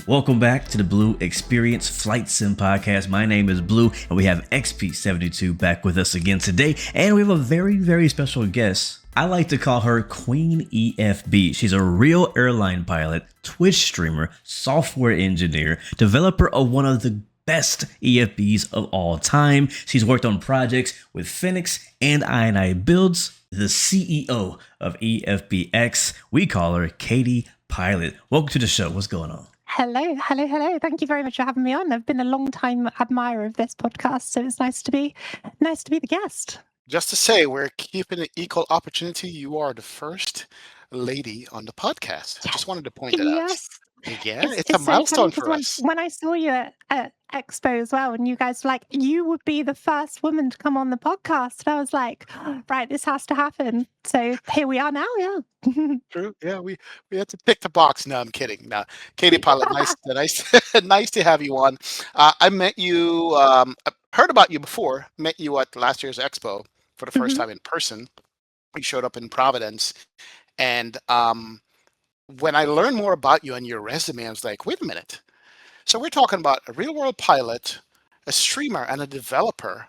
Welcome back to the Blue Experience Flight Sim Podcast. My name is Blue, and we have XP72 back with us again today. And we have a very, very special guest. I like to call her Queen EFB. She's a real airline pilot, Twitch streamer, software engineer, developer of one of the best EFBs of all time. She's worked on projects with Phoenix and I&I Builds, the CEO of EFBX. We call her Katie Pilot. Welcome to the show. What's going on? Hello. Thank you very much for having me on. I've been a long time admirer of this podcast, so it's nice to be the guest. Just to say, we're keeping it equal opportunity. You are the first lady on the podcast. Just wanted to point that out. Yeah, it's a milestone for us. When I saw you at Expo as well, and you guys were like, you would be the first woman to come on the podcast. And I was like, right, this has to happen. So here we are now, yeah. True. Yeah, we had to pick the box. No, I'm kidding. No, Katie Pilot, nice to have you on. I met you, heard about you before, met you at last year's Expo for the first time in person. You showed up in Providence. And when I learned more about you and your resume, I was like, wait a minute. So we're talking about a real world pilot, a streamer, and a developer.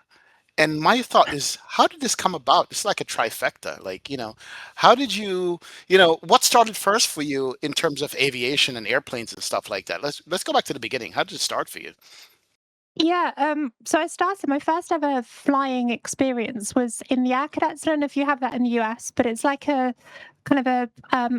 And my thought is, how did this come about? It's like a trifecta. Like, how did you, what started first for you in terms of aviation and airplanes and stuff like that? Let's go back to the beginning. How did it start for you? Yeah, so I started my first ever flying experience was in the Air Cadets. I don't know if you have that in the US, but it's like a kind of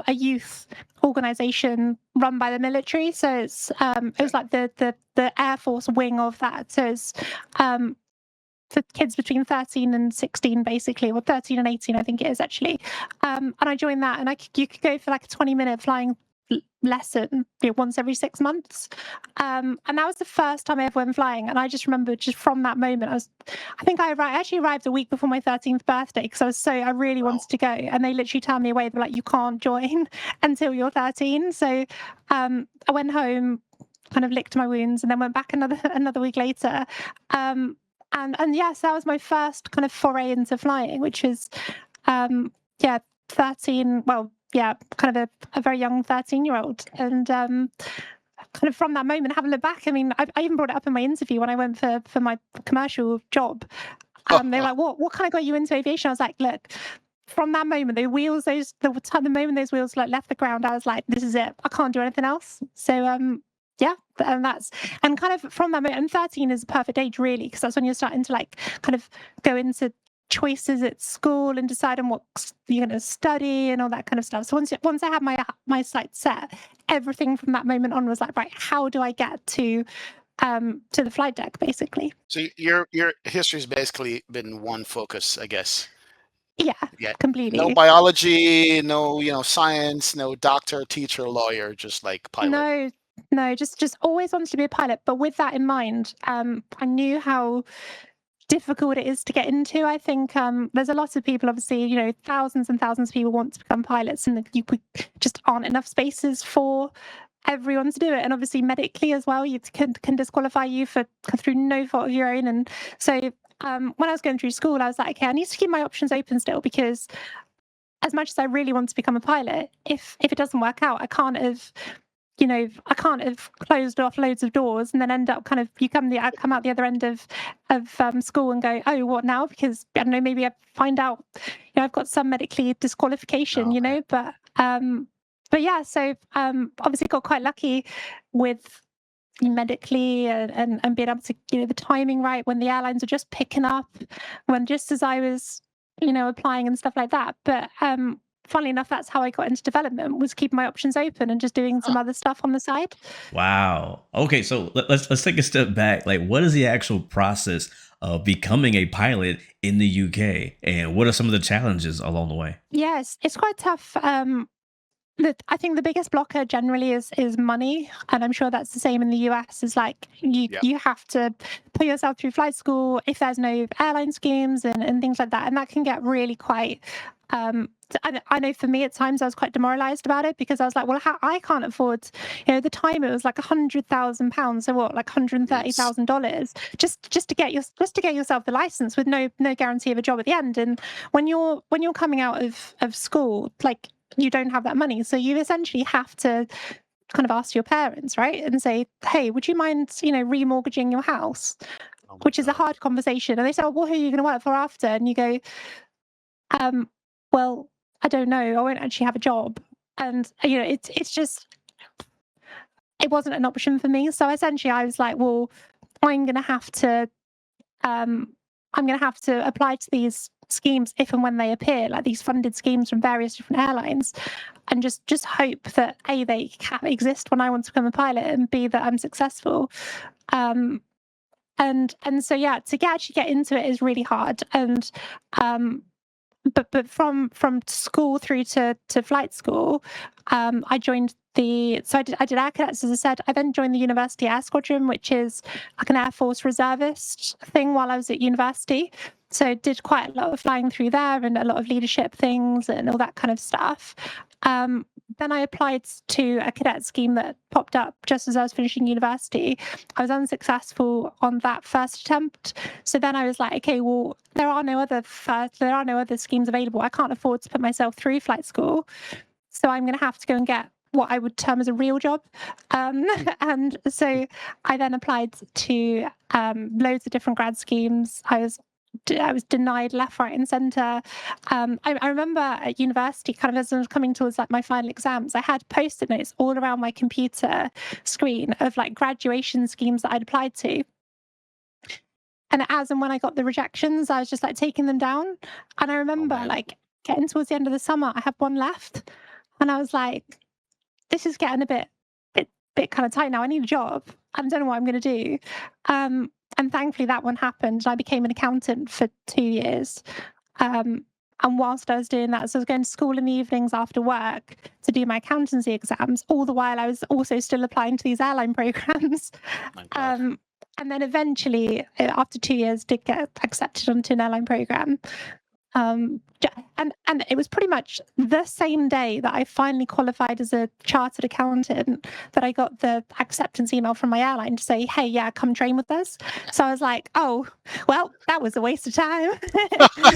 a youth organization run by the military. So it's it was like the Air Force wing of that. So it's for kids between 13 and 16, basically, or 13 and 18, I think it is actually. And I joined that, and you could go for like a 20-minute flying lesson once every 6 months, and that was the first time I ever went flying. And I just remember, just from that moment, I actually arrived a week before my 13th birthday because I really wanted to go, and they literally turned me away. They're like, you can't join until you're 13. So I went home, kind of licked my wounds, and then went back another week later. And yes, that was my first kind of foray into flying, which was 13. Well, yeah, kind of a very young 13-year-old. And kind of from that moment, having looked back, I mean, I even brought it up in my interview when I went for my commercial job. They were like, what kind of got you into aviation? I was like, look, from that moment, the moment those wheels like left the ground, I was like, this is it. I can't do anything else. So yeah, and kind of from that moment, and 13 is a perfect age really, because that's when you're starting to like kind of go into choices at school and decide on what you're going to study and all that kind of stuff. So once I had my sights set, everything from that moment on was like, right, how do I get to the flight deck, basically? So your history's basically been one focus, I guess. Yeah, completely. No biology, no science, no doctor, teacher, lawyer, just like pilot. No, just always wanted to be a pilot. But with that in mind, I knew how difficult it is to get into. I think there's a lot of people, obviously, thousands and thousands of people want to become pilots, and you just aren't enough spaces for everyone to do it. And obviously medically as well, you can disqualify you through no fault of your own. And so when I was going through school, I was like, okay, I need to keep my options open still, because as much as I really want to become a pilot, if it doesn't work out, I can't have closed off loads of doors and then end up kind of come out the other end of school and go, oh, what now? Because I don't know, maybe I find out I've got some medically disqualification, but yeah, so obviously got quite lucky with medically and being able to the timing right when the airlines are just picking up, when just as I was applying and stuff like that. But funnily enough, that's how I got into development, was keeping my options open and just doing some other stuff on the side. Wow. Okay, so let's take a step back. Like, what is the actual process of becoming a pilot in the UK, and what are some of the challenges along the way? Yes, it's quite tough. I think the biggest blocker generally is money, and I'm sure that's the same in the US. Is like you have to put yourself through flight school if there's no airline schemes and things like that, and that can get really quite. I know for me at times I was quite demoralized about it, because I was like, well, I can't afford, at the time it was like £100,000, so what, like $130,000 just to get yourself the license with no guarantee of a job at the end. And when you're coming out of school, like, you don't have that money, so you essentially have to kind of ask your parents, right? And say, hey, would you mind, remortgaging your house? Oh my Which is a God. hard conversation. And they say, oh, well, who are you going to work for after? And you go, um, well, I don't know. I won't actually have a job. And, it's just, it wasn't an option for me. So essentially I was like, well, I'm going to have to, um, apply to these schemes if and when they appear, like these funded schemes from various different airlines, and just hope that A, they exist when I want to become a pilot, and B, that I'm successful. And so yeah, to actually get into it is really hard. And but from school through to flight school, I joined I did air cadets, as I said. I then joined the University Air Squadron, which is like an Air Force reservist thing while I was at university. So did quite a lot of flying through there and a lot of leadership things and all that kind of stuff. Then I applied to a cadet scheme that popped up just as I was finishing university. I was unsuccessful on that first attempt. So then I was like, okay, well, there are no other schemes available. I can't afford to put myself through flight school. So I'm going to have to go and get what I would term as a real job. And so I then applied to loads of different grad schemes. I was denied left, right, and centre. I remember at university, kind of as I was coming towards like my final exams, I had post-it notes all around my computer screen of like graduation schemes that I'd applied to. And as and when I got the rejections, I was just like taking them down. And I remember man. like getting towards the end of the summer, I had one left, and I was like, "This is getting a bit kind of tight now. I need a job. I don't know what I'm going to do." And thankfully, that one happened. I became an accountant for 2 years. And whilst I was doing that, so I was going to school in the evenings after work to do my accountancy exams. All the while, I was also still applying to these airline programs. My God. And then eventually, after 2 years, did get accepted onto an airline program. And it was pretty much the same day that I finally qualified as a chartered accountant that I got the acceptance email from my airline to say, hey, yeah, come train with us. So I was like, oh, well, that was a waste of time.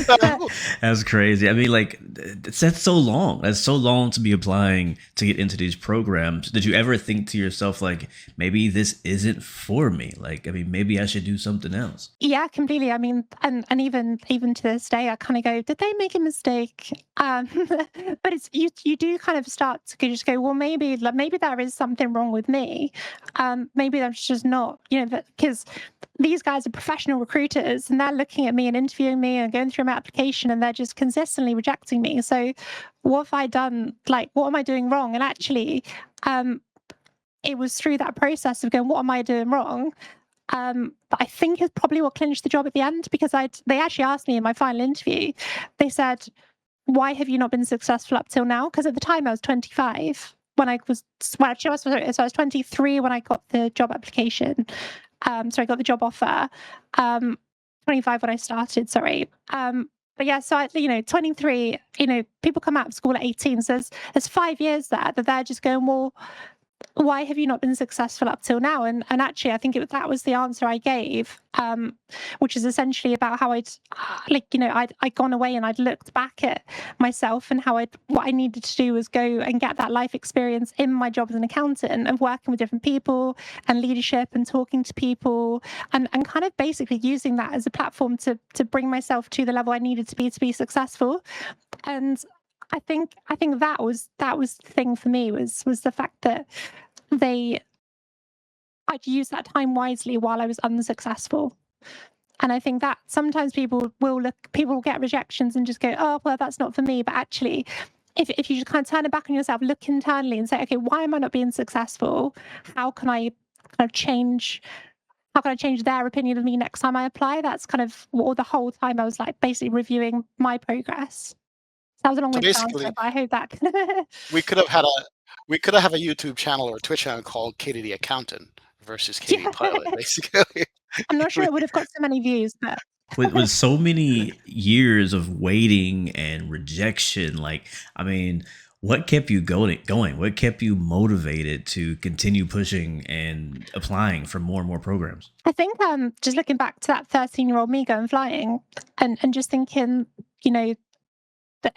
But That's crazy. I mean, like, that's so long. That's so long to be applying to get into these programs. Did you ever think to yourself, like, maybe this isn't for me? Like, I mean, maybe I should do something else. yeah, completely. I mean, and even to this day, I kind of go, did they make a mistake? But it's you do kind of start to just go, well, maybe there is something wrong with me. Maybe that's just not, because these guys are professional recruiters and they're looking at me and interviewing me and going through my application, and they're just consistently rejecting me. So what have I done? Like, what am I doing wrong? And actually, it was through that process of going, what am I doing wrong? But I think it's probably what clinched the job at the end, because they actually asked me in my final interview, they said, why have you not been successful up till now? Because at the time I was 25 when I was, well, actually, so I was 23 when I got the job application. So I got the job offer. 25 when I started, sorry. But yeah, so 23, people come out of school at 18. So there's 5 years there that they're just going, well, why have you not been successful up till now? And actually, I think that was the answer I gave, which is essentially about how I'd gone away and I'd looked back at myself and what I needed to do was go and get that life experience in my job as an accountant and working with different people and leadership and talking to people and kind of basically using that as a platform to bring myself to the level I needed to be successful. And I think that was the thing for me was the fact that I'd used that time wisely while I was unsuccessful. And I think that sometimes people will get rejections and just go, oh, well, that's not for me. But actually, if you just kind of turn it back on yourself, look internally and say, okay, why am I not being successful? How can I kind of change? How can I change their opinion of me next time I apply? That's kind of the whole time I was like basically reviewing my progress. That was a So long-winded answer, basically, but I hope that we could have had a a YouTube channel or a Twitch channel called Katie the Accountant versus Katie yeah. Pilot, basically. I'm not sure We- it would have got so many views, but With so many years of waiting and rejection, like, I mean, what kept you going? What kept you motivated to continue pushing and applying for more and more programs? I think just looking back to that 13-year-old me going flying and just thinking, you know,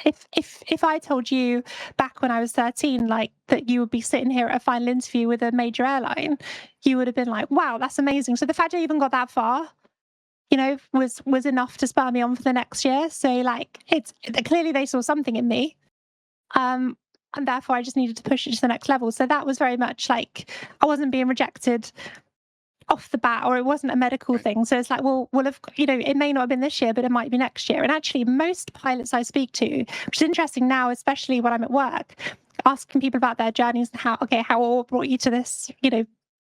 if I told you back when I was 13, like that you would be sitting here at a final interview with a major airline, you would have been like, wow, that's amazing. So the fact I even got that far, was enough to spur me on for the next year. So like it's clearly they saw something in me. And therefore I just needed to push it to the next level. So that was very much like I wasn't being rejected off the bat, or it wasn't a medical thing. So it's like, well, if, it may not have been this year, but it might be next year. And actually, most pilots I speak to, which is interesting now, especially when I'm at work, asking people about their journeys and how all brought you to this,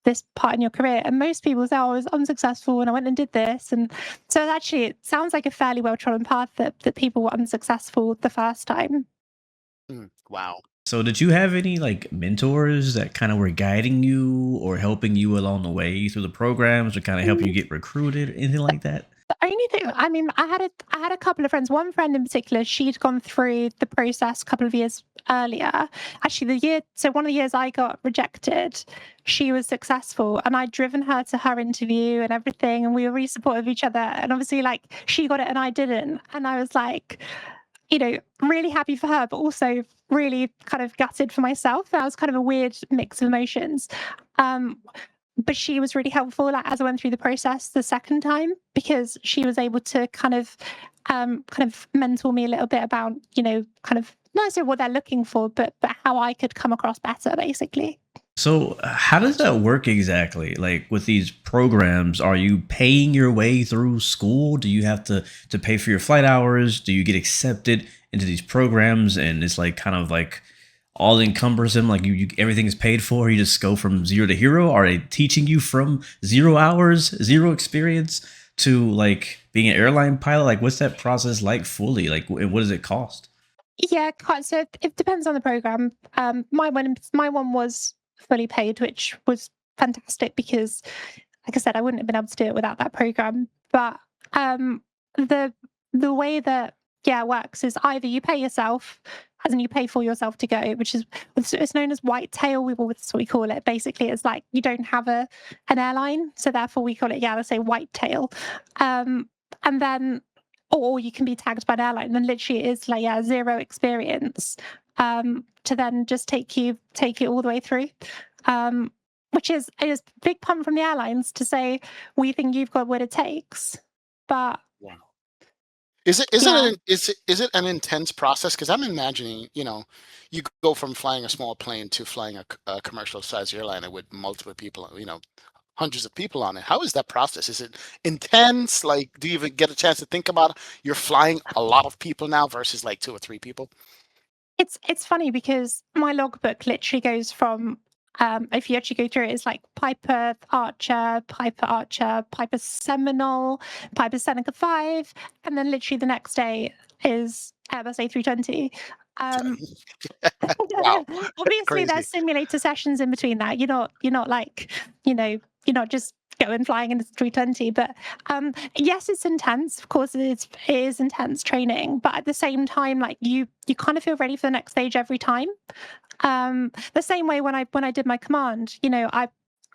this part in your career. And most people say, oh, I was unsuccessful and I went and did this. And so actually, it sounds like a fairly well-trodden path that people were unsuccessful the first time. Wow. So did you have any like mentors that kind of were guiding you or helping you along the way through the programs or kind of helping you get recruited, anything like that? The only thing, I mean, I had a couple of friends. One friend in particular, she'd gone through the process a couple of years earlier. Actually, one of the years I got rejected, she was successful, and I'd driven her to her interview and everything, and we were really supportive of each other. And obviously, like, she got it and I didn't, and I was like, really happy for her, but also really kind of gutted for myself. That was kind of a weird mix of emotions. But she was really helpful, like, as I went through the process the second time, because she was able to kind of mentor me a little bit about, kind of not necessarily what they're looking for, but how I could come across better, basically. So how does that work exactly? Like with these programs, are you paying your way through school? Do you have to pay for your flight hours? Do you get accepted into these programs and it's like kind of like all encompassing, like you everything is paid for, you just go from zero to hero? Are they teaching you from 0 hours, zero experience to like being an airline pilot? Like what's that process like fully? Like and what does it cost? Yeah, quite. So it depends on the program. My one was fully paid, which was fantastic because, like I said, I wouldn't have been able to do it without that program. But the the way that it works is either you pay yourself, as in you pay for yourself to go, which is it's known as whitetail. That's what we call it. Basically, it's like you don't have an airline, so therefore we call it let's say whitetail. And then or you can be tagged by an airline, and literally it is like zero experience to then just take you all the way through. Which is a big pump from the airlines to say we think you've got what it takes. But Wow. Is it yeah, is it an intense process? Because I'm imagining, you go from flying a small plane to flying a commercial size airliner with multiple people, hundreds of people on it. How is that process? Is it intense? Like, do you even get a chance to think about it? You're flying a lot of people now versus like two or three people? it's funny because my logbook literally goes from if you actually go through it, it's like Piper Archer, Piper Seminole, Piper Seneca 5, and then literally the next day is Airbus A320. Um, Wow, Obviously, crazy. there's simulator sessions in between that. You're not like, you're not just going flying in a 320. But yes, it's intense. Of course, it is intense training. But at the same time, like you kind of feel ready for the next stage every time. The same way when I did my command,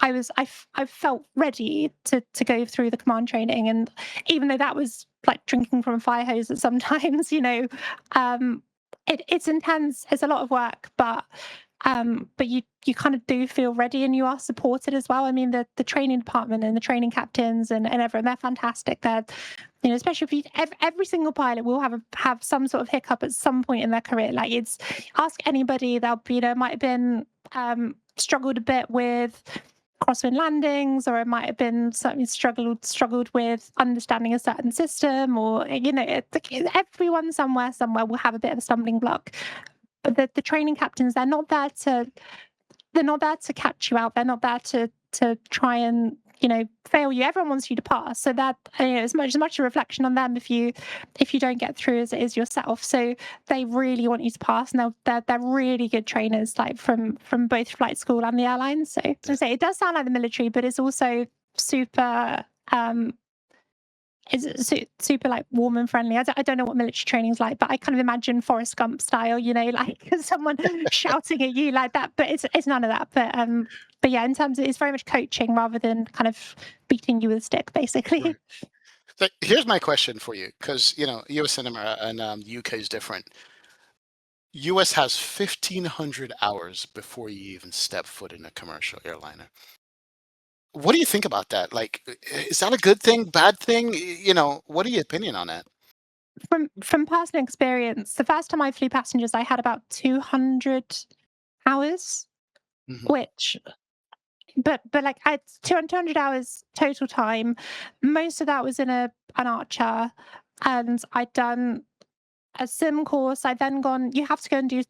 I felt ready to go through the command training, and even though that was like drinking from a fire hose at sometimes, um, it's intense. It's a lot of work, but you kind of do feel ready, and you are supported as well. I mean, the training department and the training captains and everyone, they're fantastic. They're, especially if every single pilot will have some sort of hiccup at some point in their career. Like, it's ask anybody, they'll be, might have been struggled a bit with crosswind landings, or it might have been certainly struggled with understanding a certain system, or everyone somewhere will have a bit of a stumbling block. But the training captains, they're not there to catch you out. They're not there to try and fail you. Everyone wants you to pass, so that as much a reflection on them if you don't get through as it is yourself. So they really want you to pass, and they're really good trainers, like from both flight school and the airlines. So as I say, it does sound like the military, but it's also super super like warm and friendly. I don't know what military training's like, but I kind of imagine Forrest Gump style, like someone shouting at you like that. But it's none of that. But yeah, in terms of, it's very much coaching rather than kind of beating you with a stick, basically. Right. So here's my question for you, because US cinema and the UK is different. US has 1,500 hours before you even step foot in a commercial airliner. What do you think about that? Like, is that a good thing, bad thing? What are your opinion on that? From personal experience, the first time I flew passengers, I had about 200 hours, Mhm. which but like I had 200 hours total time. Most of that was in an Archer, and I'd done a sim course. I then gone. You have to go and do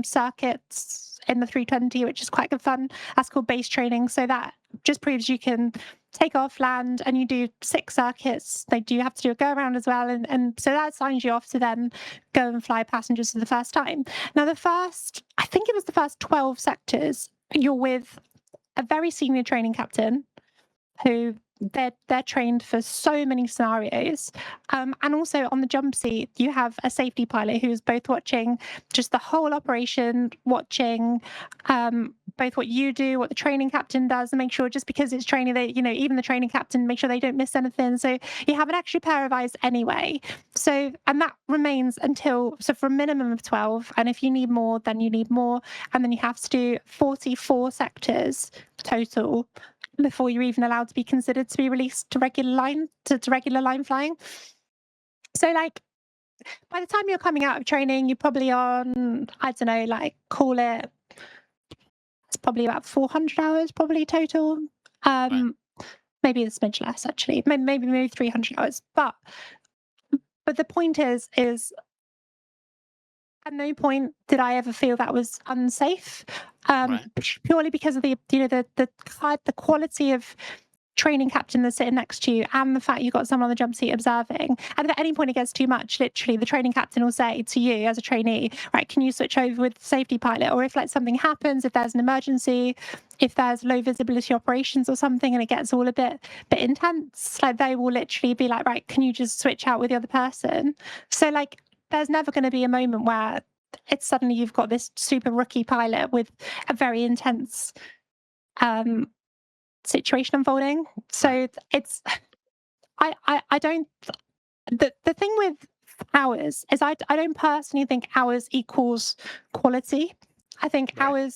circuits in the 320, which is quite good fun. That's called base training. So that just proves you can take off, land, and you do 6 circuits. They do have to do a go around as well, and so that signs you off to then go and fly passengers for the first time. Now, I think it was the first 12 sectors. You're with a very senior training captain who they're trained for so many scenarios, and also on the jump seat you have a safety pilot who's both watching just the whole operation, watching both what you do, what the training captain does, and make sure, just because it's training, they, even the training captain, make sure they don't miss anything. So you have an extra pair of eyes anyway. So, and that remains for a minimum of 12, and if you need more, then you need more, and then you have to do 44 sectors total before you're even allowed to be considered to be released to regular line flying. So, like, by the time you're coming out of training, you're probably on, I don't know, like, call it, it's probably about 400 hours probably total. Right. Maybe a smidge less, actually. Maybe 300 hours. But the point is at no point did I ever feel that was unsafe, Right. purely because of the quality of training captain that's sitting next to you, and the fact you've got someone on the jump seat observing. And if at any point it gets too much, literally the training captain will say to you as a trainee, right, can you switch over with the safety pilot? Or if like something happens, if there's an emergency, if there's low visibility operations or something and it gets all a bit intense, like they will literally be like, right, can you just switch out with the other person? So like there's never going to be a moment where it's suddenly you've got this super rookie pilot with a very intense um situation unfolding. Right. So it's I don't the thing with hours is I don't personally think hours equals quality. I think Right.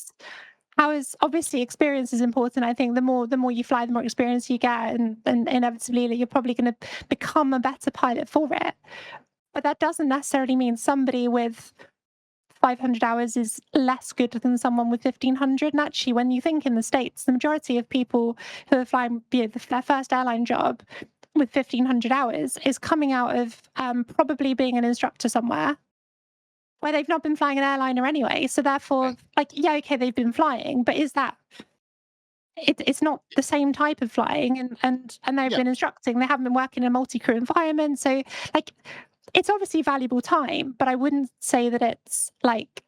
hours obviously experience is important. I think the more you fly, the more experience you get, and inevitably you're probably going to become a better pilot for it. But that doesn't necessarily mean somebody with 500 hours is less good than someone with 1,500. And actually, when you think in the States, the majority of people who are flying their first airline job with 1,500 hours is coming out of probably being an instructor somewhere where they've not been flying an airliner anyway. So therefore, Right. like, yeah, okay, they've been flying, but it's not the same type of flying, and they've Yeah. been instructing. They haven't been working in a multi-crew environment. So like, it's obviously valuable time, but I wouldn't say that it's like,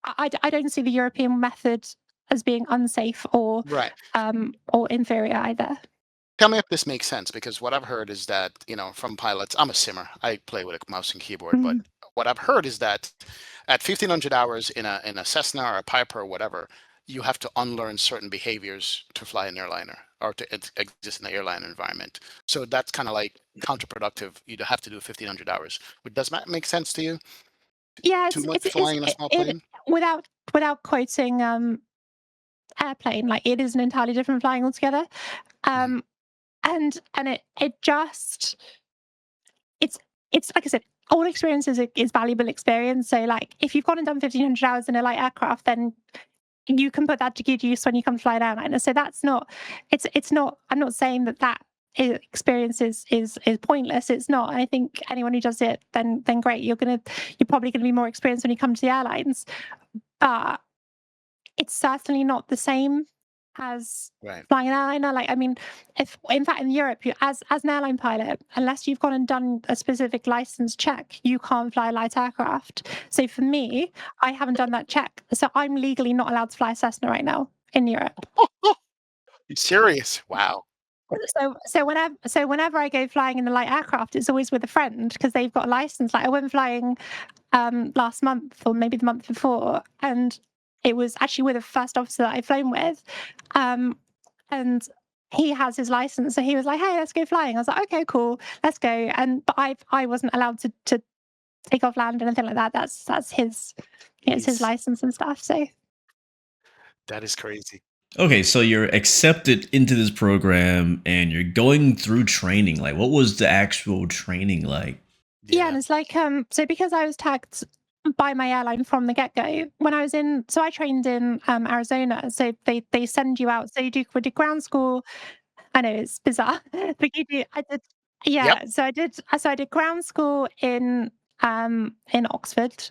I don't see the European method as being unsafe Right. or inferior either. Tell me if this makes sense, because what I've heard is that, from pilots, I'm a simmer. I play with a mouse and keyboard, but Mm. what I've heard is that at 1,500 hours in a Cessna or a Piper or whatever, you have to unlearn certain behaviors to fly an airliner or to exist in the airline environment. So that's kind of like counterproductive. You'd have to do 1,500 hours. Does that make sense to you? Yeah, Too much flying in a small it plane? without quoting airplane, like it is an entirely different flying altogether. Mhm. Um, and it just it's like I said, all experience is valuable experience. So like if you've gone and done 1,500 hours in a light aircraft, then you can put that to good use when you come to fly an airliner. So that's not, it's not, I'm not saying that experience is pointless. It's not. I think anyone who does it, then great. You're probably gonna be more experienced when you come to the airlines. But it's certainly not the same as Right. flying an airliner. Like, I mean, if in fact in Europe, you as an airline pilot, unless you've gone and done a specific license check, you can't fly a light aircraft. So for me, I haven't done that check, so I'm legally not allowed to fly a Cessna right now in Europe. You serious? Wow. So whenever I go flying in a light aircraft, it's always with a friend because they've got a license. Like I went flying last month or maybe the month before, and it was actually with a first officer that I've flown with, and he has his license, so he was like, "Hey, let's go flying." I was like, "Okay, cool, let's go." But I wasn't allowed to takeoff, land, anything like that. That's his, it's his Nice. license and stuff. So That is crazy. Okay, so you're accepted into this program and you're going through training. Like, what was the actual training like? yeah, Yeah. and it's like so because I was tagged by my airline from the get-go when I was in, so I trained in Arizona, so they send you out, so we did ground school. I know it's bizarre, but you do. I did, Yep. yeah. So I did ground school in Oxford.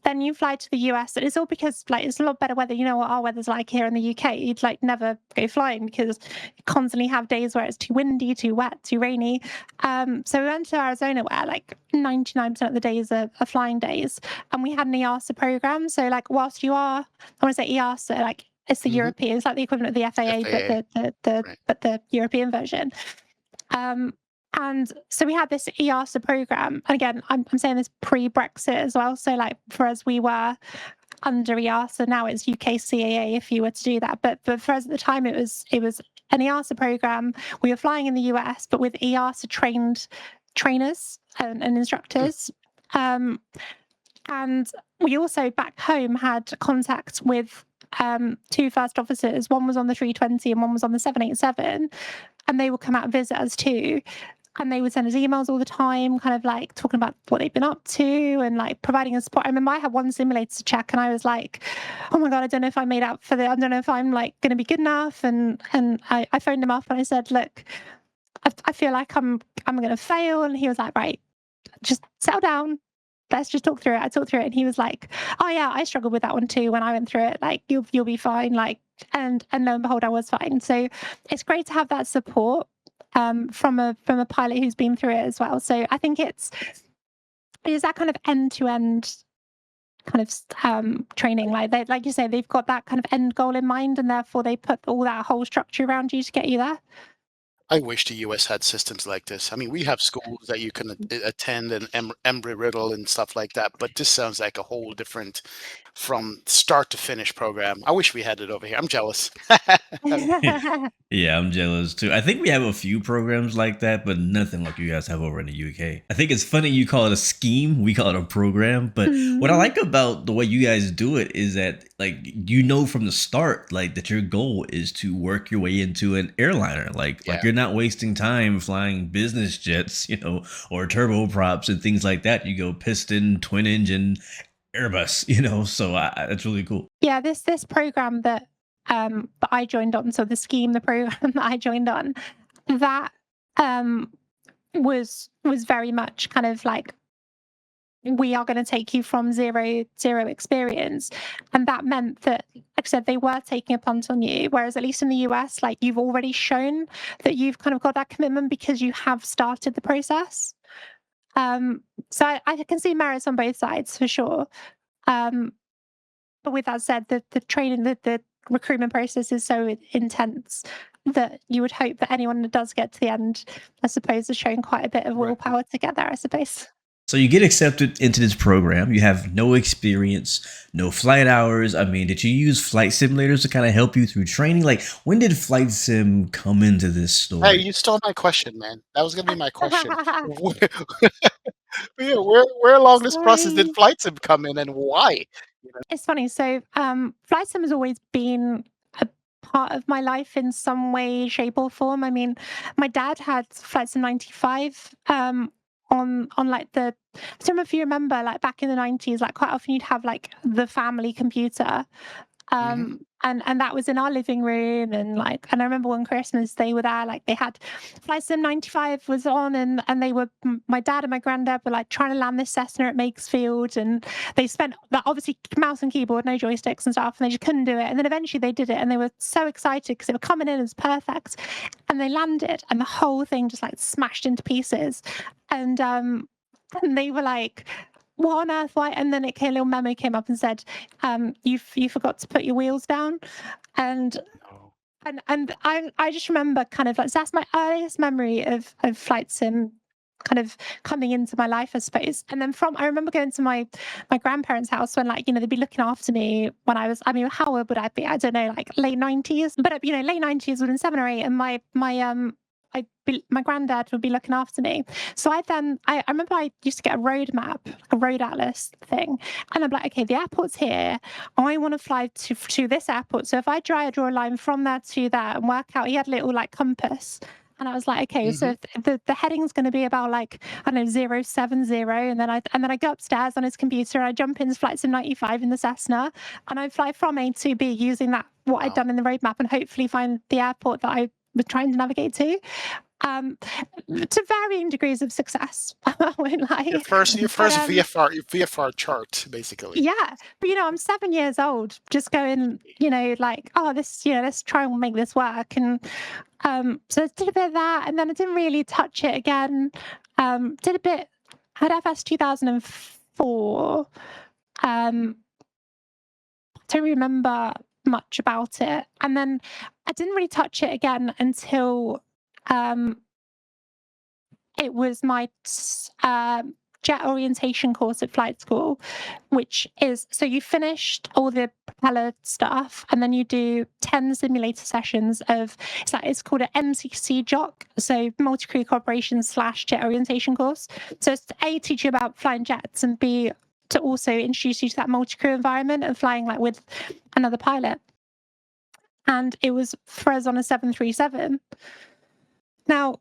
Then you fly to the US, and it's all because like it's a lot better weather. You know what our weather's like here in the UK. You'd like never go flying because you constantly have days where it's too windy, too wet, too rainy. So we went to Arizona where like 99% of the days are flying days, and we had an EASA program. So like whilst you are, I want to say EASA, like it's the Hmm. European, it's like the equivalent of the FAA, but FAA. Right. but the European version. Um, and so we had this EASA program. And again, I'm saying this pre-Brexit as well. So like for us, we were under EASA. Now it's UK CAA if you were to do that. But for us at the time, it was an EASA program. We were flying in the US, but with EASA trained trainers and instructors. And we also back home had contact with two first officers. One was on the 320 and one was on the 787. And they would come out and visit us too. And they would send us emails all the time, kind of like talking about what they've been up to and like providing us support. I remember I had one simulator to check and I was like, oh my God, I don't know if I made out for I don't know if I'm like going to be good enough. And I phoned him up and I said, look, I feel like I'm going to fail. And he was like, right, just settle down. Let's just talk through it. I talked through it and he was like, oh yeah, I struggled with that one too when I went through it. Like you'll be fine. Like, and lo and behold, I was fine. So it's great to have that support from a pilot who's been through it as well. So I think it is that kind of end to end kind of training. Like you say, they've got that kind of end goal in mind, and therefore they put all that whole structure around you to get you there. I wish the US had systems like this. I mean, we have schools that you can attend and Embry-Riddle and stuff like that, but this sounds like a whole different from start to finish program. I wish we had it over here. I'm jealous. Yeah, I'm jealous too. I think we have a few programs like that, but nothing like you guys have over in the UK. I think it's funny you call it a scheme, we call it a program. But what I like about the way you guys do it is that, like, you know from the start, like, that your goal is to work your way into an airliner. Like Yeah. you're not wasting time flying business jets, or turboprops and things like that. You go piston, twin engine, Airbus, So that's really cool. Yeah, this program that I joined on, so the scheme, the program that I joined on, that was very much kind of like, we are going to take you from zero experience. And that meant that, like I said, they were taking a punt on you. Whereas at least in the US, like you've already shown that you've kind of got that commitment because you have started the process. So I can see merits on both sides for sure. But with that said, the training, the recruitment process is so intense that you would hope that anyone that does get to the end, I suppose, is showing quite a bit of Right. willpower to get there, I suppose. So you get accepted into this program. You have no experience, no flight hours. I mean, did you use flight simulators to kind of help you through training? Like, when did flight sim come into this Hey, story? you stole my question, man. That was gonna be my question. Yeah, where along this process did Sorry. flight sim come in and why? It's funny. So, flight sim has always been a part of my life in some way, shape, or form. I mean, my dad had flight sim 95 on like I don't know if you remember, like back in the 90s, like quite often you'd have like the family computer. Mhm. And that was in our living room, and I remember one Christmas they were there, like they had Flight Sim 95 was on, and they were, my dad and my granddad were like trying to land this Cessna at Makesfield, and they spent that, obviously mouse and keyboard, no joysticks and stuff, and they just couldn't do it. And then eventually they did it, and they were so excited because they were coming in as perfect, and they landed, and the whole thing just like smashed into pieces, and they were like, what on earth, why? And then a little memo came up and said, you forgot to put your wheels down. And No. I just remember kind of like, so that's my earliest memory of flight sim kind of coming into my life, I suppose. And then I remember going to my grandparents' house when, like, they'd be looking after me when I mean, how old would I be? I don't know, like late 90s, but late 90s, within 7 or 8. And my my granddad would be looking after me. So I remember I used to get a road map, like a road atlas thing, and I'm like, okay, the airport's here. I want to fly to this airport. So if I draw a line from there to there and work out, he had a little like compass. And I was like, okay, so if the heading's going to be about like, I don't know, 070. And then I go upstairs on his computer and I jump into Flight Sim 95 in the Cessna and I fly from A to B using what I'd done in the roadmap and hopefully find the airport that I was trying to navigate to. To varying degrees of success. I won't lie. Your first VFR chart, basically. Yeah, but I'm 7 years old, just going, like, oh, this, let's try and make this work. And so I did a bit of that, and then I didn't really touch it again. Did a bit. I had FS 2004. Don't remember much about it, and then I didn't really touch it again until it was my jet orientation course at flight school, which is, so you finished all the propeller stuff and then you do 10 simulator sessions of, it's called an MCC JOC, so multi-crew cooperation / jet orientation course. So it's A, teach you about flying jets, and B, to also introduce you to that multi-crew environment and flying like with another pilot. And it was for us on a 737. Now,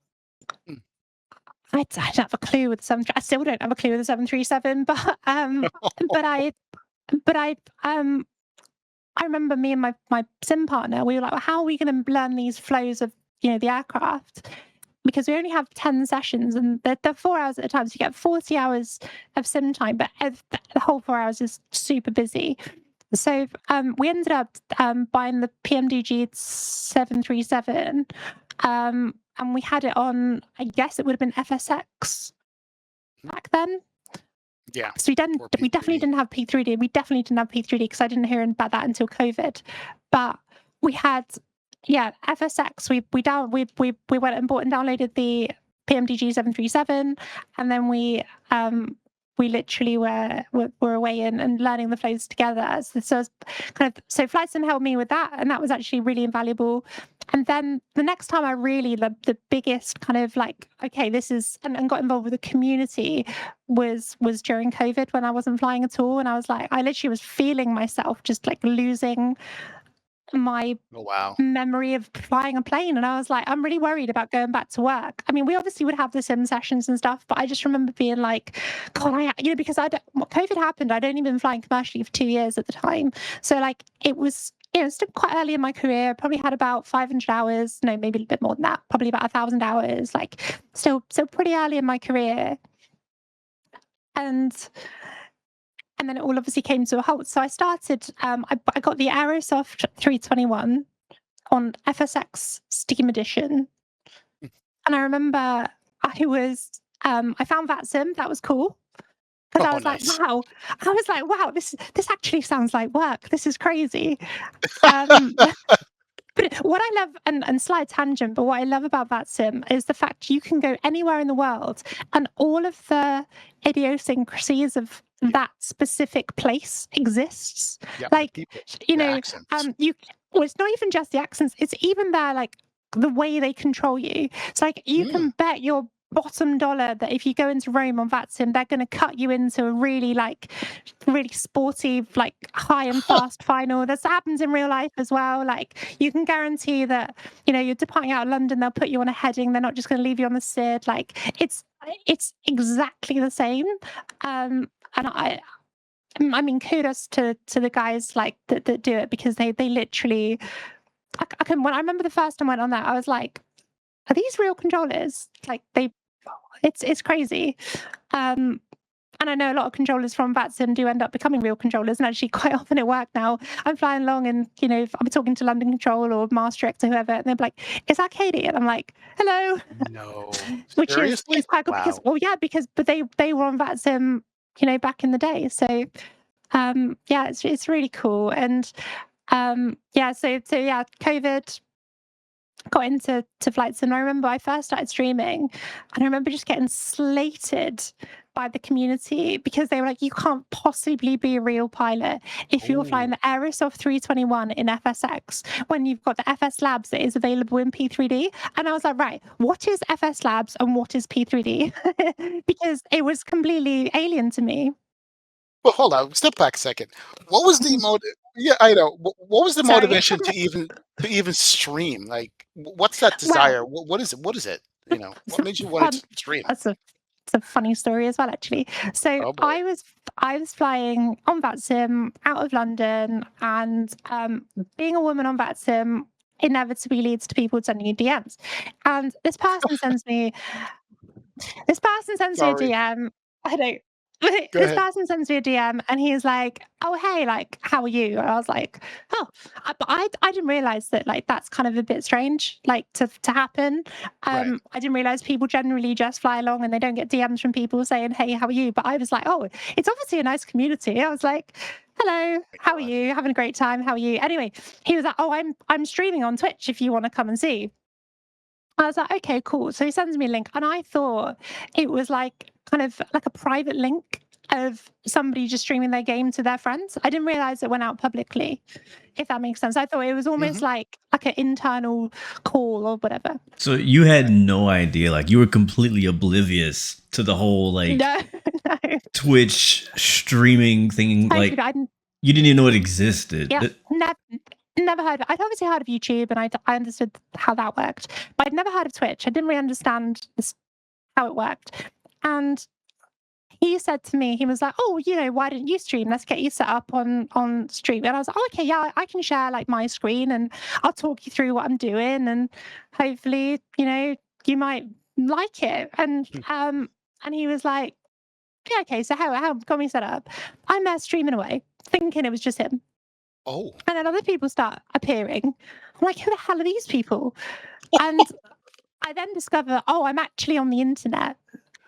I don't have a clue with the 737. I still don't have a clue with the 737, but I remember me and my sim partner, we were like, well, how are we going to learn these flows of the aircraft? Because we only have 10 sessions and they're 4 hours at a time, so you get 40 hours of sim time, but the whole 4 hours is super busy. So we ended up buying the PMDG 737. And we had it on, I guess it would have been FSX back then. Yeah. So we definitely didn't have P3D. We definitely didn't have P3D because I didn't hear about that until COVID. But we had, FSX. We went and bought and downloaded the PMDG 737, and then we literally were away and learning the flows together. So Flight Sim helped me with that, and that was actually really invaluable. And then the next time I really, the biggest kind of like, okay, this is, and got involved with the community was during COVID when I wasn't flying at all. And I was like, I literally was feeling myself just like losing my memory of flying a plane. And I was like, I'm really worried about going back to work. I mean, we obviously would have the sim sessions and stuff, but I just remember being like, God, because COVID happened, I'd only been flying commercially for 2 years at the time. So like, it was, still quite early in my career, probably had about 500 hours, no, maybe a bit more than that, probably about 1,000 hours, like still pretty early in my career. And then it all obviously came to a halt. So I started, I got the Aerosoft 321 on FSX Steam Edition. And I remember I found VATSIM, that was cool. Because I was nice. like, wow, this actually sounds like work. This is crazy. But what I love, and slight tangent, but what I love about VATSIM is the fact you can go anywhere in the world and all of the idiosyncrasies of that specific place exists. Yeah, like, people, it's not even just the accents, it's even their, like, the way they control you. It's like, you can bet your bottom dollar that if you go into Rome on VATSIM, they're going to cut you into a really sporty, like high and fast final. That happens in real life as well. Like, you can guarantee that, you're departing out of London, they'll put you on a heading. They're not just going to leave you on the SID. Like, it's exactly the same. And I mean, kudos to the guys like that do it, because they literally, when I remember the first time I went on that, I was like, are these real controllers? Like, it's crazy. And I know a lot of controllers from VATSIM do end up becoming real controllers, and actually quite often at work now, I'm flying along and, I'm talking to London Control or Maastricht or whoever, and they're like, is that Katie? And I'm like, hello. No. Which Seriously? is quite good because, but they were on VATSIM, back in the day. So, it's really cool. And, COVID, got into Flight Sim. I remember I first started streaming, and I remember just getting slated by the community because they were like, you can't possibly be a real pilot if you're flying Oh, the Aerosoft 321 in FSX when you've got the FS Labs that is available in P3D. And I was like, right, what is FS Labs and what is P3D? Because it was completely alien to me. well, hold on. Step back a second. What was the motive? Yeah, I know. What was the Sorry. motivation to even stream? Like, what's that Well, desire? What is it? What is it? You know, it's what a made you want fun. to stream? That's a it's a funny story as well, actually. So Oh boy. I was flying on VATSIM out of London, and being a woman on VATSIM inevitably leads to people sending you DMs. And this person sends me a Sorry. DM. I don't. Go This ahead. person sends me a DM and he's like, "Oh hey, like how are you?" And I was like, "Oh," but I didn't realize that like that's kind of a bit strange, like to happen. Right. I didn't realize people generally just fly along and they don't get DMs from people saying, "Hey, how are you?" But I was like, "Oh, it's obviously a nice community." I was like, "Hello, My how are God. you? Having a great time? How are you?" Anyway, he was like, "Oh, I'm streaming on Twitch if you want to come and see." I was like, okay, cool. So he sends me a link, and I thought it was like kind of like a private link of somebody just streaming their game to their friends. I didn't realize it went out publicly, if that makes sense. I thought it was almost Hmm. like an internal call or whatever. So you had no idea, like you were completely oblivious to the whole like No, no, Twitch streaming thing. totally. Like you didn't even know it existed. Yeah, never heard. I'd obviously heard of YouTube, and I understood how that worked, but I'd never heard of Twitch. I didn't really understand how it worked, and he said to me, he was like, "Oh, why didn't you stream? Let's get you set up on stream." And I was like, "Oh, okay, yeah, I can share like my screen, and I'll talk you through what I'm doing, and hopefully, you might like it." And he was like, "Yeah, okay, so how can we set up?" I'm there streaming away, thinking it was just him, Oh. and then other people start appearing. I'm like, "Who the hell are these people?" And I then discover, oh, I'm actually on the internet.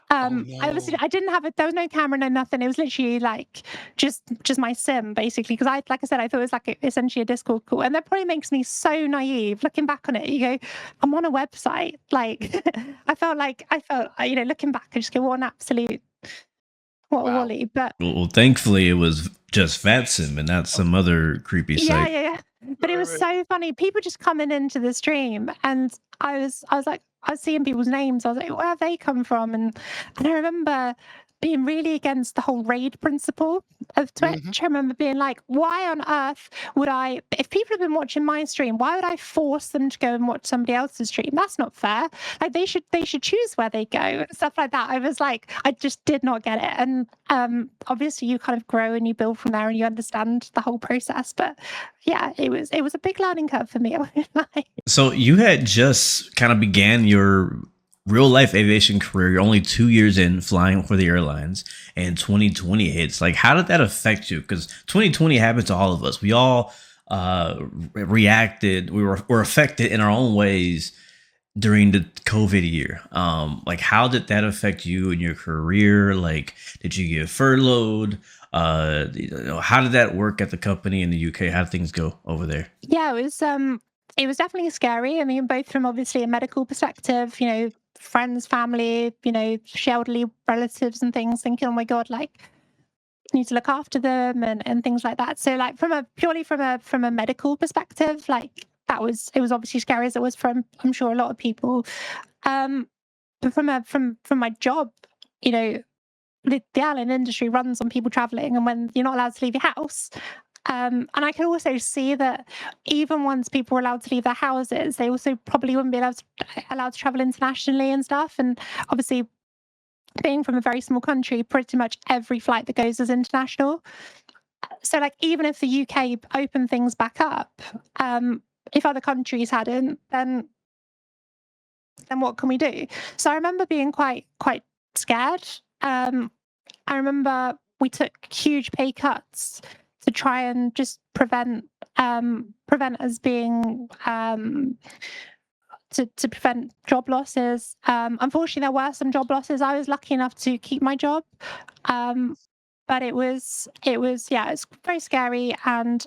Oh I obviously no. I didn't have there was no camera, no nothing. It was literally like just my sim basically because like I said, I thought it was like essentially a Discord call, and that probably makes me so naive looking back on it. You go, I'm on a website. Like looking back, I just go, what an absolute what a Wow. wally. But Well, thankfully it was just FatSim and not some other creepy yeah, site. yeah, yeah. But it Right, was right. so funny. People just coming into the stream, and I was like, I was seeing people's names. I was like, where have they come from? And I remember being really against the whole raid principle of Hmm. Twitch. I remember being like, why on earth would I, if people have been watching my stream, why would I force them to go and watch somebody else's stream? That's not fair. Like they should choose where they go and stuff like that. I was like, I just did not get it. And obviously you kind of grow and you build from there and you understand the whole process. But yeah, it was a big learning curve for me. I won't lie. So you had just kind of began your real life aviation career. You're only 2 years in flying for the airlines, and 2020 hits. Like, how did that affect you? Because 2020 happened to all of us. We all reacted. Were affected in our own ways during the COVID year. Like, how did that affect you and your career? Like, did you get furloughed? How did that work at the company in the UK? How did things go over there? Yeah, it was definitely scary. I mean, both from obviously a medical perspective, friends, family, elderly relatives and things, thinking, oh my God, like need to look after them and things like that. So like from a medical perspective, like it was obviously scary as it was from I'm sure a lot of people. Um but from my job, you know, the airline industry runs on people traveling and when you're not allowed to leave your house. And I can also see that even once people were allowed to leave their houses, they also probably wouldn't be allowed to travel internationally and stuff. And obviously, being from a very small country, pretty much every flight that goes is international. So, like, even if the UK opened things back up, if other countries hadn't, then what can we do? So, I remember being quite scared. I remember we took huge pay cuts to try and just prevent us being to prevent job losses. Unfortunately, there were some job losses. I was lucky enough to keep my job, um, but it was yeah, it's very scary, and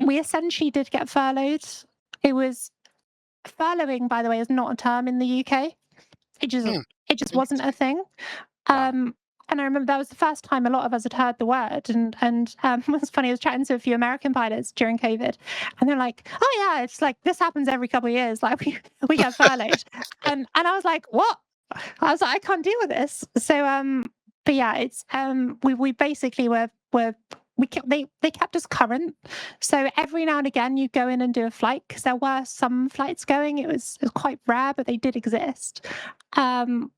we essentially did get furloughed. It was furloughing, by the way, is not a term in the UK. It just Hmm. it just wasn't a Interesting. thing. Wow. And I remember that was the first time a lot of us had heard the word. And it was funny. I was chatting to a few American pilots during COVID, and they're like, "Oh yeah, it's like this happens every couple of years. Like we get furloughed." And I was like, "What?" I was like, "I can't deal with this." So but yeah, it's we basically were we kept they kept us current. So every now and again, you go in and do a flight because there were some flights going. It was quite rare, but they did exist. Um,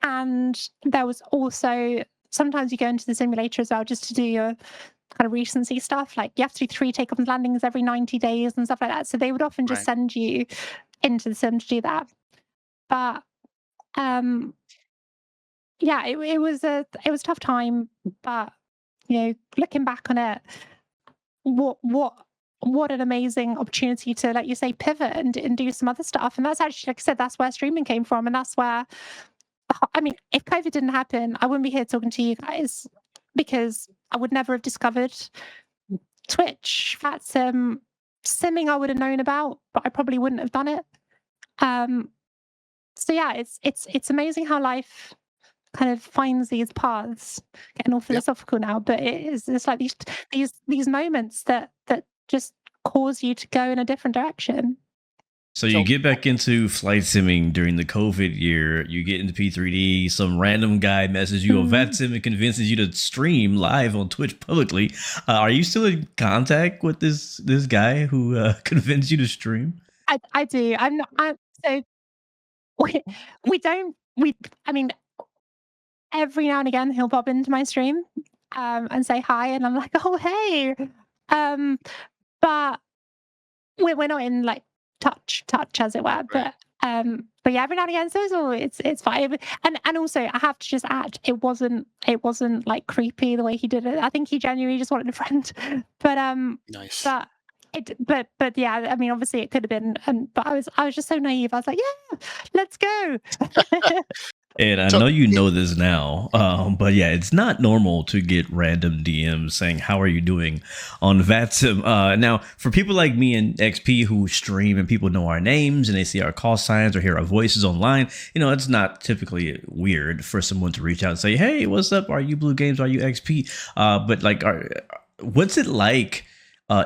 and there was also sometimes you go into the simulator as well just to do your kind of recency stuff. Like you have to do 3 takeoff and landings every 90 days and stuff like that. So they would often just Right. send you into the sim to do that. But um, yeah, it was a tough time. But looking back on it, what what what an amazing opportunity to, like you say, pivot and do some other stuff. And that's actually, like I said, that's where streaming came from, and that's where I mean, if COVID didn't happen, I wouldn't be here talking to you guys because I would never have discovered Twitch. That's simming I would have known about, but I probably wouldn't have done it. Um, so yeah, it's amazing how life kind of finds these paths. Getting all Yep. philosophical now, but it's like these moments that just cause you to go in a different direction. So you So get back into flight simming during the COVID year. You get into P3D. Some random guy messages you on Mm. VATSIM and convinces you to stream live on Twitch publicly. Are you still in contact with this guy who convinced you to stream? I do. I'm not. So we we don't we. I mean, every now and again he'll pop into my stream and say hi, and I'm like, oh hey, um, but we're not in like touch as it were, right. but yeah, every now and again, so it's fine. And also I have to just add, it wasn't like creepy the way he did it. I think he genuinely just wanted a friend. but Nice. but but yeah, I mean, obviously it could have been, and but I was just so naive. I was like, yeah, let's go. And I So know you know this now, but yeah, it's not normal to get random DMs saying, "How are you doing?" on VATSIM. Now, for people like me and XP who stream and people know our names and they see our call signs or hear our voices online, it's not typically weird for someone to reach out and say, "Hey, what's up? Are you Blue Games? Are you XP?" But like, what's it like?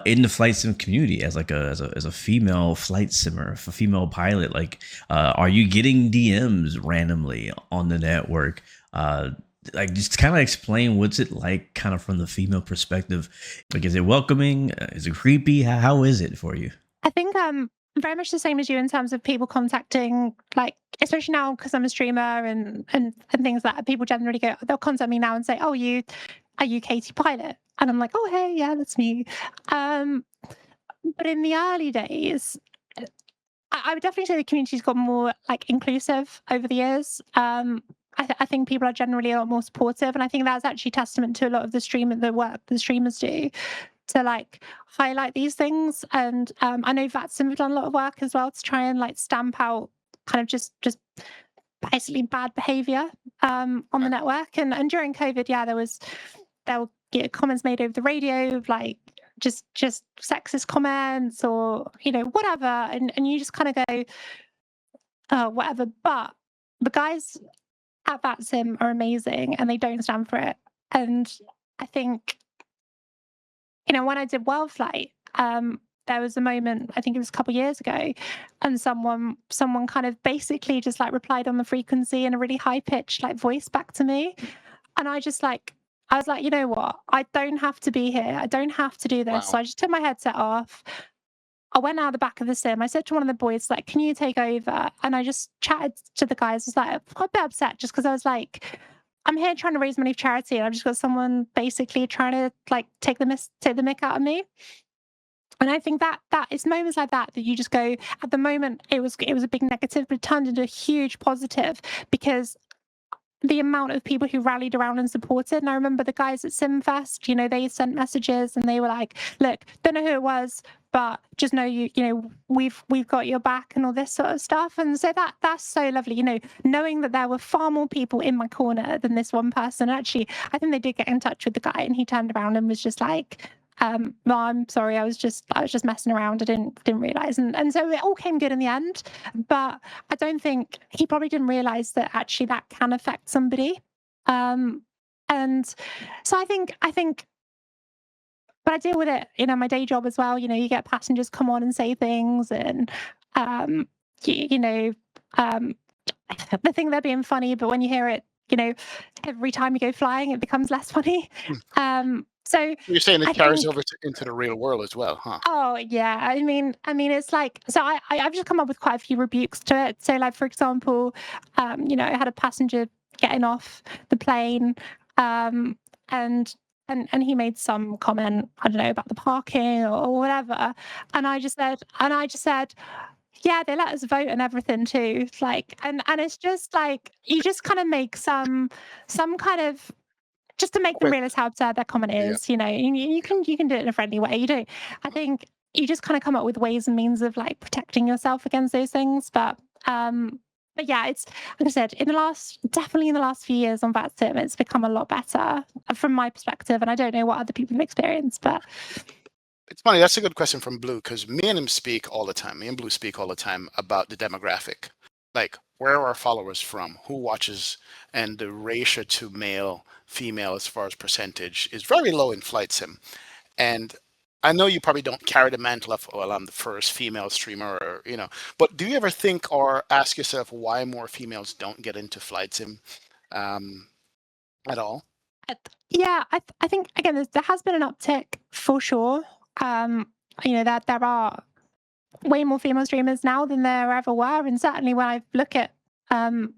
In the flight sim community as like as a female flight simmer, a female pilot, like are you getting DMs randomly on the network? Like just kind of explain what's it like kind of from the female perspective. Like is it welcoming? Is it creepy? How is it for you? I think very much the same as you in terms of people contacting, like especially now because I'm a streamer and things like that. People generally they'll contact me now and say, "Oh, are you Katie Pilot?" And I'm like, "Oh, hey, yeah, that's me." Um, but in the early days, I would definitely say the community's got more like inclusive over the years. I think people are generally a lot more supportive, and I think that's actually testament to a lot of the work the streamers do to like highlight these things. And I know VATSIM have done a lot of work as well to try and like stamp out kind of just basically bad behavior on the Right. network. And during COVID, yeah, there were comments made over the radio of like just sexist comments or whatever, and you just kind of go, oh, whatever. But the guys at VATSIM are amazing and they don't stand for it. And I think when I did World Flight, there was a moment, I think it was a couple of years ago, and someone kind of basically just like replied on the frequency in a really high pitched like voice back to me. And I was like, you know what? I don't have to be here. I don't have to do this. So Wow. I just took my headset off. I went out the back of the sim. I said to one of the boys, like, can you take over? And I just chatted to the guys. I was like, I got a bit upset just because I was like, I'm here trying to raise money for charity. And I've just got someone basically trying to like take the mick out of me. And I think that it's moments like that you just go, at the moment it was a big negative, but it turned into a huge positive because the amount of people who rallied around and supported. And I remember the guys at SimFest, they sent messages and they were like, look, don't know who it was, but just know we've got your back and all this sort of stuff. And so that's so lovely, knowing that there were far more people in my corner than this one person. Actually, I think they did get in touch with the guy and he turned around and was just like, well, I'm sorry, I was just messing around. I didn't realize. And so it all came good in the end. But I don't think he probably didn't realize that actually that can affect somebody. And so I think but I deal with it, my day job as well. You get passengers come on and say things, and um, you, you know, um, they think they're being funny, but when you hear it, every time you go flying, it becomes less funny. Hmm. So You're saying it I carries think, over into the real world as well, huh? oh yeah, it's like, so I've just come up with quite a few rebukes to it. So, like, for example, I had a passenger getting off the plane, um, and and he made some comment, I don't know, about the parking or whatever, and I just said, yeah, they let us vote and everything too. Like, and it's just like, you just kind of make some kind of, just to make them Quick, realize how absurd their comment yeah. is. You can do it in a friendly way. You don't. I think you just kind of come up with ways and means of like protecting yourself against those things. But yeah, it's like I said, definitely in the last few years on VATSIM, it's become a lot better from my perspective. And I don't know what other people have experienced, but It's funny. That's a good question from Blue, because me and him speak all the time. Me and Blue speak all the time about the demographic, like where are our followers from, who watches, and the ratio to male, female as far as percentage is very low in Flight Sim. And I know you probably don't carry the mantle of, well, I'm the first female streamer, but do you ever think or ask yourself why more females don't get into Flight Sim um, at all? yeah, I think again, there has been an uptick for sure. Um, that there are way more female streamers now than there ever were, and certainly when I look at um,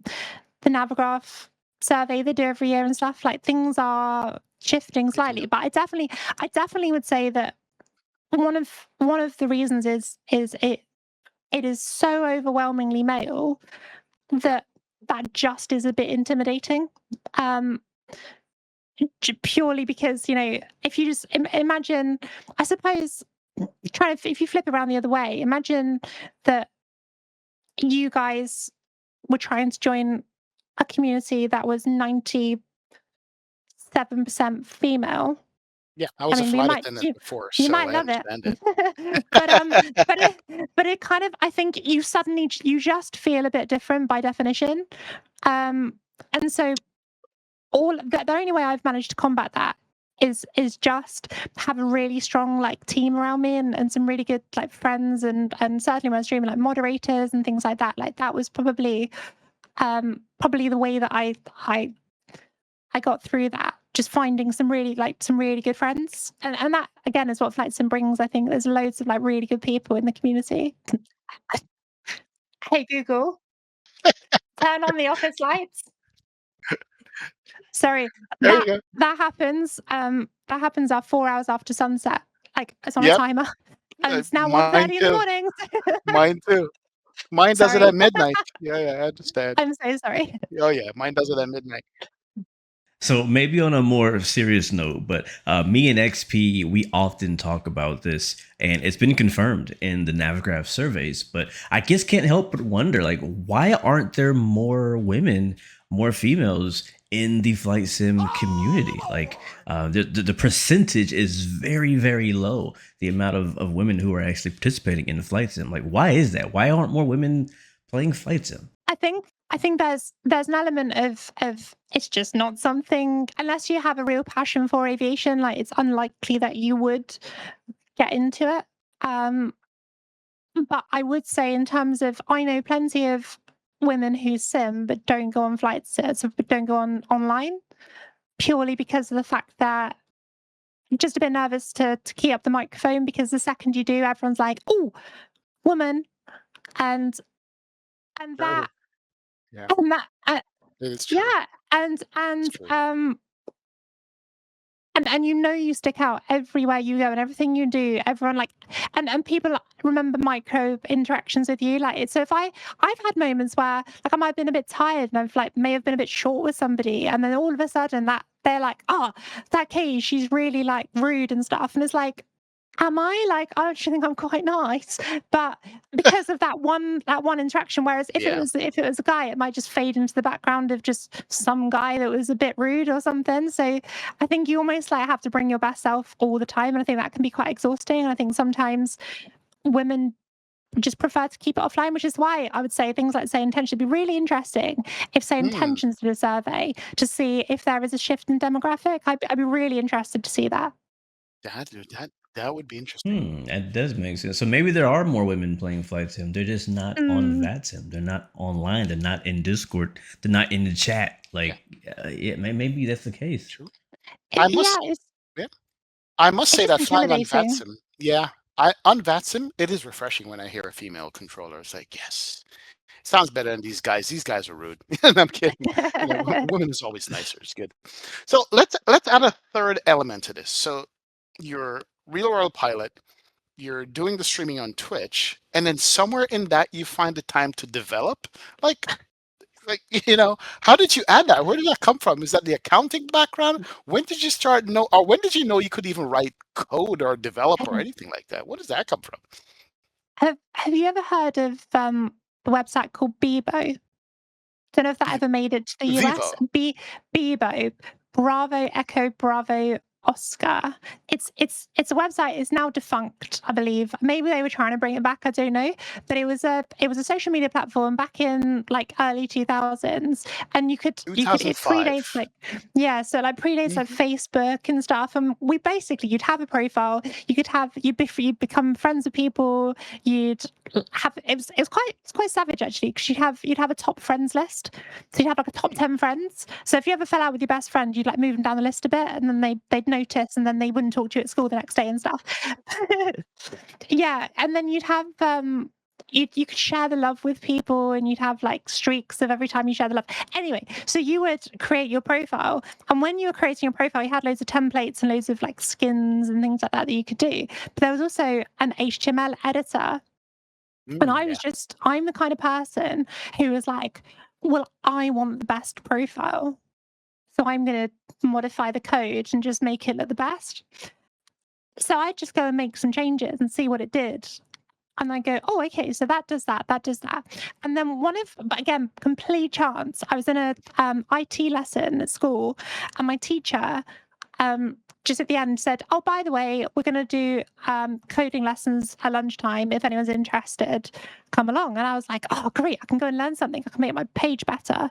the Navigraph survey they do every year and stuff, like, things are shifting Picking slightly. up. But I definitely would say that one of the reasons is it is so overwhelmingly male that just is a bit intimidating. Um, Purely because, if you just imagine, I suppose, if you flip around the other way, imagine that you guys were trying to join a community that was 97% female. Yeah, I I was a mean, we flight might attendant you before, you so might I love it. understand it. But it kind of, I think you suddenly you just feel a bit different by definition. Um, and so the only way I've managed to combat that is just have a really strong, like, team around me, and some really good, like, friends, and certainly when I was streaming, like, moderators and things like that. Like, that was probably the way that I got through that. Just finding some really good friends, and that again is what Flight Sim brings. I think there's loads of, like, really good people in the community. Hey Google, turn on the office lights. Sorry, There you that go. that happens at 4 hours after sunset. Like, it's on a Yep, timer, and it's now mine 1:30 in the too. morning. Mine too. Mine does it Sorry. at midnight. Yeah, yeah, I understand. I'm so sorry. Oh yeah, mine does it at midnight. So maybe on a more serious note, but me and XP, we often talk about this, and it's been confirmed in the Navigraph surveys. But I guess can't help but wonder, like, why aren't there more women, more females in the flight sim community? Like, the percentage is very, very low. The amount of women who are actually participating in the flight sim. Like, why is that? Why aren't more women playing flight sim? I think there's an element of it's just not something, unless you have a real passion for aviation, like, it's unlikely that you would get into it. Um, but I would say, in terms of, I know plenty of women who sim but don't go on flights, but don't go on online, purely because of the fact that I'm just a bit nervous to key up the microphone, because the second you do, everyone's like, "Oh, woman," and and that True. Yeah, and that it is true. yeah, and It's and true. um and you stick out everywhere you go, and everything you do, everyone, like, and people remember micro interactions with you. Like, it's, so if I've had moments where, like, I might have been a bit tired, and I've, like, may have been a bit short with somebody, and then all of a sudden that they're like, "Oh, that Katie, she's really, like, rude and stuff," and it's like, am I? Like, I actually think I'm quite nice, but because of that one interaction. Whereas Yeah. if it was a guy, it might just fade into the background of just some guy that was a bit rude or something. So I think you almost, like, have to bring your best self all the time, and I think that can be quite exhausting. And I think sometimes women just prefer to keep it offline, which is why I would say things like say intention would be really interesting if say Hmm. intentions did a survey to see if there is a shift in demographic. I'd be really interested to see that. That would be interesting. That does make sense. So maybe there are more women playing flight sim. They're just not on Mm, VATSIM. They're not online. They're not in Discord. They're not in the chat. Yeah, Like, yeah, maybe that's the case. true. I yeah, must. Yeah, I must it's say just that flying on intimidating. VATSIM. Yeah, I on VATSIM, it is refreshing when I hear a female controller. It's like, yes, sounds better than these guys. These guys are rude. And I'm kidding. Women is always nicer. It's good. So let's add a third element to this. So you're real world pilot. You're doing the streaming on Twitch, and then somewhere in that you find the time to develop. Like, like how did you add that? Where did that come from? Is that the accounting background? When did you start know, or when did you know you could even write code or develop or anything like that? Where does that come from? Have you ever heard of the website called Bebo? Don't know if that V- ever made it to the US. Vivo. Bebo, Bravo Echo Bravo Oscar. It's a website. It's now defunct, I believe. Maybe they were trying to bring it back. I don't know. But it was a social media platform back in like early 2000s, and it predates 2005. like yeah, so like predates like Hmm. Facebook and stuff. And we basically you'd have a profile. You'd become friends with people. You'd have it's quite savage actually because you'd have a top friends list, so you'd have like a top 10 friends. So if you ever fell out with your best friend, you'd like move them down the list a bit, and then they'd notice, and then they wouldn't talk to you at school the next day and stuff. Yeah, and then you'd have you could share the love with people, and you'd have like streaks of every time you share the love. Anyway, so you would create your profile, and when you were creating your profile, you had loads of templates and loads of like skins and things like that you could do. But there was also an HTML editor, and Yeah. I'm the kind of person who was like, well, I want the best profile. So I'm going to modify the code and just make it look the best. So I just go and make some changes and see what it did. And I go, oh, okay, so that does that, that does that. And then but again, complete chance. I was in a IT lesson at school, and my teacher just at the end said, oh, by the way, we're going to do coding lessons at lunchtime. If anyone's interested, come along. And I was like, oh, great, I can go and learn something. I can make my page better.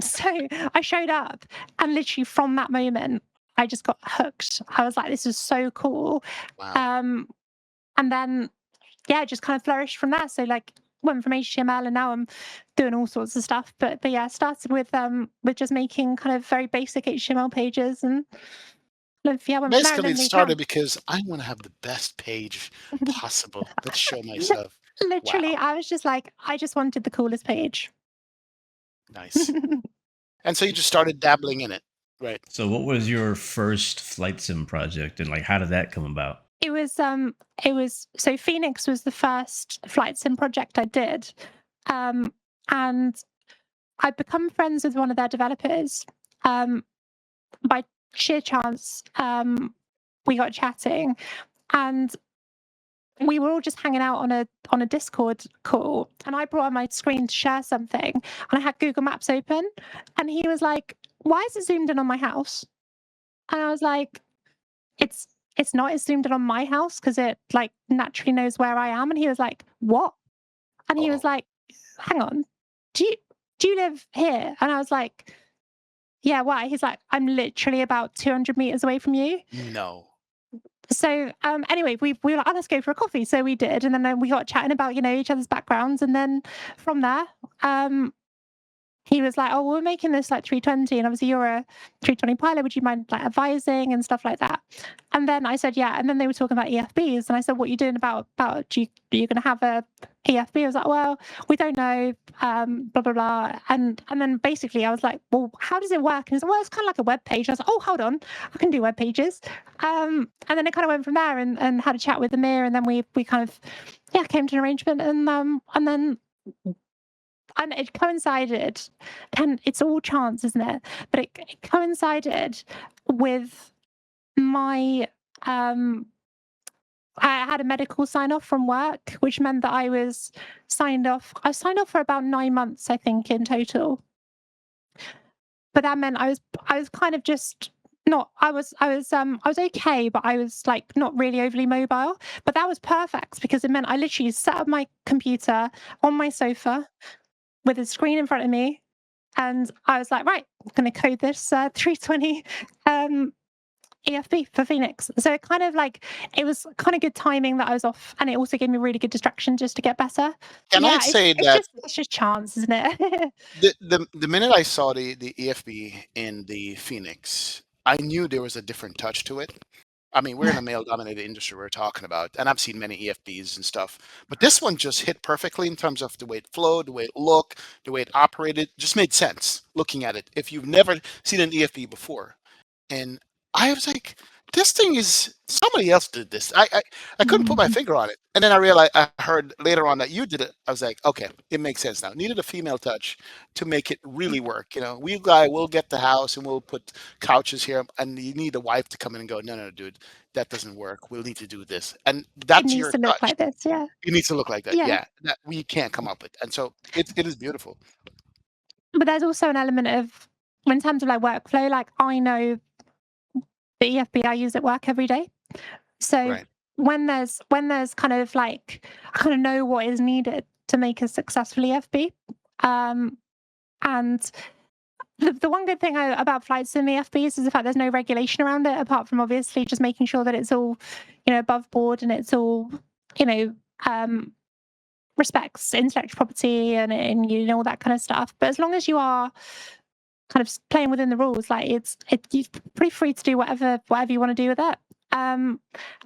So I showed up, and literally from that moment, I just got hooked. I was like, this is so cool. Wow. Um, and then yeah, it just kind of flourished from there. So like went from HTML, and now I'm doing all sorts of stuff. But yeah, I started with just making kind of very basic HTML pages, and yeah, went from there, and Basically, then it moved around. started because I want to have the best page possible. Let's show myself. Literally, Wow. I was just like, I just wanted the coolest page. Nice. And so you just started dabbling in it. Right. So, what was your first flight sim project, and like, how did that come about? It was so Phoenix was the first flight sim project I did. Um, and I'd become friends with one of their developers. Um, by sheer chance, we got chatting, and we were all just hanging out on a Discord call, and I brought on my screen to share something, and I had Google Maps open, and he was like, "Why is it zoomed in on my house?" And I was like, "It's it's not. It's zoomed in on my house because it like naturally knows where I am." And he was like, "What?" And he was Oh, like, "Hang on, do you do you live here?" And I was like, "Yeah, why?" He's like, "I'm literally about 200 meters away from you." no. So anyway, we were like, oh, let's go for a coffee. So we did, and then we got chatting about each other's backgrounds, and then from there, he was like, "Oh, we're making this like 320, and obviously you're a 320 pilot. Would you mind like advising and stuff like that?" And then I said, "Yeah." And then they were talking about EFBs, and I said, "What are you doing about are you going to have a EFB?" I was like, "Well, we don't know." Blah blah blah. And then basically I was like, "Well, how does it work?" And he's like, "Well, it's kind of like a web page." I was like, "Oh, hold on, I can do web pages." And then it kind of went from there, and had a chat with Amir, and then we kind of came to an arrangement, and it coincided, and it's all chance, isn't it? But it coincided with my I had a medical sign off from work, which meant that I was signed off. I was signed off for about 9 months, I think, in total. But that meant I was kind of just I was okay, but I was like not really overly mobile. But that was perfect because it meant I literally set up my computer on my sofa with a screen in front of me, and I was like, right, I'm going to code this 320 EFB for Phoenix. So it kind of like it was kind of good timing that I was off, and it also gave me a really good distraction just to get better. And I'd Yeah, say that it's just chance, isn't it? the minute I saw the EFB in the Phoenix, I knew there was a different touch to it. I mean, we're in a male-dominated industry we're talking about, and I've seen many EFBs and stuff, but this one just hit perfectly in terms of the way it flowed, the way it looked, the way it operated. Just made sense looking at it. If you've never seen an EFB before, and I was like, this thing is somebody else did this. I couldn't put my Mm. finger on it. And then I realized I heard later on that you did it. I was like, okay, it makes sense now. Needed a female touch to make it really work. You know, we'll get the house and we'll put couches here, and you need a wife to come in and go, no, dude, that doesn't work. We'll need to do this. And It that's needs your to look touch. like this, yeah. It needs to look like that. Yeah. Yeah. That we can't come up with. And so it is beautiful. But there's also an element of, in terms of like workflow, like I know the EFB I use at work every day. So Right. when there's kind of like, I kind of know what is needed to make a successful EFB. Um, and the one good thing about flight sim EFBs is the fact there's no regulation around it, apart from obviously just making sure that it's all, above board, and it's all, you know, um, respects intellectual property and all that kind of stuff. But as long as you are kind of playing within the rules, like you're pretty free to do whatever you want to do with it. Um,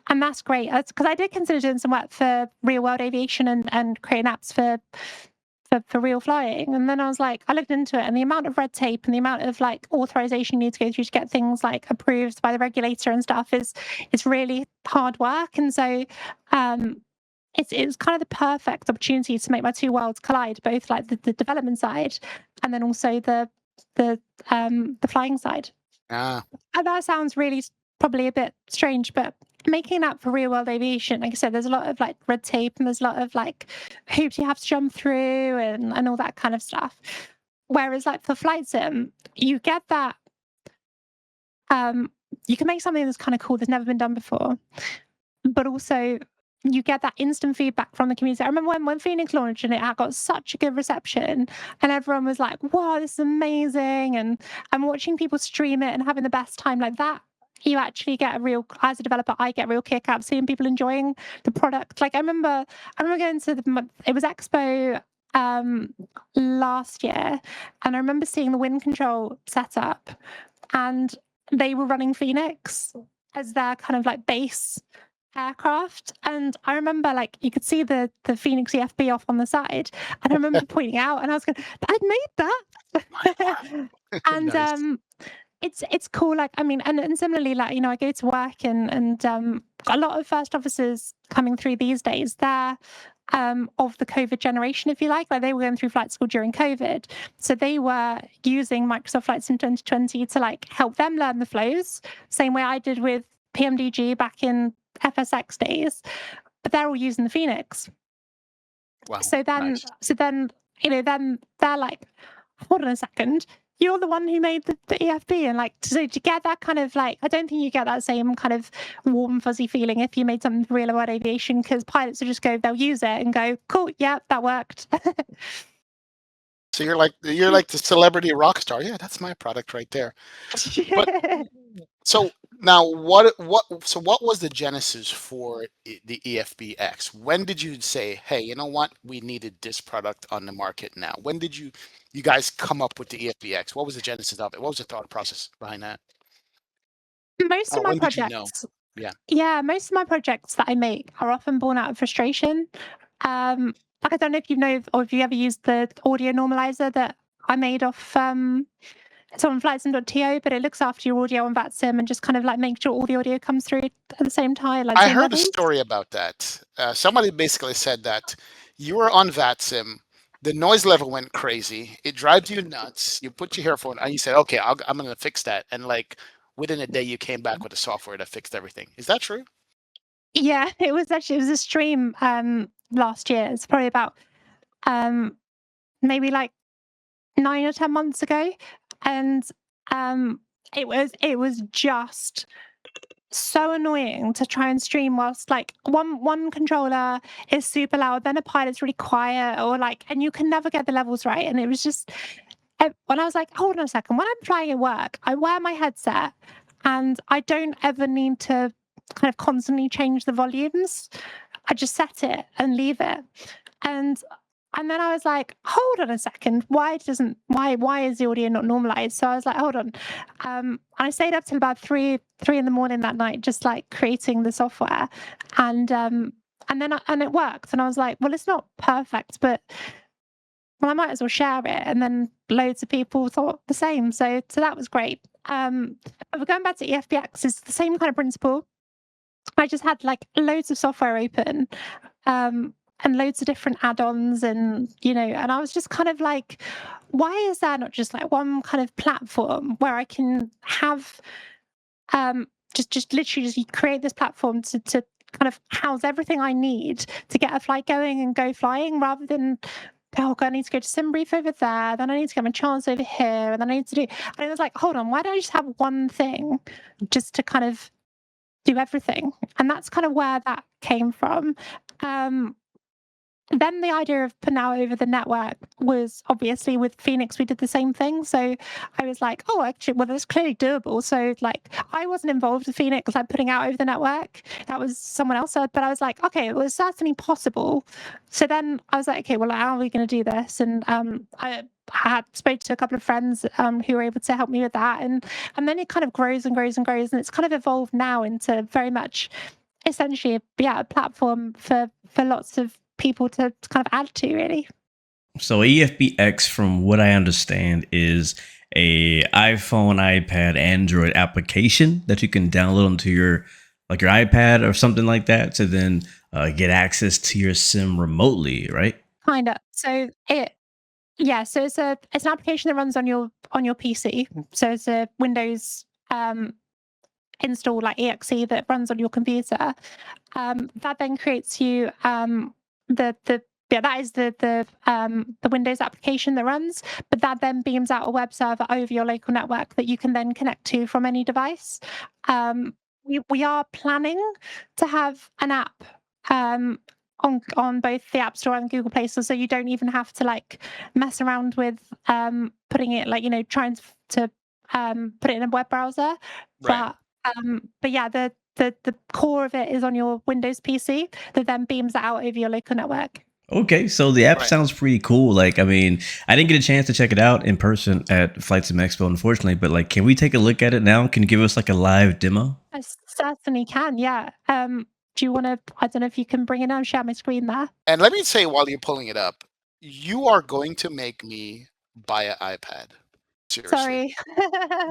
and that's great. Because I did consider doing some work for real world aviation and creating apps for real flying. And then I was like, I looked into it, and the amount of red tape and the amount of like authorization you need to go through to get things like approved by the regulator and stuff is really hard work. And so it's kind of the perfect opportunity to make my two worlds collide, both like the development side and then also the flying side. Ah. And that sounds really probably a bit strange, but making that for real world aviation, like I said, there's a lot of like red tape and there's a lot of like hoops you have to jump through and all that kind of stuff. Whereas like for flight sim, you get that you can make something that's kind of cool that's never been done before, but also you get that instant feedback from the community. I remember when Phoenix launched and it had got such a good reception, and everyone was like, wow, this is amazing. And I'm watching people stream it and having the best time like that. You actually get as a developer, I get a real kick out of seeing people enjoying the product. Like I remember going to it was Expo last year, and I remember seeing the wind control setup, and they were running Phoenix as their kind of like base aircraft. And I remember like you could see the Phoenix EFB off on the side, and I remember pointing out, and I was going, I'd made that. And Nice. it's cool. Like I mean, and similarly, like I go to work, and a lot of first officers coming through these days, they're of the COVID generation, if you like they were going through flight school during COVID, so they were using Microsoft Flights in 2020 to like help them learn the flows, same way I did with PMDG back in FSX days, but they're all using the Phoenix. Wow. So then, Nice. then they're like, hold on a second, you're the one who made the EFB, and like so to get that kind of like, I don't think you get that same kind of warm fuzzy feeling if you made something for real world aviation, because pilots will just go, they'll use it and go, cool, yeah, that worked. So you're like the celebrity rock star. Yeah, that's my product right there. But so now what was the genesis for the EFBX? When did you say, hey, you know what? We needed this product on the market now. When did you guys come up with the EFBX? What was the genesis of it? What was the thought process behind that? Most Or of my when did you know? projects, Yeah. yeah, most of my projects that I make are often born out of frustration. Like I don't know if you know or if you ever used the audio normalizer that I made off it's on flightsim.to, but it looks after your audio on VATSIM and just kind of like make sure all the audio comes through at the same time, like I same heard a levels. story about that. Somebody basically said that you were on VATSIM, the noise level went crazy, it drives you nuts. You put your earphone, and you said, "Okay, I'm going to fix that." And like within a day, you came back with a software that fixed everything. Is that true? Yeah, it was a stream last year. It's probably about maybe like 9 or 10 months ago. And it was just so annoying to try and stream whilst like one controller is super loud, then a pilot's really quiet, or like, and you can never get the levels right. And it was just when I was like, hold on a second, when I'm flying at work, I wear my headset and I don't ever need to kind of constantly change the volumes. I just set it and leave it. And then I was like, hold on a second, why is the audio not normalized? So I was like, hold on. I stayed up till about three in the morning that night, just like creating the software. And then it worked. And I was like, well, it's not perfect, but well, I might as well share it. And then loads of people thought the same. So that was great. But going back to EFBX, it's the same kind of principle. I just had like loads of software open, and loads of different add-ons, and and I was just kind of like, why is there not just like one kind of platform where I can have just literally just create this platform to kind of house everything I need to get a flight going and go flying, rather than, oh God, I need to go to SimBrief over there, then I need to get my chance over here, and then I need to do. And it was like, hold on, why don't I just have one thing just to kind of do everything? And that's kind of where that came from. Then the idea of now over the network was obviously with Phoenix, we did the same thing. So I was like, oh, actually, well, that's clearly doable. So like, I wasn't involved with Phoenix, like putting out over the network. That was someone else. But I was like, okay, it was certainly possible. So then I was like, okay, well, how are we going to do this? And I had spoke to a couple of friends who were able to help me with that. And then it kind of grows and grows and grows. And it's kind of evolved now into very much essentially, a platform for lots of people to kind of add to, really. So EFBX, from what I understand, is a iPhone, iPad, Android application that you can download onto your iPad or something like that to then get access to your sim remotely, right? Kind of. So so it's an application that runs on your PC. So it's a Windows install like exe that runs on your computer. That then creates you that is the Windows application that runs, but that then beams out a web server over your local network that you can then connect to from any device. We are planning to have an app on both the App Store and Google Play Store, so you don't even have to like mess around with putting it trying to put it in a web browser. Right. But yeah, the core of it is on your Windows PC that then beams it out over your local network. Okay, so the app Right. sounds pretty cool. Like, I mean, I didn't get a chance to check it out in person at Flight Sim Expo, unfortunately, but like, can we take a look at it now? Can you give us like a live demo? I certainly can, yeah. Do you want to, I don't know if you can bring it on, share my screen there. And let me say, while you're pulling it up, you are going to make me buy an iPad. Seriously. Sorry.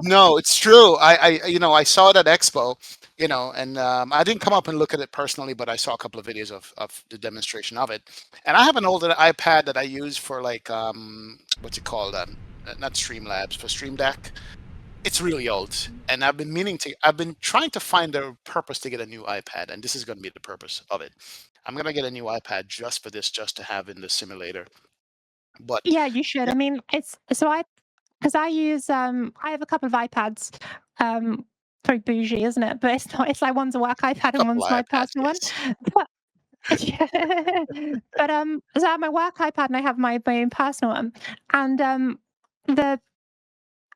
No, it's true. I saw it at Expo, and I didn't come up and look at it personally, but I saw a couple of videos of the demonstration of it. And I have an older iPad that I use for like what's it called? Not Streamlabs, for Stream Deck. It's really old, and I've been trying to find a purpose to get a new iPad, and this is going to be the purpose of it. I'm gonna get a new iPad just for this, just to have in the simulator. But Yeah, you should. yeah, I mean, it's so because I use I have a couple of iPads. Very bougie, isn't it? But it's not. It's like one's a work iPad and couple one's my iPads, personal one. yes. But yeah. But so I have my work iPad and I have my own personal one. And the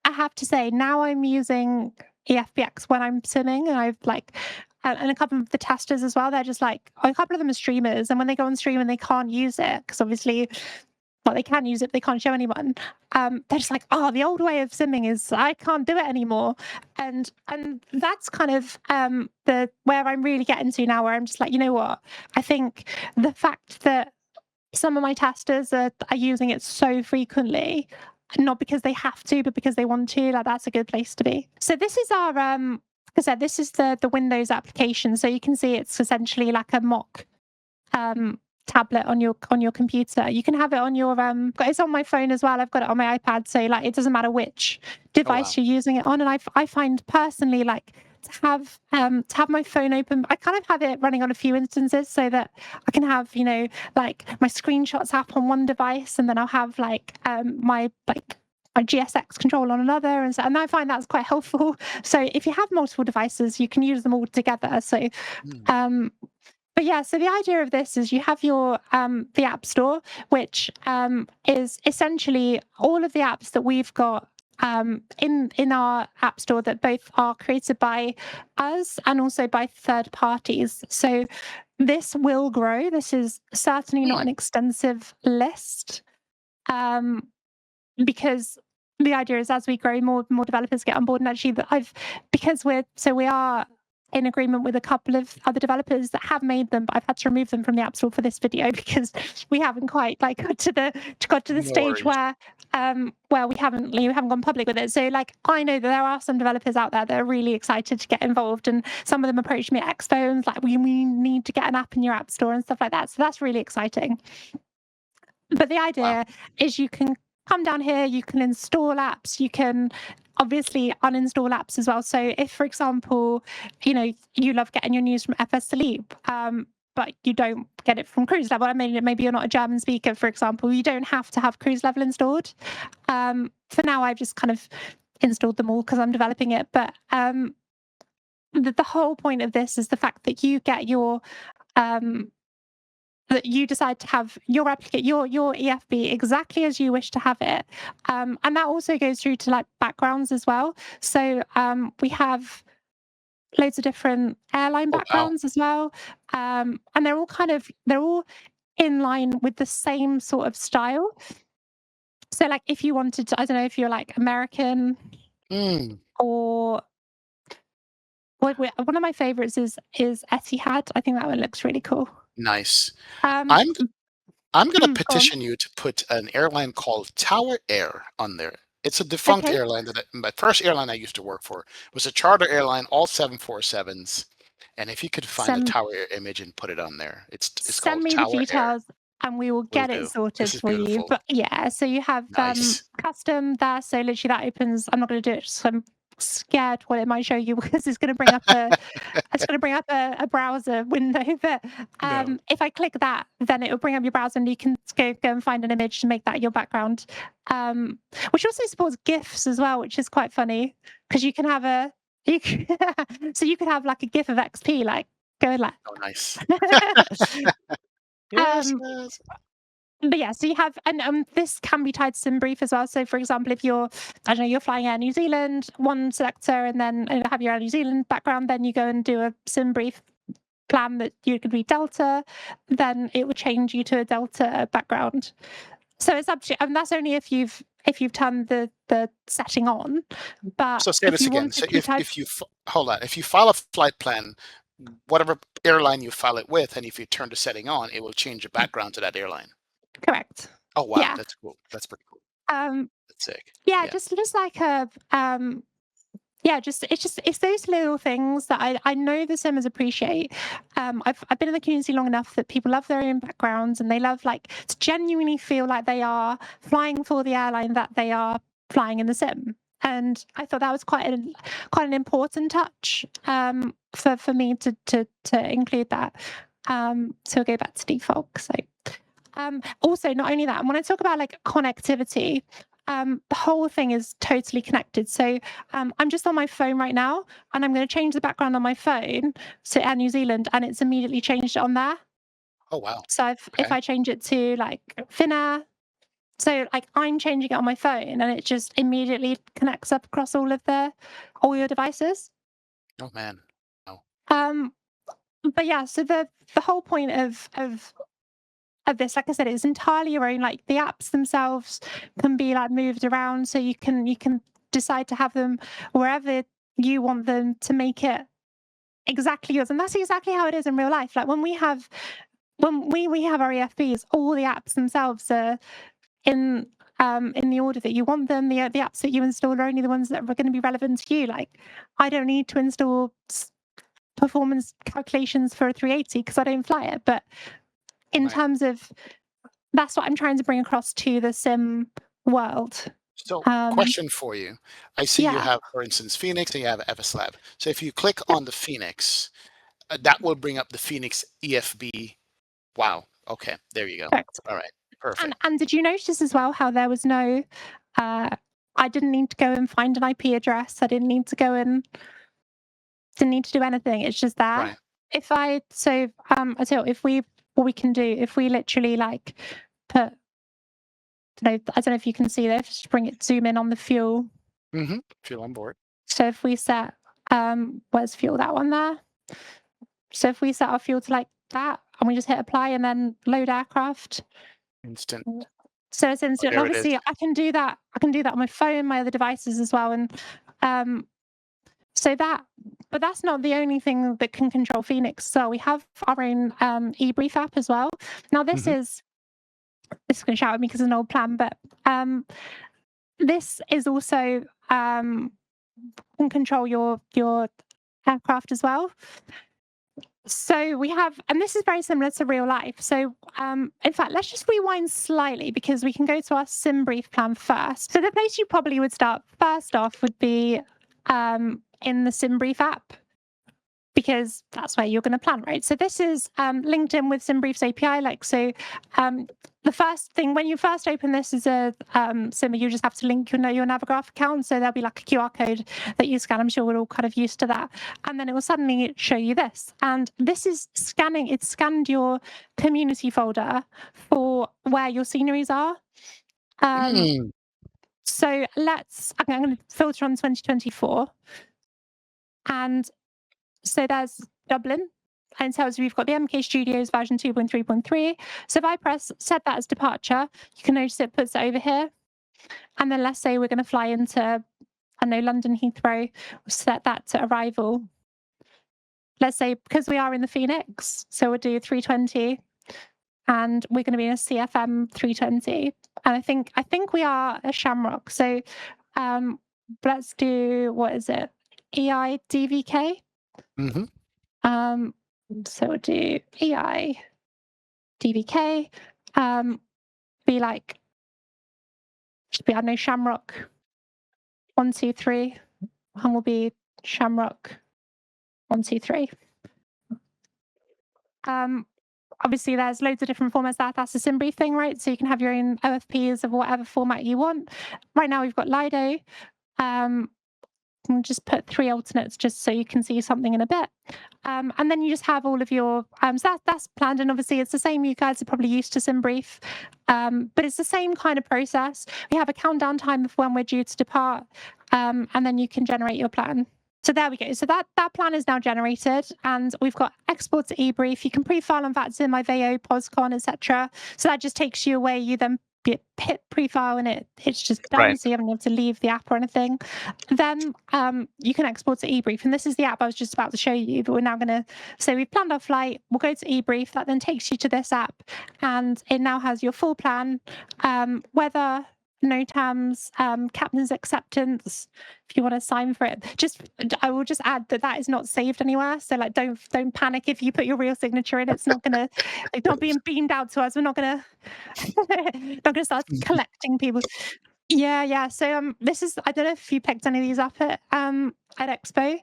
I have to say now I'm using EFBX when I'm simming, and I've like and a couple of the testers as well. They're just like a couple of them are streamers, and when they go on stream and they can't use it because obviously, well, they can use it, but they can't show anyone. They're just like, oh, the old way of simming is I can't do it anymore, and that's kind of the where I'm really getting to now, where I'm just like, you know what, I think the fact that some of my testers are using it so frequently, not because they have to, but because they want to, like that's a good place to be. So this is our like I said, this is the Windows application. So you can see it's essentially like a mock tablet on your computer. You can have it on your it's on my phone as well. I've got it on my iPad, so like it doesn't matter which Oh wow. device you're using it on. And I find personally like to have my phone open, I kind of have it running on a few instances so that I can have like my screenshots app on one device, and then I'll have like my a GSX control on another, and I find that's quite helpful. So if you have multiple devices, you can use them all together. So Mm. but yeah, so the idea of this is you have your the App Store, which is essentially all of the apps that we've got in our App Store that both are created by us and also by third parties. So this will grow. This is certainly not an extensive list, because the idea is as we grow, more developers get on board. And actually, because we are in agreement with a couple of other developers that have made them, but I've had to remove them from the App Store for this video because we haven't quite got to the No stage worries. where we haven't gone public with it. So I know that there are some developers out there that are really excited to get involved, and some of them approached me at Expo and we need to get an app in your App Store and stuff like that. So that's really exciting. But the idea is you can come down here, you can install apps, you can obviously uninstall apps as well. So if, for example, you love getting your news from FS Sleep, but you don't get it from Cruise Level. I mean, maybe you're not a German speaker, for example. You don't have to have Cruise Level installed. For now, I've just kind of installed them all because I'm developing it. But the whole point of this is the fact that you get your that you decide to have your EFB exactly as you wish to have it, and that also goes through to backgrounds as well. So we have loads of different airline Oh, wow. backgrounds as well, and they're all in line with the same sort of style. So if you wanted to, I don't know if you're American Mm. or one of my favorites is Etihad. I think that one looks really cool. Nice. Um, I'm I'm gonna go on. petition you to put an airline called Tower Air on there. It's a defunct Okay. airline my first airline I used to work for was a charter airline, all 747s. And if you could find the Send Tower Air image and put it on there, it's send called me the Tower Air. details and we will Will get it do. This sorted is for you. beautiful. But yeah, so you have Nice. custom there. So literally that opens. I'm not going to do it. So I'm scared what it might show you because it's going to bring up a browser window. But No. if I click that, then it will bring up your browser and you can go and find an image to make that your background. Which also supports GIFs as well, which is quite funny because you can have so you could have a GIF of XP, go Oh, nice. Yes, um, yes. but yeah, so you have, and this can be tied to SimBrief as well. So, for example, if you're, I don't know, you're flying Air New Zealand, one selector, and then have your Air New Zealand background, then you go and do a SimBrief plan that you could be Delta, then it will change you to a Delta background. So it's up to you, and that's only if you've turned the setting on. But So say if this you again. want to So keep type, hold on, if you file a flight plan, whatever airline you file it with, and if you turn the setting on, it will change the background to that airline. correct. Oh, wow, Yeah. that's cool. That's pretty cool. Um, That's sick. yeah, Yeah. just like a yeah, it's those little things that I know the simmers appreciate. I've been in the community long enough that people love their own backgrounds and they love to genuinely feel like they are flying for the airline that they are flying in the sim. And I thought that was quite an important touch for me to include that. So we'll go back to default. So also, not only that, and when I talk about connectivity, the whole thing is totally connected. So I'm just on my phone right now, and I'm going to change the background on my phone to Air New Zealand, and it's immediately changed it on there. Oh, wow. So if Okay. I change it to Finnair, so I'm changing it on my phone, and it just immediately connects up across all your devices. Oh, man. Oh. But yeah, so the whole point of this, like I said, it's entirely your own. The apps themselves can be moved around, so you can decide to have them wherever you want them to make it exactly yours. And that's exactly how it is in real life. When we have our EFBs, all the apps themselves are in the order that you want them. The apps that you install are only the ones that are going to be relevant to you. I don't need to install performance calculations for a 380 because I don't fly it, but in Right. terms of, that's what I'm trying to bring across to the sim world. So, question for you. I see you Yeah, have, for instance, Phoenix and you have FS Lab. So if you click on the Phoenix, that will bring up the Phoenix EFB. Wow. Okay. There you go. correct. All right. Perfect. And did you notice as well how there was no I didn't need to go and find an IP address. I didn't need to go and didn't need to do anything. It's just there. Right. I tell you, what we can do, if we literally like put, I don't know if you can see this, just zoom in on the fuel. Fuel on board. So if we set, where's fuel, that one there? So if we set our fuel to like that and we just hit apply and then load aircraft. Instant. So it's instant. There it Obviously, is. I can do that on my phone, my other devices as well. And but that's not the only thing that can control Phoenix. So we have our own eBrief app as well. Now this is going to shout at me because it's an old plan, but this is also can control your aircraft as well. So we have, and this is very similar to real life. So in fact, let's just rewind slightly because we can go to our SimBrief plan first. So the place you probably would start first off would be in the SimBrief app, because that's where you're going to plan, right? So this is linked in with SimBrief's API. The first thing, when you first open this as a Sim, you just have to link your Navigraph account. So there'll be like a QR code that you scan. I'm sure we're all kind of used to that. And then it will suddenly show you this. And this is scanning. It's scanned your community folder for where your sceneries are. So I'm going to filter on 2024. And so there's Dublin, and tells you we've got the MK Studios version 2.3.3. So if I press set that as departure, you can notice it puts it over here. And then let's say we're going to fly into, London Heathrow, we'll set that to arrival. Let's say, because we are in the Phoenix, so we'll do 320, and we're going to be in a CFM 320. And I think we are a Shamrock. So let's do, what is it? EI DVK. So we'll do EI DVK. Be like, should be, I don't know, Shamrock 123, and we'll be Shamrock 123. Obviously there's loads of different formats. That's a SimBrief thing, right? So you can have your own OFPs of whatever format you want. Right now we've got Lido. We'll just put 3 alternates just so you can see something in a bit. And then you just have all of your, so that's planned. And obviously it's the same, you guys are probably used to SimBrief, but it's the same kind of process. We have a countdown time of when we're due to depart, and then you can generate your plan. So there we go. So that plan is now generated, and we've got export to eBrief. You can pre-file on VATSIM, IVEO, POSCON, etc. So that just takes you away. You then hit pre-file and it's just done. Right. So you haven't had to leave the app or anything. Then you can export to eBrief, and this is the app I was just about to show you. But we're now going to say we've planned our flight. We'll go to eBrief. That then takes you to this app, and it now has your full plan, weather, NOTAMs, captain's acceptance. If you want to sign for it, I will just add that is not saved anywhere. So like, don't panic if you put your real signature in. It's not gonna, like, not being beamed out to us. We're not gonna start collecting people. Yeah. So this is, I don't know if you picked any of these up at Expo,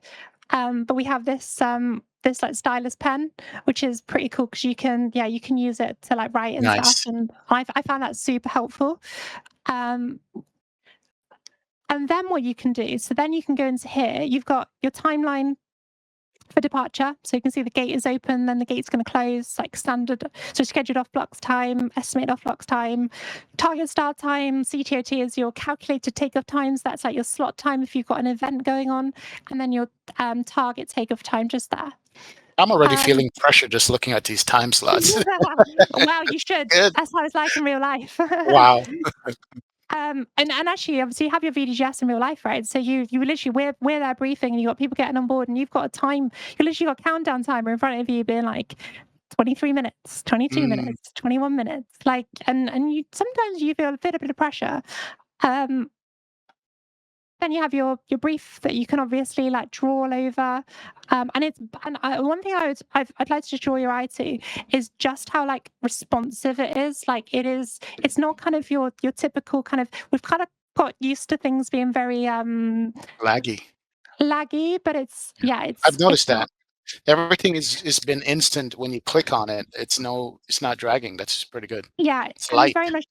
but we have this like stylus pen, which is pretty cool because you can use it to like write and stuff, and I found that super helpful. And then what you can do, so then you can go into here, you've got your timeline for departure. So you can see the gate is open, then the gate's going to close, like standard. So scheduled off blocks time, estimated off blocks time, target start time, CTOT is your calculated takeoff times. That's like your slot time if you've got an event going on, and then your target takeoff time just there. I'm already feeling pressure just looking at these time slots. Wow, you should. Good. That's how it's like in real life. Wow. And actually, obviously, you have your VDGS in real life, right? So you literally, we're there briefing, and you got people getting on board, and you've got a time. You literally got a countdown timer in front of you, being like 23 minutes, 22 minutes, 21 minutes, like, and you sometimes you feel a bit of pressure. Then you have your brief that you can obviously like draw all over, one thing I'd like to draw your eye to is just how like responsive it is. Like it's not kind of your typical kind of, we've kind of got used to things being very Laggy, but it's I've noticed that. Everything is been instant when you click on it. It's not dragging. That's pretty good. Yeah, It's and it's light. very much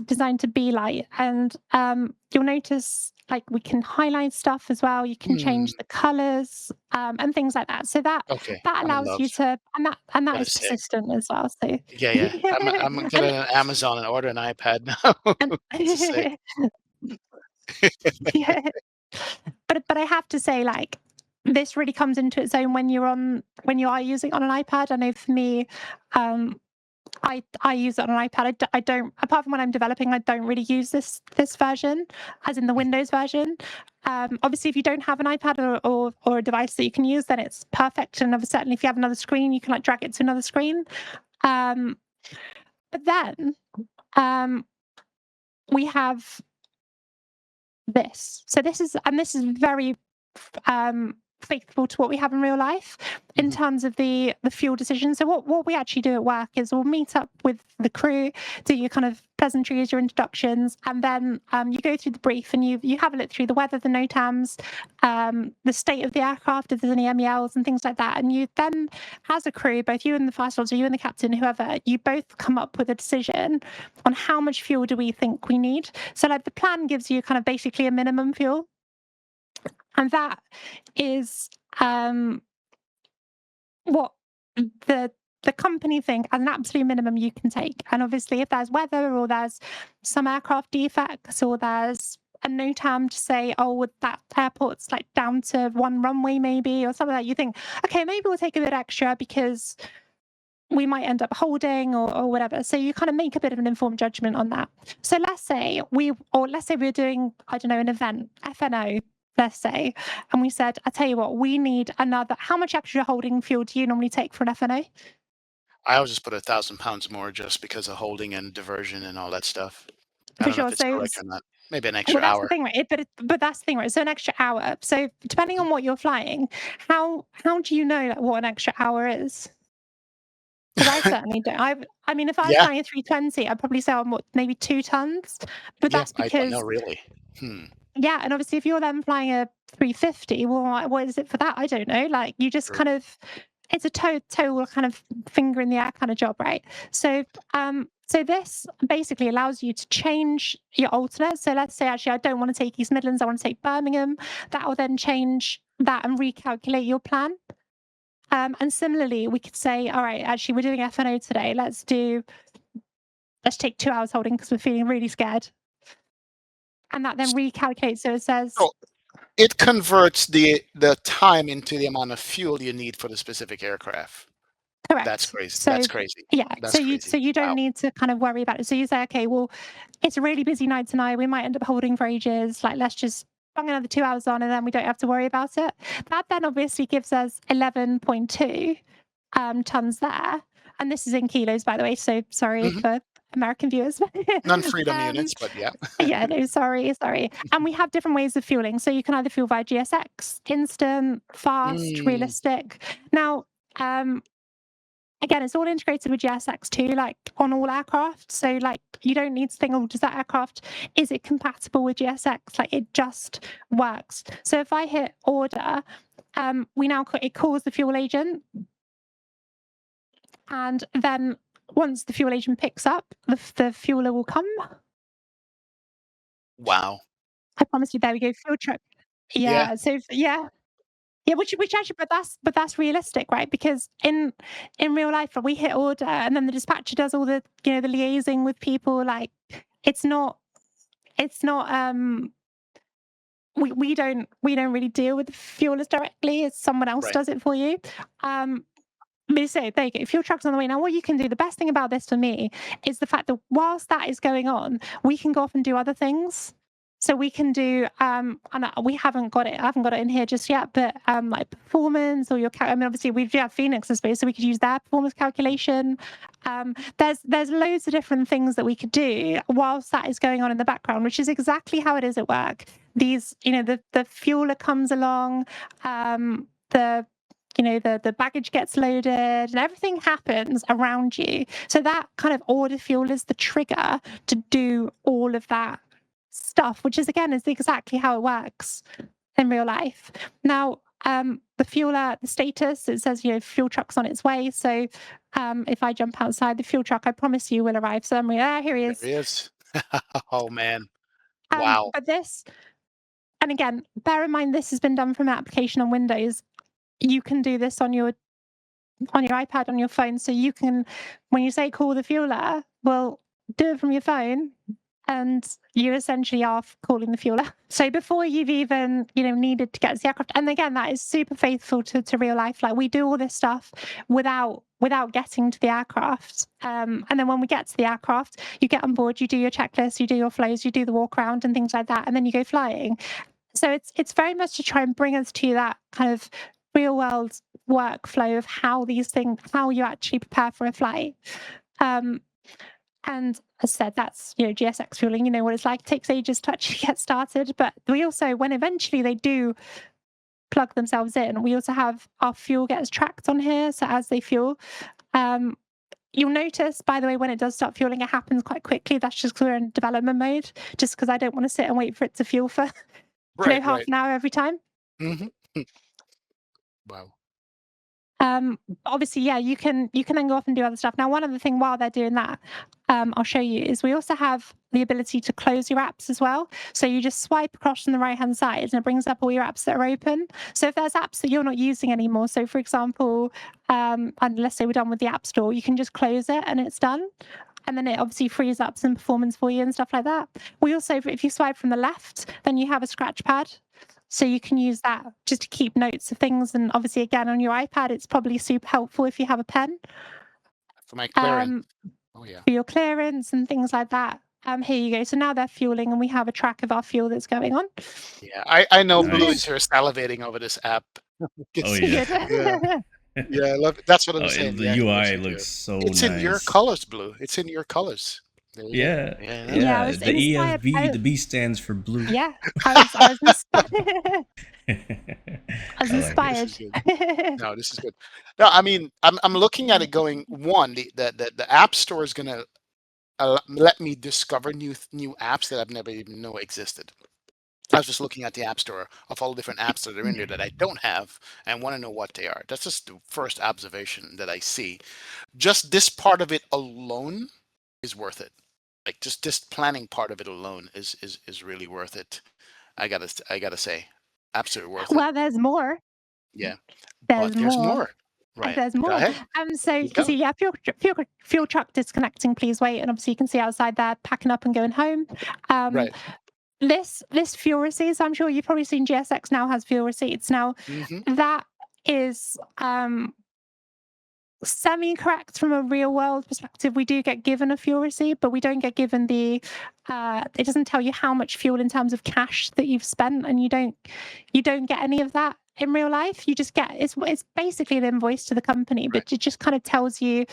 designed to be light. And you'll notice like we can highlight stuff as well. You can change Mm, the colors and things like that. So okay, that I'm in allows love. you to, and that That is is sick. persistent as well. So Yeah, yeah. I'm gonna get and an Amazon and order an iPad now. and This is sick. yeah. But I have to say, like, this really comes into its own when when you are using it on an iPad. I know for me, um, I use it on an iPad. I don't, apart from when I'm developing, I don't really use this version, as in the Windows version. Obviously, if you don't have an iPad or a device that you can use, then it's perfect. And certainly, if you have another screen, you can like drag it to another screen. Um, but then um, we have this. So this is very faithful to what we have in real life in Mhm. terms of the fuel decision. So what we actually do at work is we'll meet up with the crew, do your kind of pleasantries, your introductions, and then you go through the brief and you have a look through the weather, the NOTAMs, the state of the aircraft, if there's any MELs and things like that. And you then, as a crew, both you and the flight officer, you and the captain, whoever, you both come up with a decision on how much fuel do we think we need. So like the plan gives you kind of basically a minimum fuel, and that is what the the company think as an absolute minimum you can take. And obviously, if there's weather or there's some aircraft defects or there's a NOTAM to say, oh, with that airport's like down to one runway maybe or something like that, you think, okay, maybe we'll take a bit extra because we might end up holding or whatever. So you kind of make a bit of an informed judgment on that. So let's say we're doing, I don't know, an event, FNO, let's say, and we said, I tell you what, we need another, how much extra holding fuel do you normally take for an FNO? I'll just put 1,000 pounds more just because of holding and diversion and all that stuff. I For don't know sure. if it's So, correct or not. Maybe an well, extra that's the hour. thing, right? But that's the thing, right? So an extra hour. So depending on what you're flying, how do you know like, what an extra hour is? Because I certainly don't. I mean, if I was Yeah, flying a 320, I'd probably say I'm what, maybe 2 tons. But yeah. that's I don't know because, really. Hmm. yeah, and obviously if you're then flying a 350, well, what is it for that? I don't know. Like you just True. kind of, it's a total kind of finger in the air kind of job, right? So this basically allows you to change your alternate. So let's say actually I don't want to take East Midlands, I want to take Birmingham. That will then change that and recalculate your plan. And similarly, we could say, all right, actually, we're doing FNO today. Let's take 2 hours holding because we're feeling really scared. And that then recalculates. So it says, So it converts the time into the amount of fuel you need for the specific aircraft. That's correct. crazy. That's So crazy. yeah, That's so crazy. you don't Wow. need to kind of worry about it. So you say, okay, well, it's a really busy night tonight. We might end up holding for ages. Like, let's just bung another 2 hours on, and then we don't have to worry about it. That then obviously gives us 11.2 tons there, and this is in kilos, by the way. So sorry Mhm. for American viewers. Non-freedom um, units, but yeah. yeah, no, sorry. And we have different ways of fueling. So you can either fuel via GSX, instant, fast, Mm, realistic. Now, um, again, it's all integrated with GSX too, like on all aircraft. So like you don't need to think, oh, does that aircraft, is it compatible with GSX? Like it just works. So if I hit order, it calls the fuel agent, and then once the fuel agent picks up, the fueler will come. wow. I promise you, there we go, fuel truck. Yeah. Yeah. So yeah. Yeah, which actually, but that's realistic, right? Because in real life, we hit order, and then the dispatcher does all the the liaising with people. Like, it's not it's not we don't really deal with the fuelers directly. It's someone else Right. does it for you. Um, but so there you go. Fuel truck's on the way now. What you can do, the best thing about this for me is the fact that whilst that is going on, we can go off and do other things. So we can do, and we haven't got it. I haven't got it in here just yet, but like performance or your. I mean, obviously we do have Phoenix in space, so we could use their performance calculation. There's loads of different things that we could do whilst that is going on in the background, which is exactly how it is at work. These, the fueler comes along, the the baggage gets loaded and everything happens around you. So that kind of order fuel is the trigger to do all of that stuff, which is again is exactly how it works in real life. Now, the fueler, the status, it says, fuel truck's on its way. So if I jump outside, the fuel truck, I promise you, will arrive. So I'm like, here he There is. he is. Oh man. Wow. But this, and again, bear in mind, this has been done from an application on Windows. You can do this on your iPad, on your phone. So you can, when you say call the fueler, well, do it from your phone, and you essentially are calling the fueler. So before you've even, needed to get to the aircraft, and again, that is super faithful to real life. Like, we do all this stuff without getting to the aircraft. And then when we get to the aircraft, you get on board, you do your checklist, you do your flows, you do the walk around and things like that, and then you go flying. So it's very much to try and bring us to that kind of real world workflow of how you actually prepare for a flight. And as I said, that's, GSX fueling, you know what it's like. It takes ages to actually get started. But we also, when eventually they do plug themselves in, we also have our fuel gets tracked on here. So as they fuel, you'll notice, by the way, when it does start fueling, it happens quite quickly. That's just because we're in development mode, just because I don't want to sit and wait for it to fuel for half an hour every time. Mm-hmm. Wow. Obviously, yeah, you can then go off and do other stuff. Now, one other thing while they're doing that, I'll show you, is we also have the ability to close your apps as well. So you just swipe across on the right-hand side and it brings up all your apps that are open. So if there's apps that you're not using anymore, so for example, and let's say we're done with the App Store, you can just close it and it's done. And then it obviously frees up some performance for you and stuff like that. We also, if you swipe from the left, then you have a scratch pad. So you can use that just to keep notes of things. And obviously, again, on your iPad, it's probably super helpful if you have a pen. For my clearance. Oh yeah. For your clearance and things like that. Here you go. So now they're fueling and we have a track of our fuel that's going on. Yeah, I know Nice. Blue is here salivating over this app. Oh yeah. Yeah, I love it. That's what I'm saying. The Yeah, UI looks so it's nice. in your colors, Blue. It's in your colors. There you go. Yeah. Yeah, I was the inspired ESB, the B stands for blue. Yeah, I was inspired. I was I like it. inspired. This is good. No, this is good. No, I mean, I'm looking at it going, one, the App Store is gonna let me discover new apps that I've never even know existed. I was just looking at the App Store of all the different apps that are in there that I don't have and want to know what they are. That's just the first observation that I see. Just this part of it alone is worth it. Like, just this planning part of it alone is really worth it. I gotta say, absolutely worth it. Well, there's more. Yeah, There's but there's more. more. Right. There's Go more. ahead. So you Keep can see, going. yeah, fuel truck disconnecting, please wait. And obviously you can see outside there packing up and going home. Right. This fuel receipts, I'm sure you've probably seen GSX now has fuel receipts. Now Mm-hmm. that is semi-correct from a real world perspective. We do get given a fuel receipt, but we don't get given it doesn't tell you how much fuel in terms of cash that you've spent, and you don't get any of that in real life. You just get, it's basically an invoice to the company, but it just kind of tells you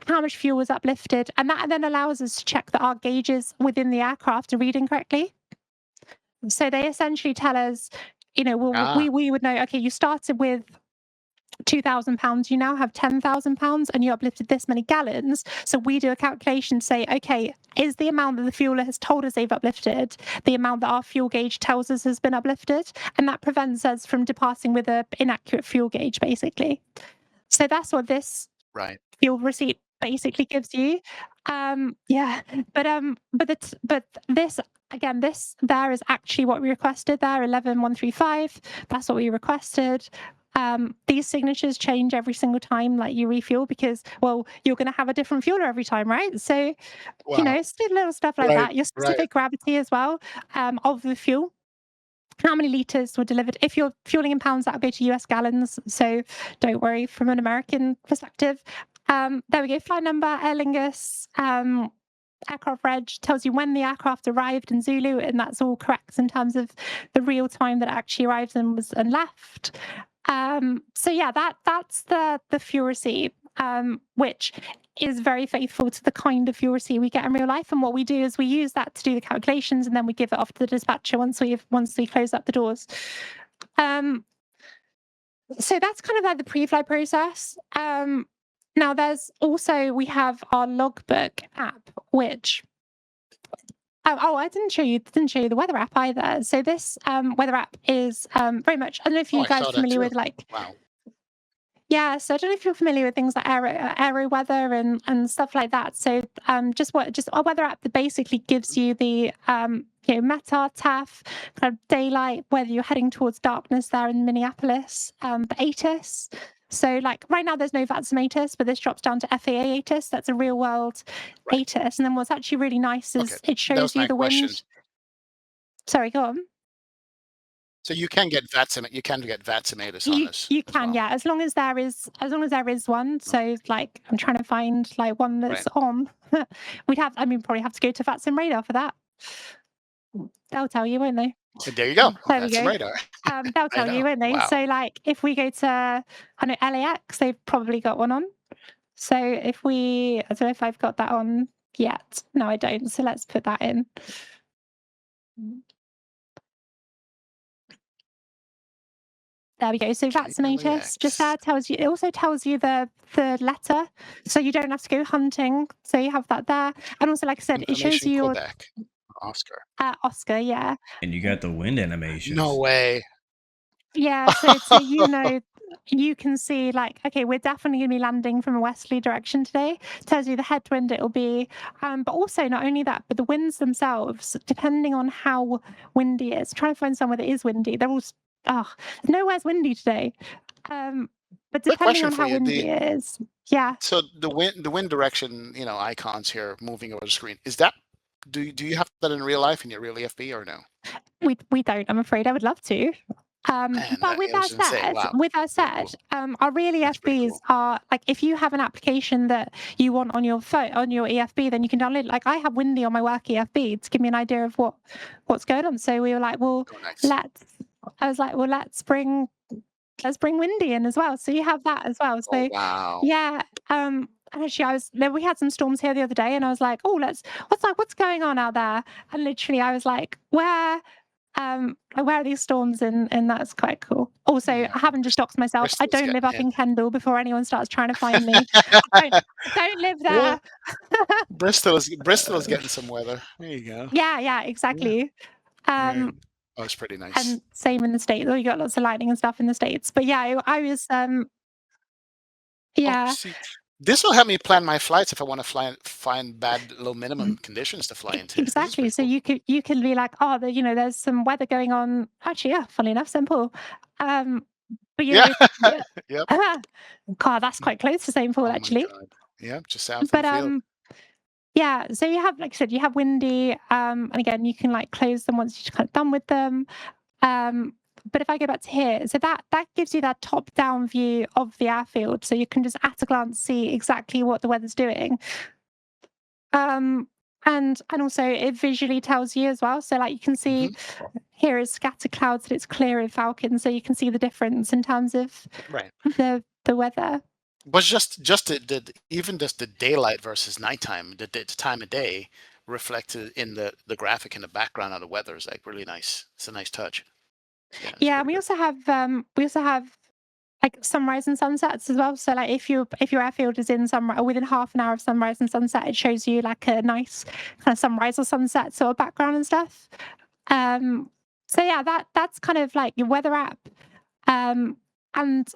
how much fuel was uplifted, and that then allows us to check that our gauges within the aircraft are reading correctly. So they essentially tell us, we would know, okay, you started with £2,000, you now have £10,000 and you uplifted this many gallons. So we do a calculation to say, okay, is the amount that the fueler has told us they've uplifted the amount that our fuel gauge tells us has been uplifted? And that prevents us from departing with an inaccurate fuel gauge, basically. So that's what this fuel receipt basically gives you. But this, again, this there is actually what we requested there, 11135. That's what we requested. These signatures change every single time like you refuel, because, well, you're going to have a different fueler every time, right? So, it's little stuff like that. Your specific gravity as well of the fuel. How many liters were delivered? If you're fueling in pounds, that'll go to US gallons. So don't worry from an American perspective. There we go. Flight number, Aer Lingus, aircraft reg tells you when the aircraft arrived in Zulu, and that's all correct in terms of the real time that it actually arrived and left. So yeah, that's the fuel receipt, which is very faithful to the kind of fuel receipt we get in real life. And what we do is we use that to do the calculations, and then we give it off to the dispatcher once we close up the doors. So that's kind of like the pre-flight process. Now we have our logbook app, which Oh, I didn't show you the weather app either. So this weather app is very much. I don't know if Oh, you I guys saw are that familiar too. with like. Wow. Yeah, so I don't know if you're familiar with things like aero weather and stuff like that. So just a weather app that basically gives you the METAR, TAF, kind of daylight, whether you're heading towards darkness there in Minneapolis, the ATIS. So like right now there's no VATSIM ATIS, but this drops down to FAA ATIS. That's a real world Right. ATIS. And then what's actually really nice Okay. is it That shows was you my the question. wind. Sorry, go on. So you can get vaccinated on this You as can, well. yeah, as long as there is one. Okay. So like I'm trying to find like one Right. that's on. Probably have to go to VATSIM radar for that. They'll tell you, won't they? There you go. There we That's some go. radar. They'll I tell you, know. won't they? Wow. So like if we go to I know LAX, they've probably got one on. So if I don't know if I've got that on yet. No, I don't. So let's put that in. There we go. So Okay. vaccinatus just LAX. there tells you. It also tells you the letter, so you don't have to go hunting. So you have that there, and also, like I said, it shows Information you your Quebec. Oscar. Oscar. Yeah, And you got the wind No animations. way. yeah. So you can see like, okay, we're definitely going to be landing from a westerly direction today. Tells you the headwind it'll be, but also not only that, but the winds themselves, depending on how windy it is. Try to find somewhere that is windy. They're all nowhere's windy today. But Quick depending question on for how you. windy it is, yeah, So the wind direction, icons here moving over the screen. Is that do you have that in real life in your real EFB or no? we don't. I'm afraid. I would love to. Man, But I was gonna say, wow, very cool. our real That's pretty EFBs cool. are like if you have an application that you want on your phone on your EFB, then you can download it. Like I have Windy on my work EFB to give me an idea of what's going on. So we were like, well, Oh, nice. let's. I was like, well, let's bring Windy in as well. So you have that as well. Oh, So wow. yeah. And actually we had some storms here the other day and I was like, oh, what's going on out there? And literally I was like, where are these storms? And that's quite cool. Also, Yeah. I haven't just doxed myself. I Bristol's don't live getting up hit. in Kendall before anyone starts trying to find me. I don't live Well, there. Bristol is getting some weather. There you go. Yeah, Yeah. exactly. Right. Um, Oh, it's pretty nice. and same in the States. Oh, you got lots of lightning and stuff in the States. But yeah, I was Oh, yeah. see, this will help me plan my flights if I want to find bad low minimum conditions to fly into. This is Exactly. pretty So cool. you can be like, oh, there's some weather going on. Actually, yeah, funny enough, St. Paul. But Yeah. yeah, Yep. God, that's quite close to St. Paul Oh my actually. God. Yep. Just south of But the field. yeah. So you have, like I said, you have windy. And again, you can like close them once you're kind of done with them. Um, but if I go back to here, so that gives you that top-down view of the airfield, so you can just at a glance see exactly what the weather's doing. And also it visually tells you as well. So like you can see Hmm. here is scattered clouds and it's clear in Falcon, so you can see the difference in terms of Right. the weather. But just even just the daylight versus nighttime, the time of day reflected in the graphic in the background of the weather is like really nice. It's a nice touch. Yeah, it's Yeah, and pretty good. we also have like sunrise and sunsets as well. So like if your airfield is in sunrise or within half an hour of sunrise and sunset, it shows you like a nice kind of sunrise or sunset sort of background and stuff. So yeah, that's kind of like your weather app. And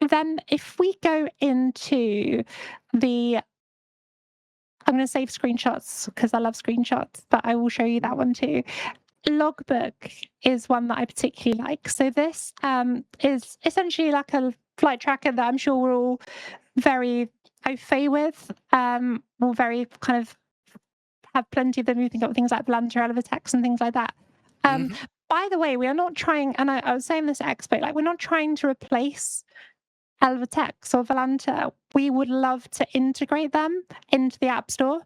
then if we go into the I'm going to save screenshots because I love screenshots, but I will show you that one too. Logbook is one that I particularly like. So this is essentially like a flight tracker that I'm sure we're all very au fait with. We're very kind of have plenty of them. You think of things like Blunter, Elevatex, and things like that. Hmm. By the way, we are not trying, and I was saying this at Expo, like we're not trying to replace Elevatex or Volanta. We would love to integrate them into the App Store.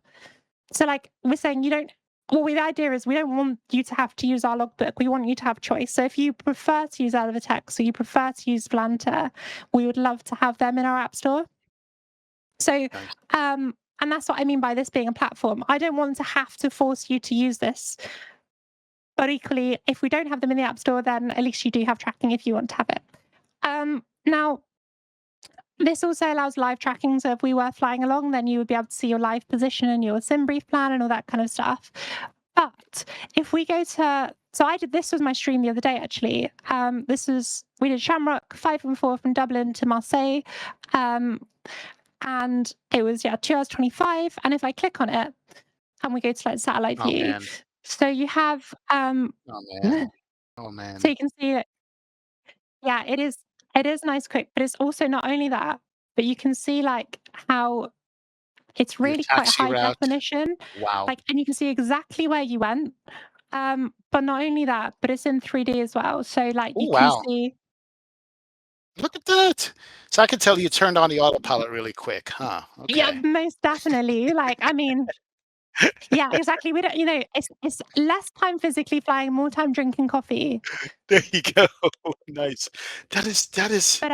So like we're saying the idea is we don't want you to have to use our logbook. We want you to have choice. So if you prefer to use Elevatex or you prefer to use Volanta, we would love to have them in our App Store. So Nice. and that's what I mean by this being a platform. I don't want to have to force you to use this. But equally, if we don't have them in the App Store, then at least you do have tracking if you want to have it. Now, this also allows live tracking. So if we were flying along, then you would be able to see your live position and your sim brief plan and all that kind of stuff. But if we go to, so this was my stream the other day actually. We did Shamrock 5 and 4 from Dublin to Marseille. And it was 2 hours 25. And if I click on it and we go to like satellite Oh view, man. so you have Oh man. Oh so man. you can see it. Yeah, it is nice quick, but it's also not only that, but you can see like how it's Your really quite taxi high route. definition. Wow. Like, and you can see exactly where you went. But not only that, but it's in 3D as well. So like Oh you can wow. see, Look at that. So I can tell you turned on the autopilot really quick, huh? yeah, Okay. most definitely. Like, I mean, yeah, exactly. We don't, it's less time physically flying, more time drinking coffee. There you go. Nice. That is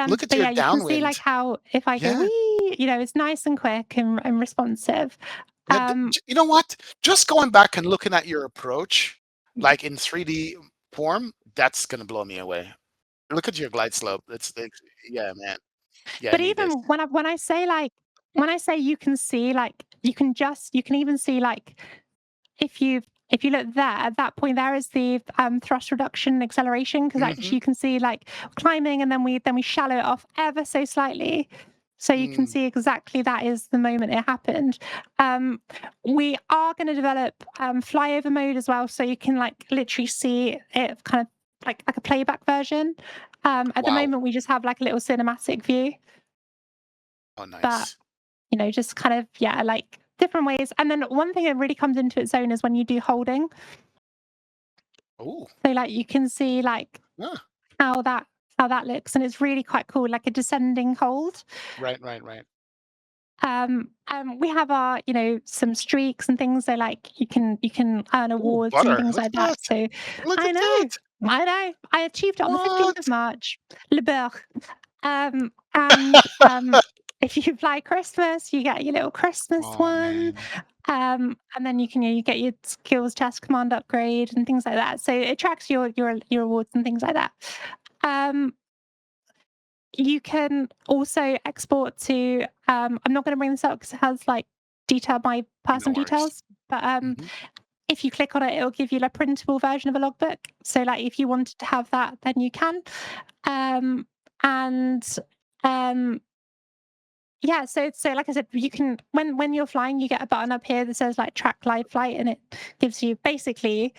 look at But your yeah, you can see like downwind. how if I go Yeah. wee, it's nice and quick and responsive. Yeah, Um, you know what? Just going back and looking at your approach, like in 3D form, that's gonna blow me away. Look at your glide slope. It's yeah, man. Yeah, I but need this. even when I say you can see like you can even see like if you look there at that point there is the thrust reduction acceleration because Mhm. actually you can see like climbing and then we shallow it off ever so slightly so you can Mm. see exactly that is the moment it happened. We are going to develop flyover mode as well so you can like literally see it kind of like a playback version. At the Wow. moment we just have like a little cinematic view, Oh, but nice. just kind of like different ways. And then one thing that really comes into its own is when you do holding. Ooh. So like you can see like Yeah. how that looks, and it's really quite cool, like a descending hold. Right, right, right. We have our some streaks and things. So like you can earn Ooh, awards and butter. things Look like at that. that. So Look I at know, that. I achieved it on the 15th of What? March. Le Beurre. And if you fly Christmas, you get your little Christmas Oh, one. man. And then you get your skills test command upgrade and things like that. So it tracks your awards and things like that. Um, you can also export to. I'm not going to bring this up because it has like my No personal worries. details. But Mhm. if you click on it, it'll give you a printable version of a logbook. So like if you wanted to have that, then you can. And yeah, so like I said, you can when you're flying, you get a button up here that says like track live flight, and it gives you basically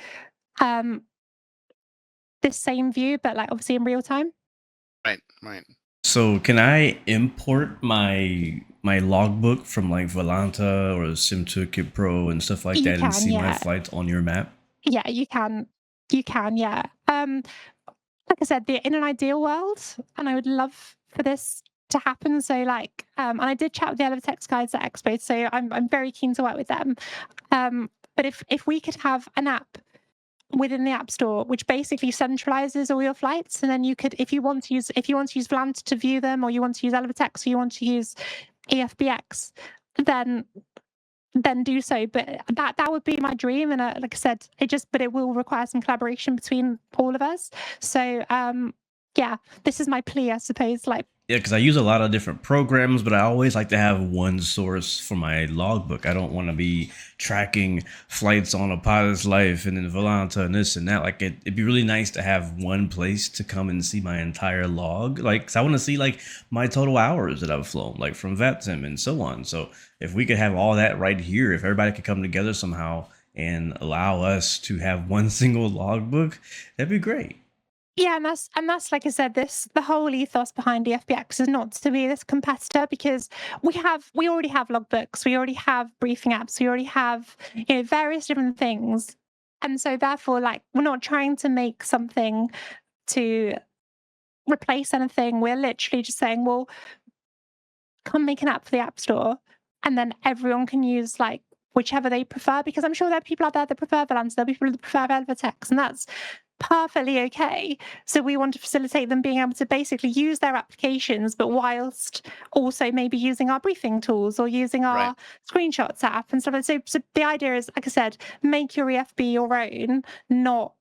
um this same view, but like obviously in real time. Right, right. So can I import my logbook from like Volanta or SimToolkit Pro and stuff like You that and can, see my yeah. flights on your map? Yeah, you can. You can, yeah. Like I said, in an ideal world, and I would love for this to happen. So like and I did chat with the Elevatex guys at Expo, so I'm very keen to work with them. But if we could have an app within the App Store, which basically centralizes all your flights, and then you could, if you want to use Volanta to view them, or you want to use Elevatex, or you want to use EFBX, then do so. But that would be my dream, and like I said, but it will require some collaboration between all of us. So yeah, this is my plea, I suppose. Like, Yeah, because I use a lot of different programs, but I always like to have one source for my logbook. I don't want to be tracking flights on a pilot's life and then Volanta and this and that. Like, it'd be really nice to have one place to come and see my entire log. Like, 'cause I want to see like my total hours that I've flown, like from VETSIM and so on. So if we could have all that right here, if everybody could come together somehow and allow us to have one single logbook, that'd be great. yeah, and that's like I said, the whole ethos behind EFBX is not to be this competitor, because we already have logbooks, we already have briefing apps, we already have various different things, and so therefore, like, we're not trying to make something to replace anything. We're literally just saying, well, come make an app for the App Store, and then everyone can use like whichever they prefer. Because I'm sure there are people out there that prefer Valance, there'll be people that prefer Velvetex, and that's perfectly okay. So we want to facilitate them being able to basically use their applications, but whilst also maybe using our briefing tools or using Right. our screenshots app and stuff. So the idea is, like I said, make your EFB your own, not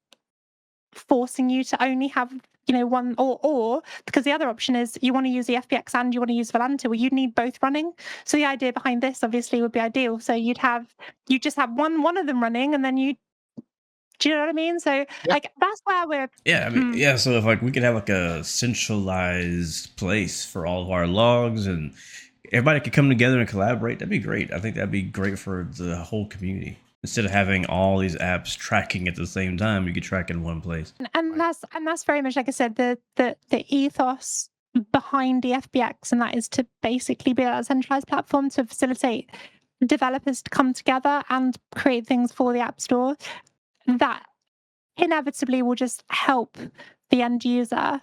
forcing you to only have one, or because the other option is you want to use the FBX and you want to use Volanta, well, you'd need both running. So the idea behind this obviously would be ideal. So you just have one of them running, and then you Do you know what I mean? So Yeah. like that's where we're Yeah, I mean, yeah. So if like we could have like a centralized place for all of our logs, and everybody could come together and collaborate, that'd be great. I think that'd be great for the whole community. Instead of having all these apps tracking at the same time, you could track in one place. and that's very much like I said, the ethos behind the FBX, and that is to basically be a centralized platform to facilitate developers to come together and create things for the App Store. That inevitably will just help the end user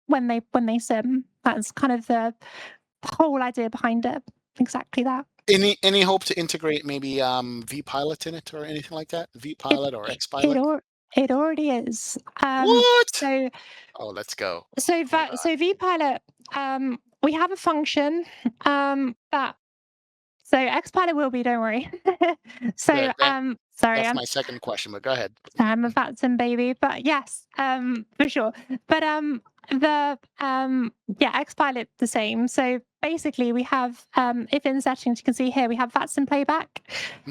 when they sim. That's kind of the whole idea behind it. Exactly that. Any hope to integrate maybe vPilot in it or anything like that? vPilot or xPilot? It already is. What? So Let's go. so Hold on. so vPilot, we have a function that so xPilot will be, don't worry. So sorry, That's my second question, but go ahead. I'm a Vatsim baby, but yes, for sure. But xPilot the same. So basically we have if in settings you can see here we have Vatsim playback,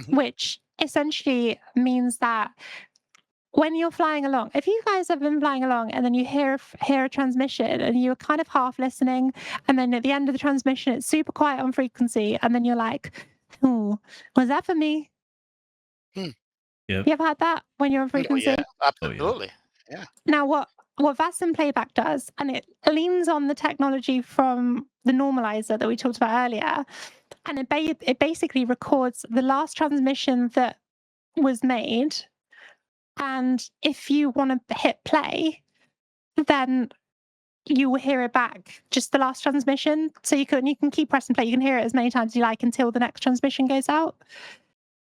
which essentially means that when you're flying along, if you guys have been flying along and then you hear a transmission and you're kind of half listening, and then at the end of the transmission it's super quiet on frequency, and then you're like, "Oh, was that for me?" Yep. You ever had that when you're on frequency? Oh, yeah, absolutely. Yeah. Now, what Vasm Playback does, and it leans on the technology from the normalizer that we talked about earlier, and it basically records the last transmission that was made. And if you want to hit play, then you will hear it back, just the last transmission. So you can keep pressing play. You can hear it as many times as you like until the next transmission goes out.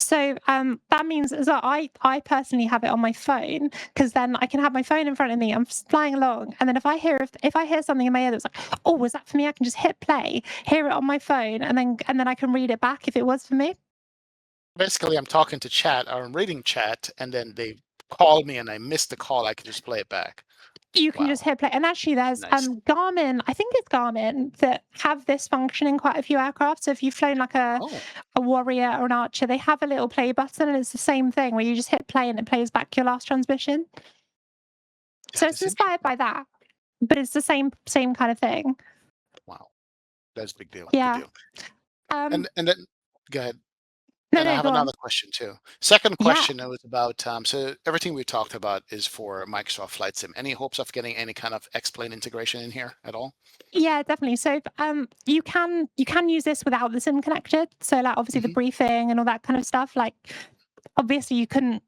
So that means as well, I personally have it on my phone, because then I can have my phone in front of me. I'm flying along, and then if I hear something in my ear that's like, "Oh, was that for me?" I can just hit play, hear it on my phone, and then I can read it back if it was for me. Basically, I'm talking to chat or I'm reading chat, and then they call me and I missed the call. I can just play it back. You can just hit play. And actually there's Nice. Garmin, I think it's Garmin, that have this function in quite a few aircraft. So if you've flown like a Warrior or an Archer, they have a little play button, and it's the same thing where you just hit play and it plays back your last transmission. So it's inspired by that, but it's the same kind of thing. Wow, that's a big deal. Yeah. Big deal. And then go ahead. No, And I have go another on. question too. Second question was about so everything we talked about is for Microsoft Flight Sim. Any hopes of getting any kind of X-Plane integration in here at all? Yeah, definitely. So you can use this without the SIM connected. So like obviously the briefing and all that kind of stuff. Like obviously you couldn't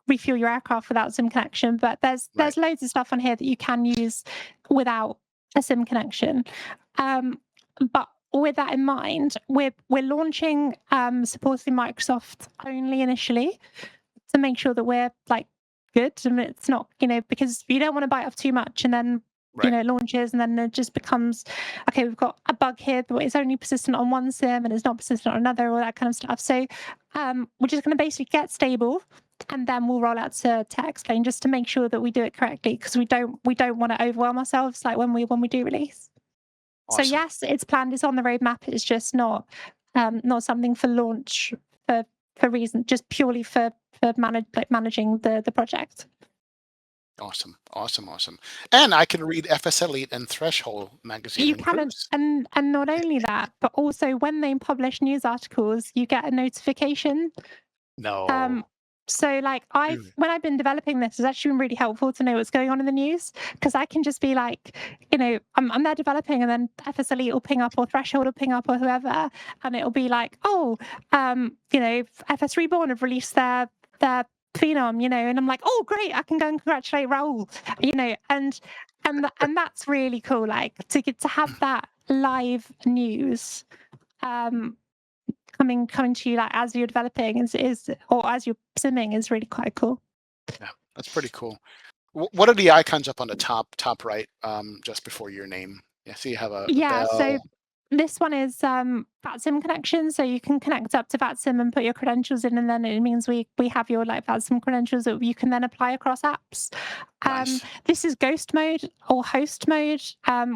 refuel your aircraft without SIM connection, but there's loads of stuff on here that you can use without a SIM connection. But with that in mind, we're launching supporting Microsoft only initially to make sure that we're like good, and it's not, because you don't want to bite off too much and then it launches and then it just becomes, okay, we've got a bug here but it's only persistent on one sim and it's not persistent on another, all that kind of stuff. So we're just going to basically get stable, and then we'll roll out to X-Plane just to make sure that we do it correctly, because we don't want to overwhelm ourselves like when we do release. Awesome. So yes, it's planned, it's on the roadmap, it's just not something for launch for reason, just purely for managing the project. Awesome. And I can read FS Elite and Threshold magazine. You can, and not only that, but also when they publish news articles, you get a notification. No. So like when I've been developing this, it's actually been really helpful to know what's going on in the news, because I can just be like, I'm there developing, and then FS Elite will ping up, or Threshold will ping up, or whoever, and it'll be like, FS Reborn have released their Phenom, and I'm like, oh great, I can go and congratulate Raoul, and that's really cool, like to get to have that live news coming to you like as you're developing is or as you're simming is really quite cool. Yeah, that's pretty cool. What are the icons up on the top right, just before your name? Yeah, so you have a bell. This one is VATSIM connection, so you can connect up to VATSIM and put your credentials in, and then it means we have your like VATSIM credentials that you can then apply across apps. Nice. This is ghost mode or host mode,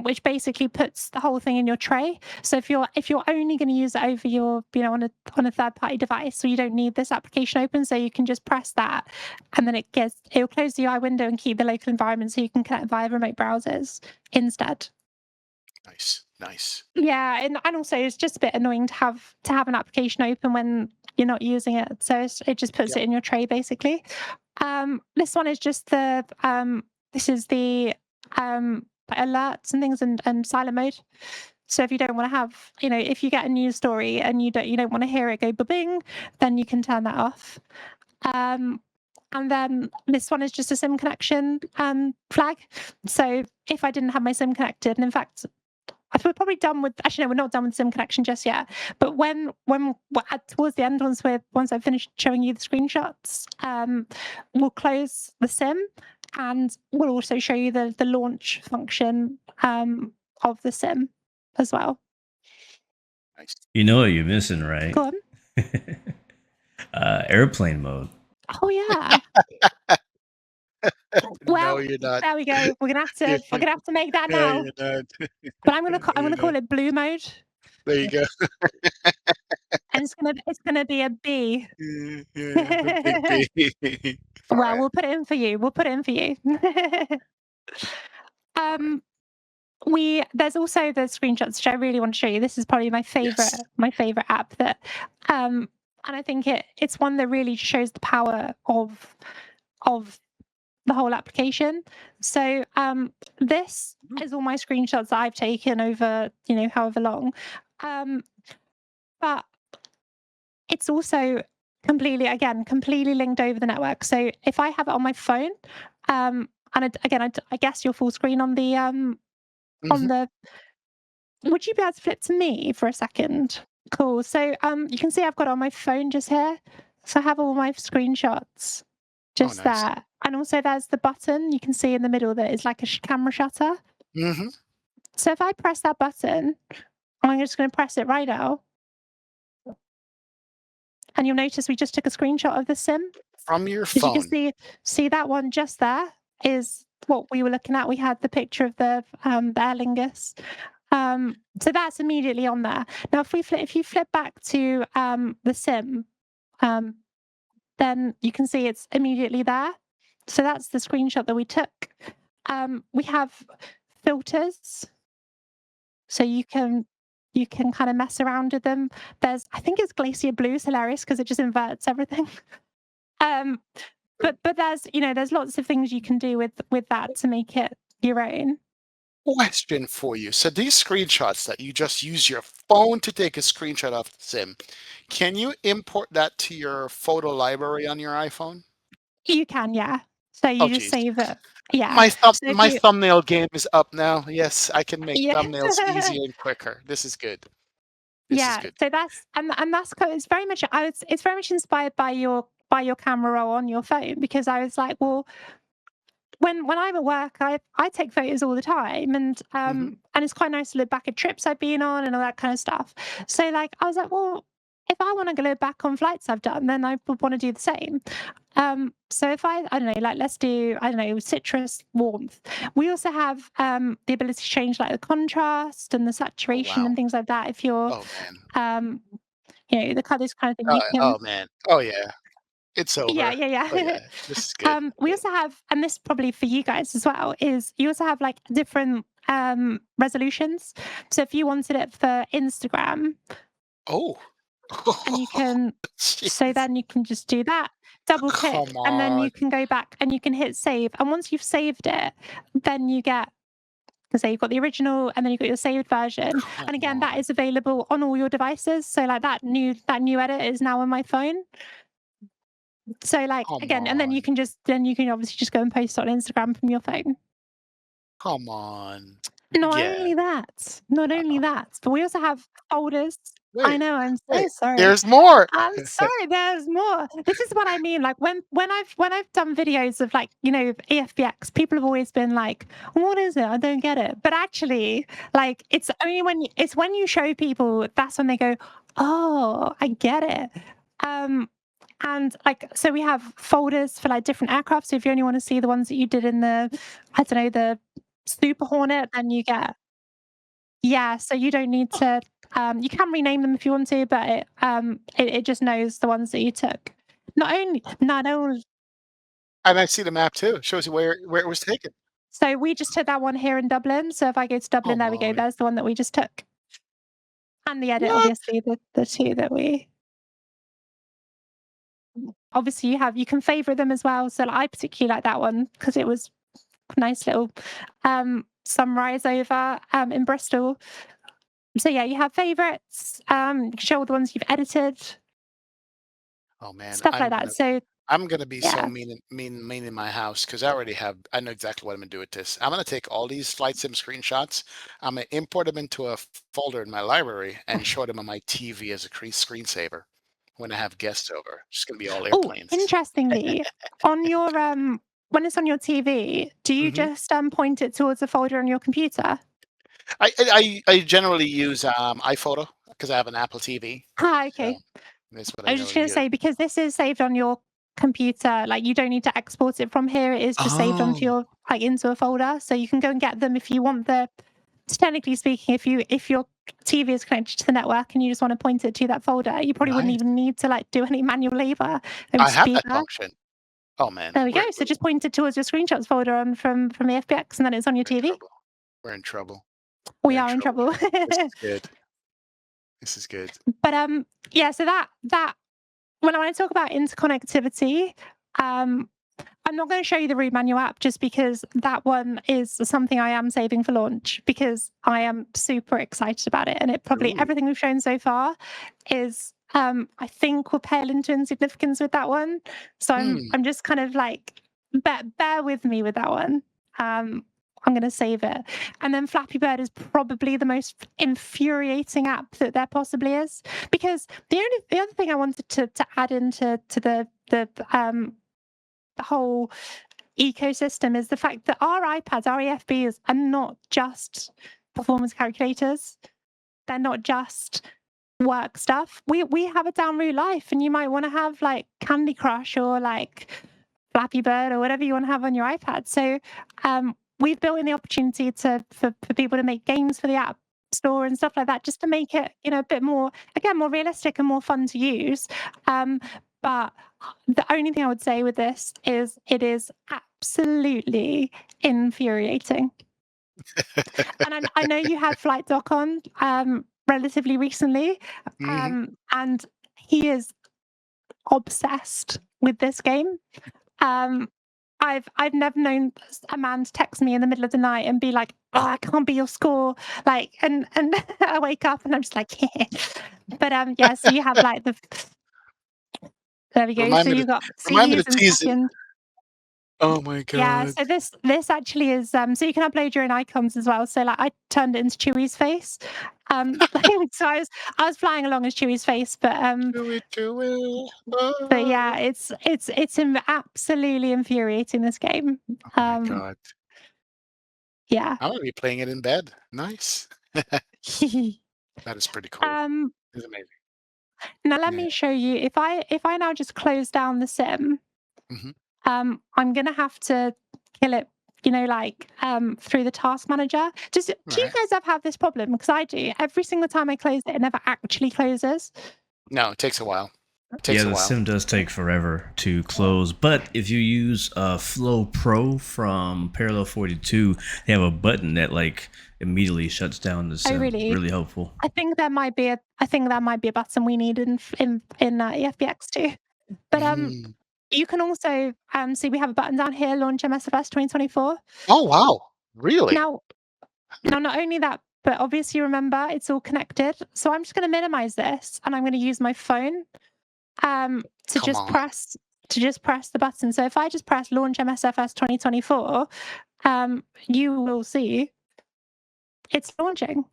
which basically puts the whole thing in your tray. So if you're only going to use it over your, on a third party device, so you don't need this application open, so you can just press that, and then it'll close the UI window and keep the local environment, so you can connect via remote browsers instead. Nice. Yeah, and also it's just a bit annoying to have an application open when you're not using it. So it just puts Yep. it in your tray basically. This one is just the this is the alerts and things and silent mode. So if you don't want to have, if you get a news story and you don't want to hear it go bing, then you can turn that off. And then this one is just a SIM connection flag. So if I didn't have my SIM connected, and in fact, we're probably done with. Actually, no, we're not done with SIM connection just yet. But when we're towards the end, once I've finished showing you the screenshots, we'll close the SIM, and we'll also show you the launch function of the SIM as well. Nice. You know what you're missing, right? Go on. Airplane mode. Oh yeah. Well, No, you're not. there we go. We're gonna have to make that Yeah, now. you're not. But I'm gonna call it blue mode, There you go. and it's gonna be a B. Yeah, the big B. All Well, right. we'll put it in for you. There's also the screenshots which I really want to show you. This is probably my favorite app that and I think it's one that really shows the power of the whole application. So this is all my screenshots that I've taken over, however long. But it's also completely linked over the network. So if I have it on my phone, and I guess you're full screen on the on the. Would you be able to flip to me for a second? Cool. So you can see I've got it on my phone just here. So I have all my screenshots just nice. there, and also there's the button you can see in the middle that is like a camera shutter. Mm-hmm. So if I press that button, I'm just going to press it right now. And you'll notice we just took a screenshot of the SIM. From your phone. You can see that one just there is what we were looking at. We had the picture of the Aer Lingus. So that's immediately on there. Now, if you flip back to the SIM, then you can see it's immediately there. So that's the screenshot that we took. We have filters, so you can kind of mess around with them. I think it's Glacier Blue. It's hilarious because it just inverts everything. But there's lots of things you can do with that to make it your own. Question for you. So these screenshots that you just use your phone to take a screenshot of the SIM, can you import that to your photo library on your iPhone? You can, yeah. So you just save it. Yeah. My thumbnail game is up now. Yes, I can make thumbnails easier and quicker. This is good. This is good. So that's it's very much inspired by your camera roll on your phone, because I was like, well, when I'm at work, I take photos all the time, and and it's quite nice to look back at trips I've been on and all that kind of stuff. So like I was like, well, if I want to look back on flights I've done, then I would want to do the same. So if I don't know, like let's do, I don't know, citrus warmth. We also have the ability to change like the contrast and the saturation and things like that. If you're the colors kind of thing. Oh man. Oh yeah. It's over. Yeah. Oh, yeah. This is good. We also have, and this probably for you guys as well, is you also have like different resolutions. So if you wanted it for Instagram, and you can, so then you can just do that, double click, and then you can go back and you can hit save. And once you've saved it, then you get, so you've got the original and then you've got your saved version. And again, that is available on all your devices. So like that new edit is now on my phone. So like again, and then you can obviously just go and post it on Instagram from your phone. Come on. Yeah. Not only Uh-oh. that, but we also have folders. I Wait, know, I'm so wait. sorry. There's more. I'm sorry, there's more. This is what I mean. Like when I've done videos of like, EFBX, people have always been like, what is it? I don't get it. But actually, like it's only it's when you show people, that's when they go, oh, I get it. Um and like so we have folders for like different aircraft. So if you only want to see the ones that you did in the, I don't know, the Super Hornet, then you get, yeah, so you don't need to, you can rename them if you want to, but it just knows the ones that you took. Not only And I see the map too. It shows you where it was taken. so we just took that one here in Dublin. So if I go to Oh Dublin, there we go. my. There's the one that we just took. And the edit, What? obviously, the two that we obviously you can favorite them as well. So like, I particularly like that one because it was a nice little sunrise over in Bristol. So yeah, you have favorites, you can show all the ones you've edited, Oh man, stuff like that. So I'm gonna be so yeah. mean in my house because I know exactly what I'm gonna do with this. I'm gonna take all these flight sim screenshots. I'm gonna import them into a folder in my library and show them on my TV as a screensaver when I have guests over. It's gonna be all Oh, airplanes. interestingly, on your when it's on your TV, do you hmm just point it towards a folder on your computer? I generally use iPhoto because I have an Apple TV, Ah, so okay. that's what I I was just generally gonna use. say because this is saved on your computer, like you don't need to export it from here. It is just saved onto Oh, your like into a folder, so you can go and get them if you want the. Technically speaking, if your TV is connected to the network and you just want to point it to that folder, you probably wouldn't nice. even need to like do any manual labor. It would I just have be that there. function. Oh man, There we go. So just point it towards your screenshots folder on from the FBX, and then it's on your we're in TV. trouble. We're in trouble. We We're in are in trouble. trouble. This is good. This is good. But yeah, so that when I talk about interconnectivity, um I'm not going to show you the Root Manual app just because that one is something I am saving for launch because I am super excited about it. And it probably Ooh. everything we've shown so far is I think will pale into insignificance with that one. So Hmm. I'm just kind of like bear with me with that one. I'm going to save it. And then Flappy Bird is probably the most infuriating app that there possibly is because the other thing I wanted to add into the whole ecosystem is the fact that our iPads, our EFBs, are not just performance calculators. They're not just work stuff. We have a down route life, and you might want to have like Candy Crush or like Flappy Bird or whatever you want to have on your iPad. So we've built in the opportunity for people to make games for the app store and stuff like that, just to make it a bit more, again, more realistic and more fun to use. But the only thing I would say with this is it is absolutely infuriating. And I know you had Flight Doc on relatively recently, Mhm. and he is obsessed with this game. Um, I've never known a man to text me in the middle of the night and be like, "Oh, I can't be your score," like, and I wake up and I'm just like, but yeah. So you have like there we go. Remind So me you to got remind me to CVs in tease it. second. Oh my Yeah, god. so this actually is so you can upload your own icons as well. So like I turned it into Chewie's face. So I was flying along as Chewie's face, Do it, do it. but yeah, Oh. absolutely infuriating this game. Oh my Um god. yeah. I'm gonna be playing it in bed. Nice. That is pretty cool. um It's amazing. Now let Yeah. me show you if I now just close down the sim, Mhm. I'm gonna have to kill it, like through the task manager. Do you Right. guys ever have this problem? Because I do. Every single time I close it, it never actually closes. No, it takes a while. Yeah, Takes a the while. sim does take forever to close, but if you use Flow Pro from Parallel 42, they have a button that like immediately shuts down the Oh sim. really? Really helpful. I think that might be a button we need in EFBX too. But Mm. you can also see we have a button down here, launch MSFS 2024. Oh, wow. Really? Now Now, not only that, but obviously remember it's all connected. So I'm just going to minimize this and I'm going to use my phone to Come just on. press the button. So if I just press launch MSFS 2024, you will see. it's launching.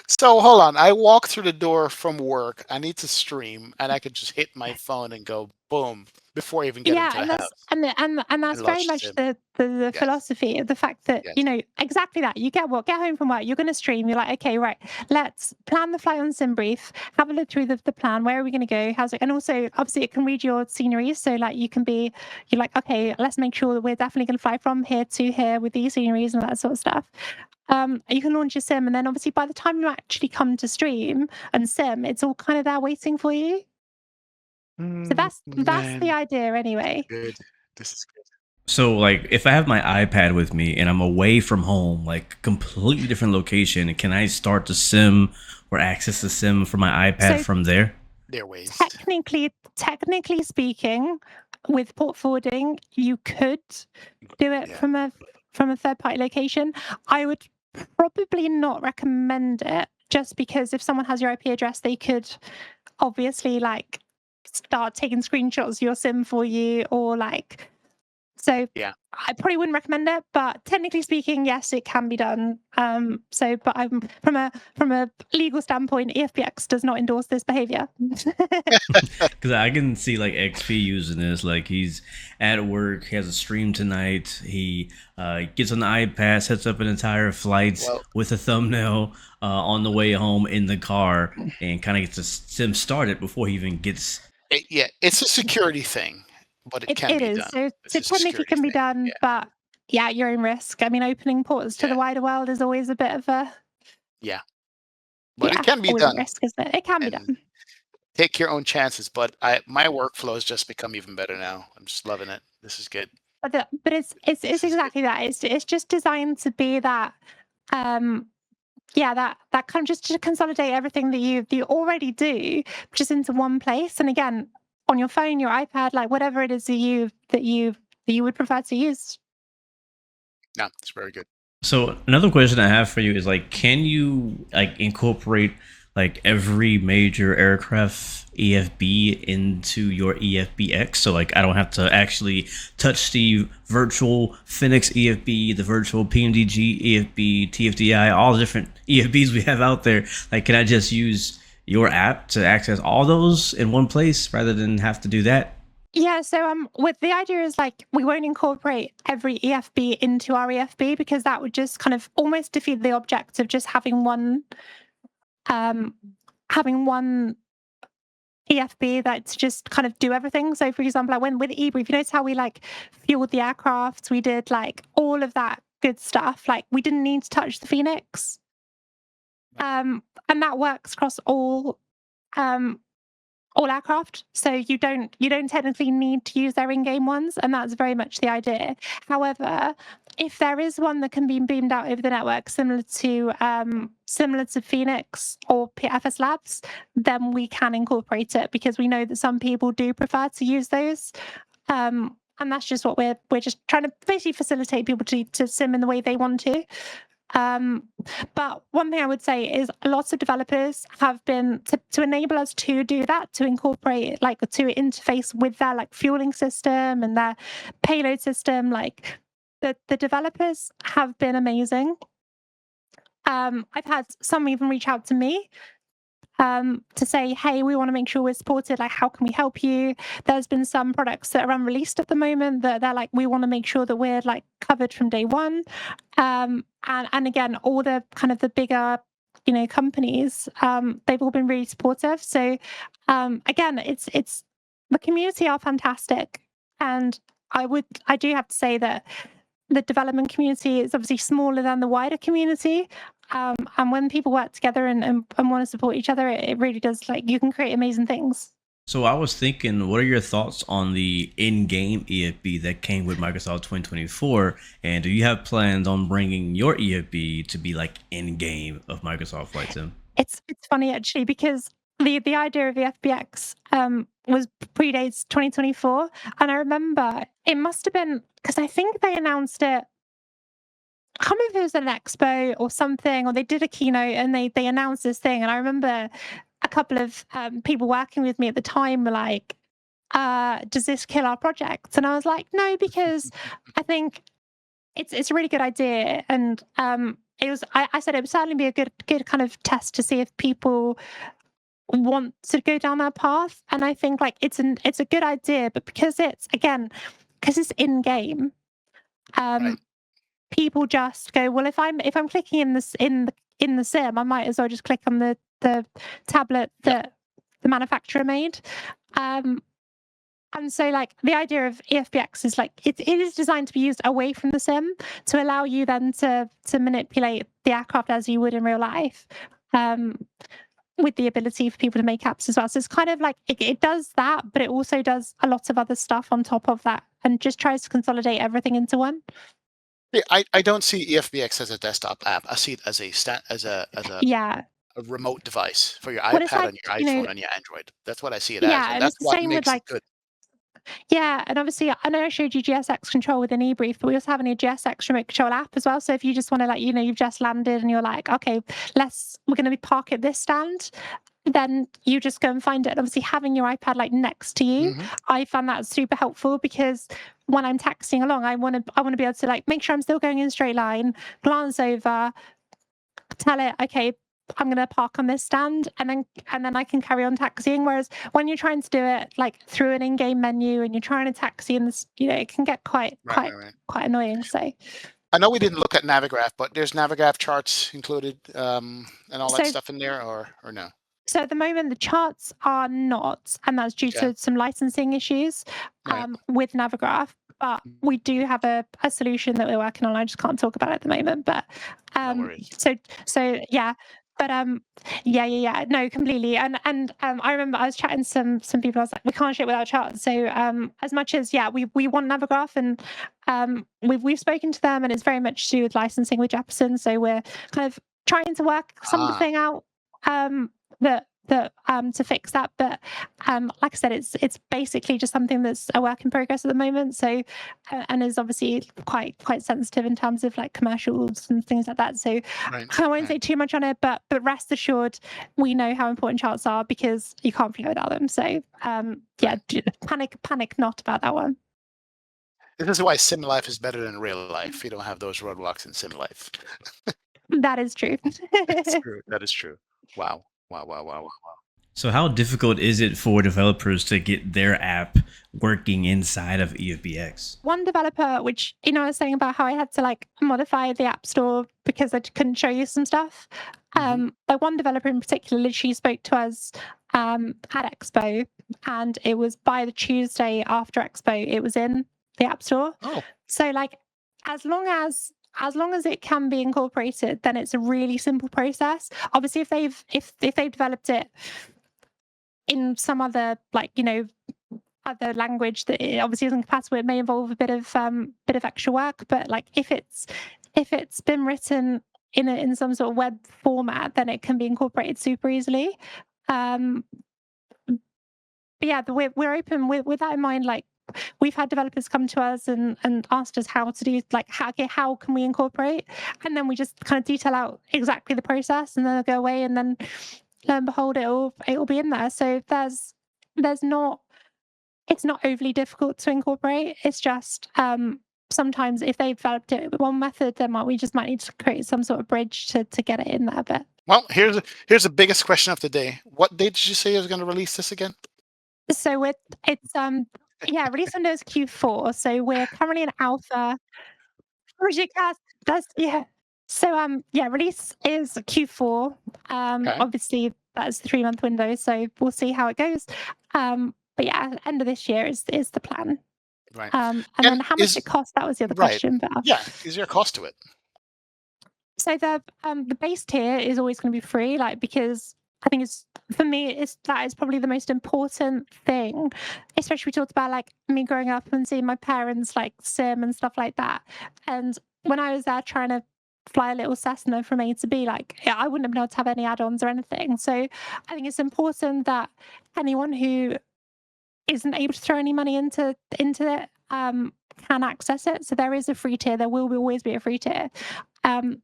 So hold on. I walk through the door from work. I need to stream, and I could just hit my phone and go boom before I even get Yeah, into the and that's house and and that's very launch much sim. the Yes, philosophy of the fact that, yes. exactly that. You get home from work, you're gonna stream, you're like, okay, right, let's plan the flight on SimBrief, have a look through the plan, where are we gonna go? How's it? And also obviously it can read your scenery. So like you're like, okay, let's make sure that we're definitely gonna fly from here to here with these sceneries and that sort of stuff. You can launch a sim, and then obviously by the time you actually come to stream and sim, it's all kind of there waiting for you. So that's the Man, idea anyway. good. This is good. So like if I have my iPad with me and I'm away from home, like completely different location, can I start the sim or access the sim from my iPad So from there? There are ways. technically speaking, with port forwarding, you could do it Yeah. from a third party location. I would probably not recommend it, just because if someone has your IP address, they could obviously like start taking screenshots of your sim for you, or like, so Yeah. I probably wouldn't recommend it, but technically speaking, yes, it can be done. But I'm from a legal standpoint, EFBX does not endorse this behavior. Because I can see like XP using this. Like he's at work, he has a stream tonight. He gets on the iPad, sets up an entire flight Well, with a thumbnail on the way home in the car, and kind of gets the sim started before he even gets. yeah, it's a security thing, but it can It be is. done. So It's a technically security can be thing. done, Yeah. but yeah, you're in risk. I mean, opening ports to Yeah. the wider world is always a bit of a, Yeah. But it yeah, can be always a done, risk, isn't it? It can be and done. take your own chances. But my workflow has just become even better now. I'm just loving it. This is good. But it's This is good. exactly that. It's just designed to be that, um yeah, that kind of just to consolidate everything that you already do just into one place. And again, on your phone, your iPad, like whatever it is that you would prefer to use. No, it's very good. So another question I have for you is like, can you like incorporate like every major aircraft EFB into your EFBX? So like I don't have to actually touch the virtual Phoenix EFB, the virtual PMDG EFB, TFDI, all the different EFBs we have out there. Like, can I just use your app to access all those in one place rather than have to do that? Yeah, so with the idea is like we won't incorporate every EFB into our EFB, because that would just kind of almost defeat the object of just um having one EFB that's just kind of do everything. So for example, like when with eBrief, you notice how we like fueled the aircraft, we did like all of that good stuff. Like we didn't need to touch the Phoenix. And that works across um all aircraft. So you don't technically need to use their in-game ones, and that's very much the idea. However, if there is one that can be beamed out over the network, similar to Phoenix or PFS Labs, then we can incorporate it, because we know that some people do prefer to use those. And that's just what we're just trying to basically facilitate people to sim in the way they want to. Um, but one thing I would say is lots of developers have been to enable us to do that, to incorporate, like to interface with their like fueling system and their payload system. Like the developers have been amazing. I've had some even reach out to me to say, hey, we want to make sure we're supported. Like, how can we help you? There's been some products that are unreleased at the moment that they're like, we want to make sure that we're like covered from day one. And again, all the kind of the bigger, companies, they've all been really supportive. So again, it's the community are fantastic. And I do have to say that the development community is obviously smaller than the wider community. And when people work together and want to support each other, it really does, like, you can create amazing things. So I was thinking, what are your thoughts on the in-game EFB that came with Microsoft 2024? And do you have plans on bringing your EFB to be like in-game of Microsoft Flight Sim? It's funny actually, because the idea of the FBX was predates 2024, and I remember it must have been because I think they announced it. I can't remember if it was an expo or something, or they did a keynote and they announced this thing. And I remember a couple of people working with me at the time were like, does this kill our project? And I was like, no, because I think it's a really good idea. And I said it would certainly be a good kind of test to see if people want to go down that path. And I think like it's a good idea, but because it's in game, Right. people just go, well, if I'm clicking in the sim, I might as well just click on the tablet Yep. that the manufacturer made. And so like the idea of EFBX is like it is designed to be used away from the sim to allow you then to manipulate the aircraft as you would in real life. With the ability for people to make apps as well. So it's kind of like it does that, but it also does a lot of other stuff on top of that and just tries to consolidate everything into one. Yeah, I don't see EFBX as a desktop app. I see it as Yeah. a remote device for your Well, it's iPad like, and your iPhone and your Android. That's what I see it as, yeah, and and that's it's the what same with makes it like, good. yeah, and obviously I know I showed you GSX control with an eBrief, but we also have a GSX remote control app as well. So if you just want to like, you've just landed and you're like, okay, we're going to be park at this stand, then you just go and find it. And obviously having your iPad like next to you, Mhm. I found that super helpful because when I'm taxiing along, I want to be able to like make sure I'm still going in a straight line, glance over, tell it, okay, I'm going to park on this stand, and then I can carry on taxiing. Whereas when you're trying to do it like through an in-game menu and you're trying to taxi in this, it can get quite Right, quite right, right. quite annoying. So I know we didn't look at Navigraph, but there's Navigraph charts included, and all that so stuff in there, or no? So at the moment, the charts are not, and that's due Okay. to some licensing issues Right. with Navigraph. But we do have a solution that we're working on. I just can't talk about it at the moment. But No worries. so yeah. But yeah. No, completely. And I remember I was chatting to some people. I was like, we can't ship without charts. So as much as we want Navigraph, and we've spoken to them, and it's very much to do with licensing with Jefferson. So we're kind of trying to work Ah, something out. That to fix that, but like I said, it's basically just something that's a work in progress at the moment. So and is obviously quite sensitive in terms of like commercials and things like that. So right, I won't right. say too much on it, but rest assured, we know how important charts are because you can't fly without them. So yeah, Right. panic not about that one. This is why sim life is better than real life. You don't have those roadblocks in sim life. That is true. It's true. That is true. Wow. Wow, wow, wow, wow. So, how difficult is it for developers to get their app working inside of EFBX? One developer, which I was saying about how I had to like modify the app store because I couldn't show you some stuff. Mhm. Like one developer in particular literally spoke to us at Expo, and it was by the Tuesday after Expo, it was in the app store. Oh, So like as long as it can be incorporated, then it's a really simple process. Obviously, if they've developed it in some other like other language that it obviously isn't compatible, it may involve a bit of extra work. But like if it's been written in some sort of web format, then it can be incorporated super easily. Um, but yeah, we're open with that in mind. Like we've had developers come to us and asked us how to do like how can we incorporate, and then we just kind of detail out exactly the process, and then they'll go away, and then lo and behold, it'll be in there. So there's not it's not overly difficult to incorporate. It's just sometimes if they've developed it with one method, then we just might need to create some sort of bridge to get it in there. But well, here's the biggest question of the day. What date did you say you was going to release this again? so it's yeah, release window is Q4. So we're currently in alpha. Project Cast, that's yeah. So yeah, release is Q4. Okay. Obviously that's the 3-month window, so we'll see how it goes. But yeah, end of this year is the plan. Right. And And then how much is it costs, that was the other right. question. But Yeah. Is there a cost to it? so the base tier is always going to be free, like because I think it's for me, that is probably the most important thing. Especially we talked about like me growing up and seeing my parents like sim and stuff like that. And when I was there trying to fly a little Cessna from A to B, like I wouldn't have been able to have any add-ons or anything. So I think it's important that anyone who isn't able to throw any money into it can access it. So there is a free tier. There will always be a free tier. Um,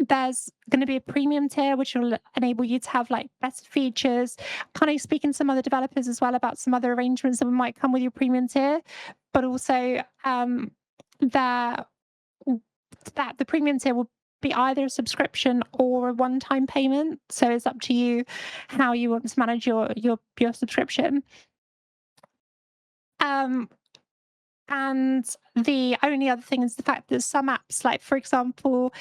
there's going to be a premium tier, which will enable you to have like better features. Kind of speaking to some other developers as well about some other arrangements that might come with your premium tier, but also that the premium tier will be either a subscription or a one-time payment. So it's up to you how you want to manage your subscription. And the only other thing is the fact that some apps, like for example,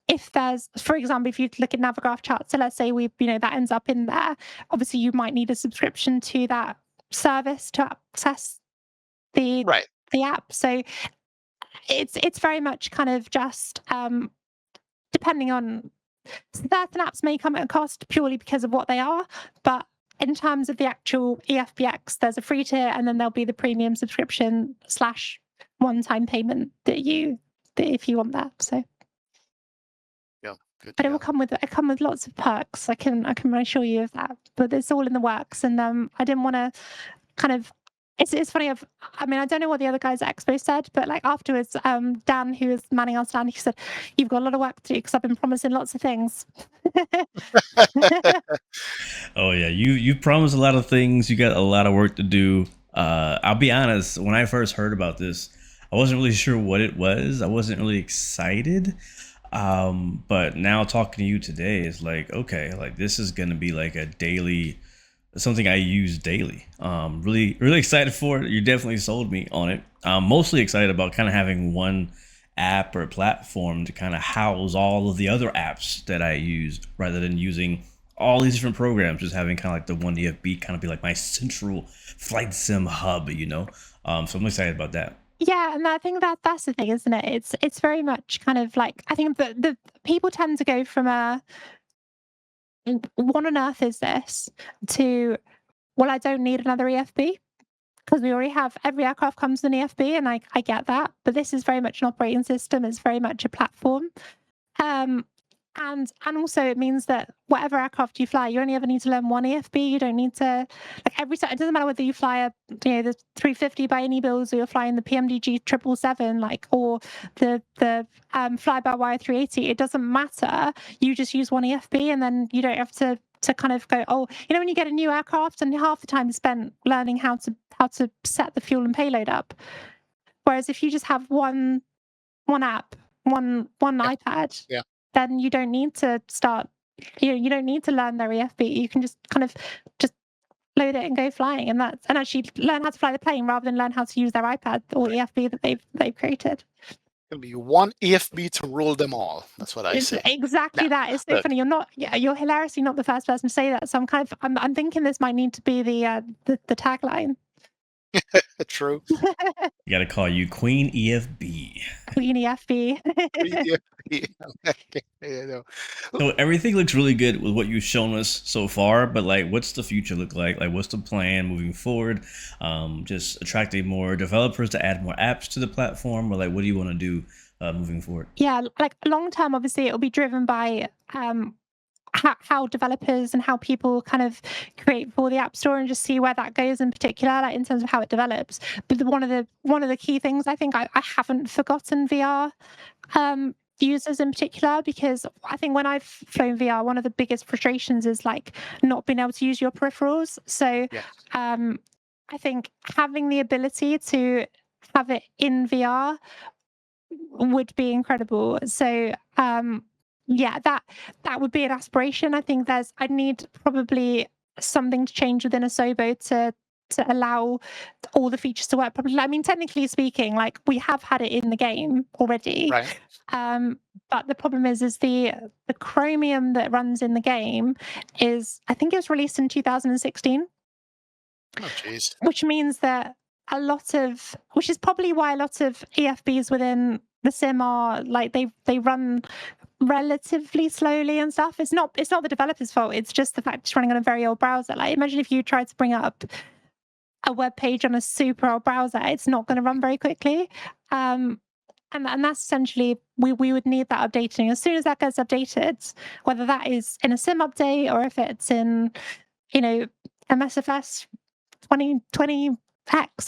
if you look at Navigraph charts, so let's say that ends up in there, obviously you might need a subscription to that service to access the Right. app. So it's very much kind of just depending on, certain apps may come at a cost purely because of what they are, but in terms of the actual EFBX, there's a free tier, and then there'll be the premium subscription / one-time payment that if you want that. So. Yeah. Good. But it will come with lots of perks. I can assure you of that. But it's all in the works, and I didn't want to kind of. It's funny. I don't know what the other guys at Expo said, but like afterwards, Dan, who was manning our stand, he said, "You've got a lot of work to do because I've been promising lots of things." Oh yeah, you promised a lot of things. You got a lot of work to do. I'll be honest. When I first heard about this, I wasn't really sure what it was. I wasn't really excited. But now talking to you today is like, okay, like this is gonna be like a daily, something I use daily. Really, really excited for it. You definitely sold me on it. I'm mostly excited about kind of having one app or platform to kind of house all of the other apps that I use, rather than using all these different programs. Just having kind of like the one EFB kind of be like my central flight sim hub, So I'm excited about that. Yeah, and I think that's the thing, isn't it? It's very much kind of like, I think the people tend to go from what on earth is this, to, well, I don't need another EFB because we already have, every aircraft comes with an EFB, and I get that. But this is very much an operating system. It's very much a platform. And also it means that whatever aircraft you fly, you only ever need to learn one EFB. You don't need to, like, every time. It doesn't matter whether you fly the 350 by any bills, or you're flying the PMDG 777, or the fly-by-wire 380. It doesn't matter. You just use one EFB, and then you don't have to kind of go, when you get a new aircraft, and half the time is spent learning how to set the fuel and payload up. Whereas if you just have one app, one iPad, Yeah. then you don't need to start. You don't need to learn their EFB. You can just kind of just load it and go flying, and actually learn how to fly the plane rather than learn how to use their iPad or EFB that they've created. Gonna be one EFB to rule them all. That's what I It's say. exactly that. It's so look. funny. You're hilariously not the first person to say that. So I'm thinking this might need to be the tagline. True. You got to call you Queen EFB. Queen EFB. Yeah, no. So everything looks really good with what you've shown us so far, but like, what's the future look like? Like, what's the plan moving forward? Just attracting more developers to add more apps to the platform, or like, what do you want to do moving forward? Yeah, like long term, obviously, it'll be driven by how developers and how people kind of create for the App Store, and just see where that goes in particular, like in terms of how it develops. But one of the key things, I think, I haven't forgotten VR users in particular, because I think when I've flown VR, one of the biggest frustrations is like not being able to use your peripherals. So Yes. I think having the ability to have it in VR would be incredible. So yeah, that would be an aspiration. I think I need probably something to change within Asobo to allow all the features to work properly. I mean, technically speaking, like, we have had it in the game already. Right. But the problem is the Chromium that runs in the game is, I think it was released in 2016. Oh, jeez. Which means that which is probably why a lot of EFBs within the sim are like, they run relatively slowly and stuff. It's not the developer's fault. It's just the fact it's running on a very old browser. Like, imagine if you tried to bring up a web page on a super old browser, it's not going to run very quickly. And that's essentially, we would need that updating. As soon as that gets updated, whether that is in a sim update or if it's in, MSFS 2020X,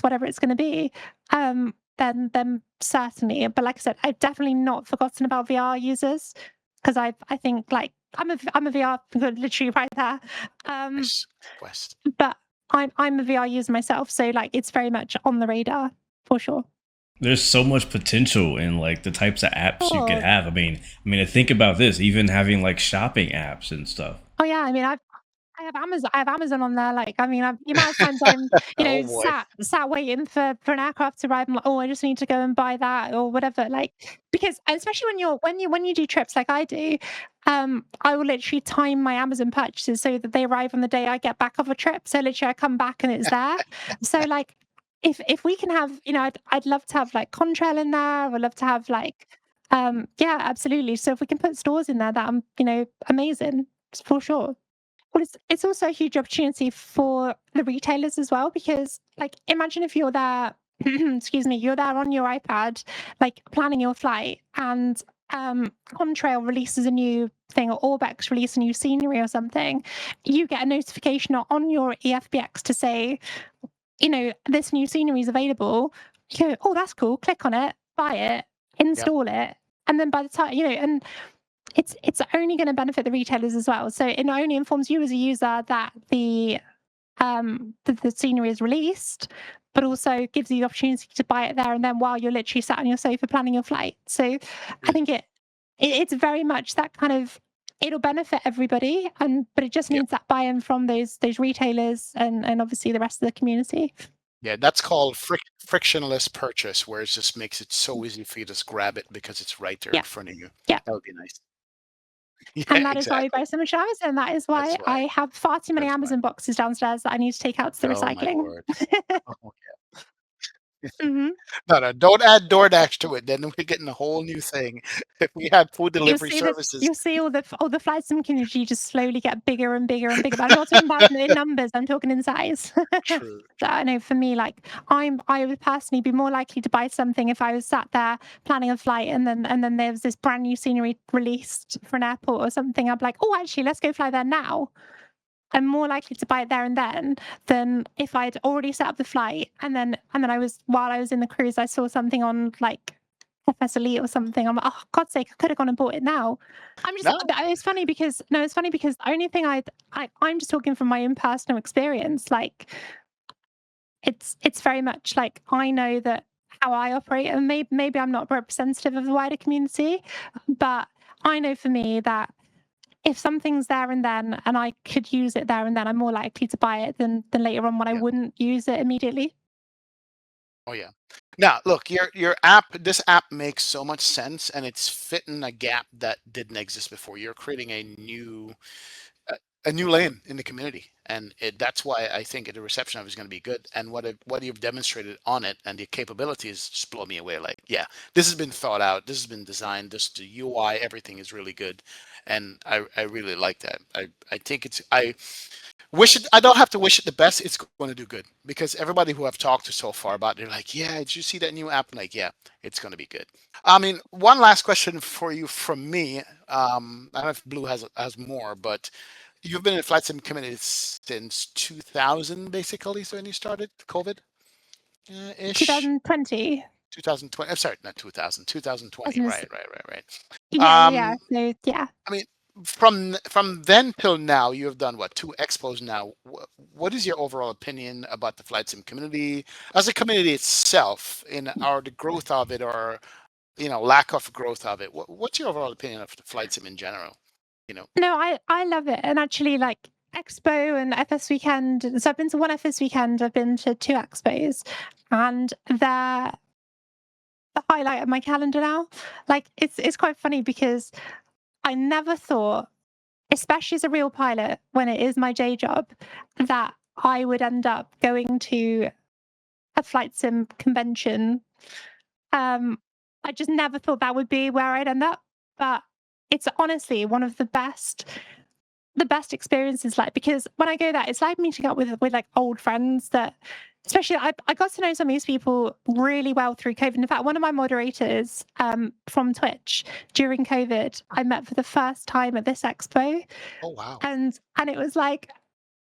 whatever it's going to be, then certainly. But like I said, I've definitely not forgotten about VR users, because I think, like, I'm a VR, literally right there. Nice. West. But I'm a VR user myself, so like, it's very much on the radar for sure. there's so much potential in like the types of apps you could Oh, have. I mean, think about this, even having like shopping apps and stuff. oh yeah. I mean, I have Amazon. I have Amazon on there. Like, I mean, the amount of times I'm, Oh boy. sat waiting for an aircraft to arrive. I'm like, oh, I just need to go and buy that or whatever. Like, because especially when you do trips like I do, I will literally time my Amazon purchases so that they arrive on the day I get back off a trip. So literally, I come back and it's there. So like, if we can have, I'd love to have like Contrail in there. I'd love to have like, yeah, absolutely. So if we can put stores in there, that amazing for sure. Well, it's also a huge opportunity for the retailers as well because, like, imagine if you're there, excuse me, you're there on your iPad, like planning your flight, and Contrail releases a new thing or Orbex release a new scenery or something. You get a notification on your EFBX to say, this new scenery is available. You go, oh, that's cool. Click on it, buy it, Yep. install it, and then by the time and it's only going to benefit the retailers as well. So it not only informs you as a user that the scenery is released, but also gives you the opportunity to buy it there and then while you're literally sat on your sofa planning your flight. So I think it's very much that kind of it'll benefit everybody, but it just Yep. needs that buy-in from those retailers and obviously the rest of the community. Yeah, that's called frictionless purchase, where it just makes it so easy for you to just grab it because it's right there in Yeah, front of you. yeah. That would be nice. And Yeah, that is why we exactly. buy so much Amazon. And that is That's why why. I have far too many That's why. Amazon boxes downstairs that I need to take out to the Oh my recycling. word. Oh, Mhm. no, no, don't add DoorDash to it. Then we're getting a whole new thing. If we had food delivery services, You'll see all the flight sim community just slowly get bigger and bigger and bigger. But I'm not talking about in numbers, I'm talking in size. true. So I know for me, like I would personally be more likely to buy something if I was sat there planning a flight and then there's this brand new scenery released for an airport or something. I'd be like, oh, actually, let's go fly there now. I'm more likely to buy it there and then than if I'd already set up the flight and then I was while I was in the cruise, I saw something on like FS Elite or something. I'm like, oh God's sake, I could have gone and bought it now. I'm just No, it's funny because the only thing I'm just talking from my own personal experience. Like it's very much like I know that how I operate, and maybe I'm not representative of the wider community, but I know for me that if something's there and then and I could use it there and then, I'm more likely to buy it than later on when I yeah. wouldn't use it immediately. Oh yeah. Now look, your app. This app makes so much sense, and it's fitting a gap that didn't exist before. You're creating a, a new lane in the community, and that's why I think the reception of it is going to be good. And what you've demonstrated on it and the capabilities just blow me away. Like, yeah, this has been thought out. This has been designed. This the UI, everything is really good, and I really like that. I think I wish it. I don't have to wish it the best. It's going to do good because everybody who I've talked to so far about, they're like, yeah, did you see that new app? I'm like, yeah, it's going to be good. I mean, one last question for you from me. I don't know if Blue has more, but you've been in flight sim community since 2000, basically. So when you started COVID ish, 2020. 2020. I'm sorry, not 2000, 2020. Wasn't Right, right, right, yeah. right. So yeah. I mean, from then till now, you have done what, two expos now. What is your overall opinion about the flight sim community as a community itself, in or the growth of it, or lack of growth of it? What's your overall opinion of the flight sim in general? You know, No, I love it. And actually like Expo and FS Weekend. So I've been to one FS Weekend, I've been to two Expos, and they're the highlight of my calendar now. Like it's quite funny because I never thought, especially as a real pilot, when it is my day job, that I would end up going to a flight sim convention. Um, I just never thought that would be where I'd end up. But it's honestly one of the best experiences, like, because when I go there, it's like meeting up with like old friends that, especially I got to know some of these people really well through COVID. In fact, one of my moderators from Twitch during COVID, I met for the first time at this expo, oh wow, and it was like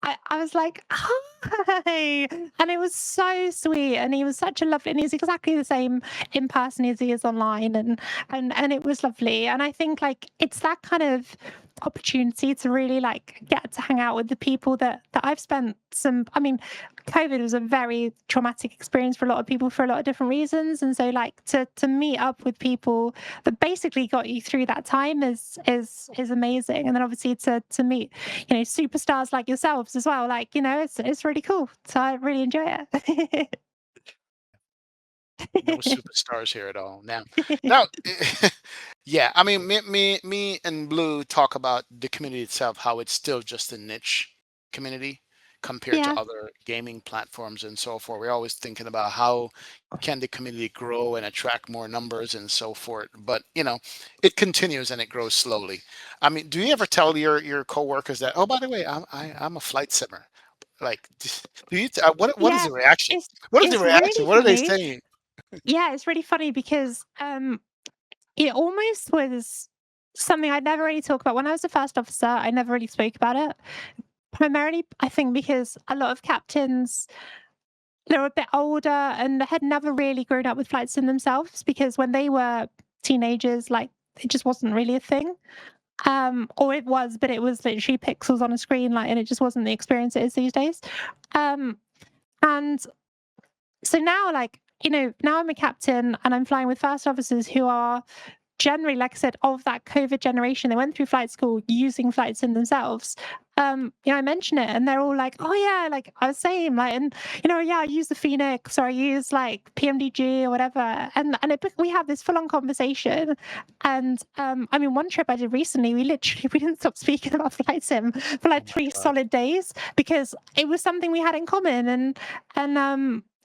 I was like, hi, and it was so sweet, and he was such a lovely, and he's exactly the same in person as he is online, and it was lovely, and I think like it's that kind of opportunity to really like get to hang out with the people that I've spent some. I mean, COVID was a very traumatic experience for a lot of people for a lot of different reasons, and so like to meet up with people that basically got you through that time is amazing. And then obviously to meet, you know, superstars like yourselves as well, like, you know, it's really cool. So I really enjoy it. No superstars here at all. Now, yeah. I mean, me and Blue talk about the community itself, how it's still just a niche community compared to Yeah. other gaming platforms and so forth. We're always thinking about how can the community grow and attract more numbers and so forth. But you know, it continues and it grows slowly. I mean, do you ever tell your coworkers that, oh, by the way, I'm a flight simmer? Like, do you? What is Yeah. the reaction? It's What is the it's reaction? really What are they funny. saying? Yeah, it's really funny because it almost was something I'd never really talk about. When I was a first officer, I never really spoke about it. Primarily, I think because a lot of captains, they were a bit older and had never really grown up with flight sim themselves, because when they were teenagers, like, it just wasn't really a thing. Or it was, but it was literally pixels on a screen, like, and it just wasn't the experience it is these days. Um, and so now, like, you know, now I'm a captain and I'm flying with first officers who are generally, like I said, of that COVID generation. They went through flight school using flight sim themselves. You know, I mention it and they're all like, oh yeah, like I was saying, like, and you know, yeah, I use the Phoenix or I use like PMDG or whatever. And we have this full on conversation. And I mean, one trip I did recently, we didn't stop speaking about flight sim for Oh like my 3 God. solid days, because it was something we had in common.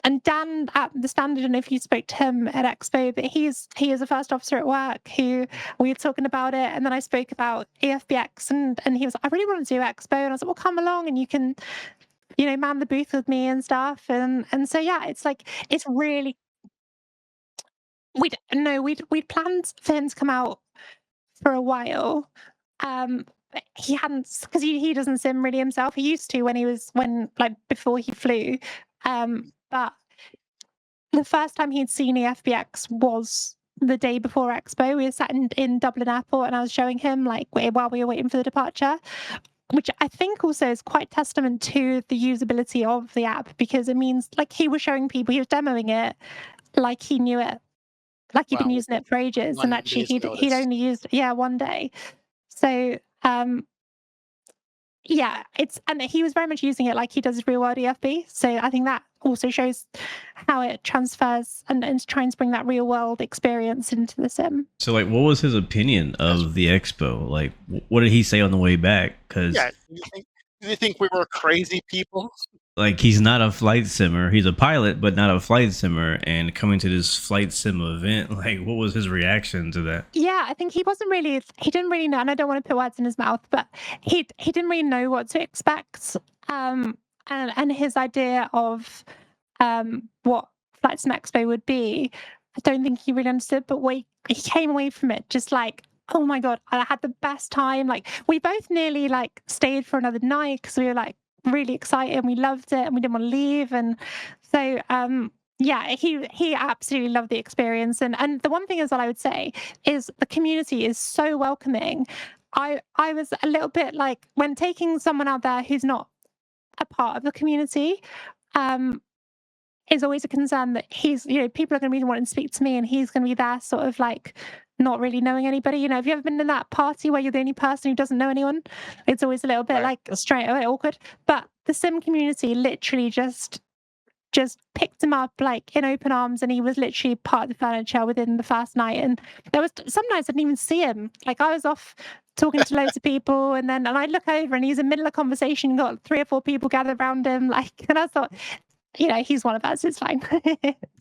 And Dan at the Standard, and if you spoke to him at Expo, but he is a first officer at work who we were talking about it, and then I spoke about EFBX, and he was like, I really want to do Expo, and I was like, well, come along and you can, you know, man the booth with me and stuff, and so yeah, it's like it's really we'd planned for him to come out for a while. But he hadn't, because he doesn't sim really himself. He used to when like before he flew, but the first time he'd seen EFBX was the day before Expo. We were sat in Dublin Airport and I was showing him, like, while we were waiting for the departure, which I think also is quite testament to the usability of the app, because it means, like, he was showing people, he was demoing it like he knew it, like he'd been Wow. using it for ages, and One actually day's he'd notice. only used, yeah, one day. So yeah, and he was very much using it like he does real world EFB. So I think that also shows how it transfers and trying to bring that real world experience into the sim. So, like, what was his opinion That's of the expo? Like, what did he say on the way back? Because, yeah. Do you think we were crazy people? like, he's not a flight simmer. He's a pilot, but not a flight simmer. And coming to this flight sim event, like, what was his reaction to that? Yeah, I think he didn't really know, and I don't want to put words in his mouth, but he didn't really know what to expect. And his idea of what Flight Sim Expo would be, I don't think he really understood. But he came away from it just like, oh my god, I had the best time. Like, we both nearly like stayed for another night because we were like really excited and we loved it and we didn't want to leave. And so yeah, he absolutely loved the experience. And the one thing is, what I would say is the community is so welcoming. I was a little bit like, when taking someone out there who's not a part of the community, um, is always a concern that he's, you know, people are going to be wanting to speak to me and he's going to be there sort of like not really knowing anybody. You know, have you ever been in that party where you're the only person who doesn't know anyone? It's always a little bit Right. like straight away awkward. But the sim community literally just picked him up like in open arms, and he was literally part of the furniture within the first night. And there was some nights I didn't even see him. Like, I was off talking to loads of people, and I look over and he's in the middle of conversation, got 3 or 4 people gathered around him, like, and I thought, you know, he's one of us, it's fine.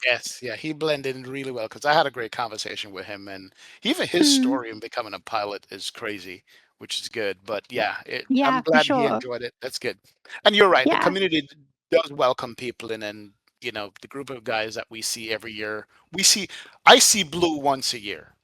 Yes, yeah, he blended in really well because I had a great conversation with him, and even his Mm, story in becoming a pilot is crazy, which is good. But yeah, I'm yeah, for glad he sure. enjoyed it. That's good. And you're right, the Yeah. community does welcome people, and you know, the group of guys that we see every year. I see Blue once a year,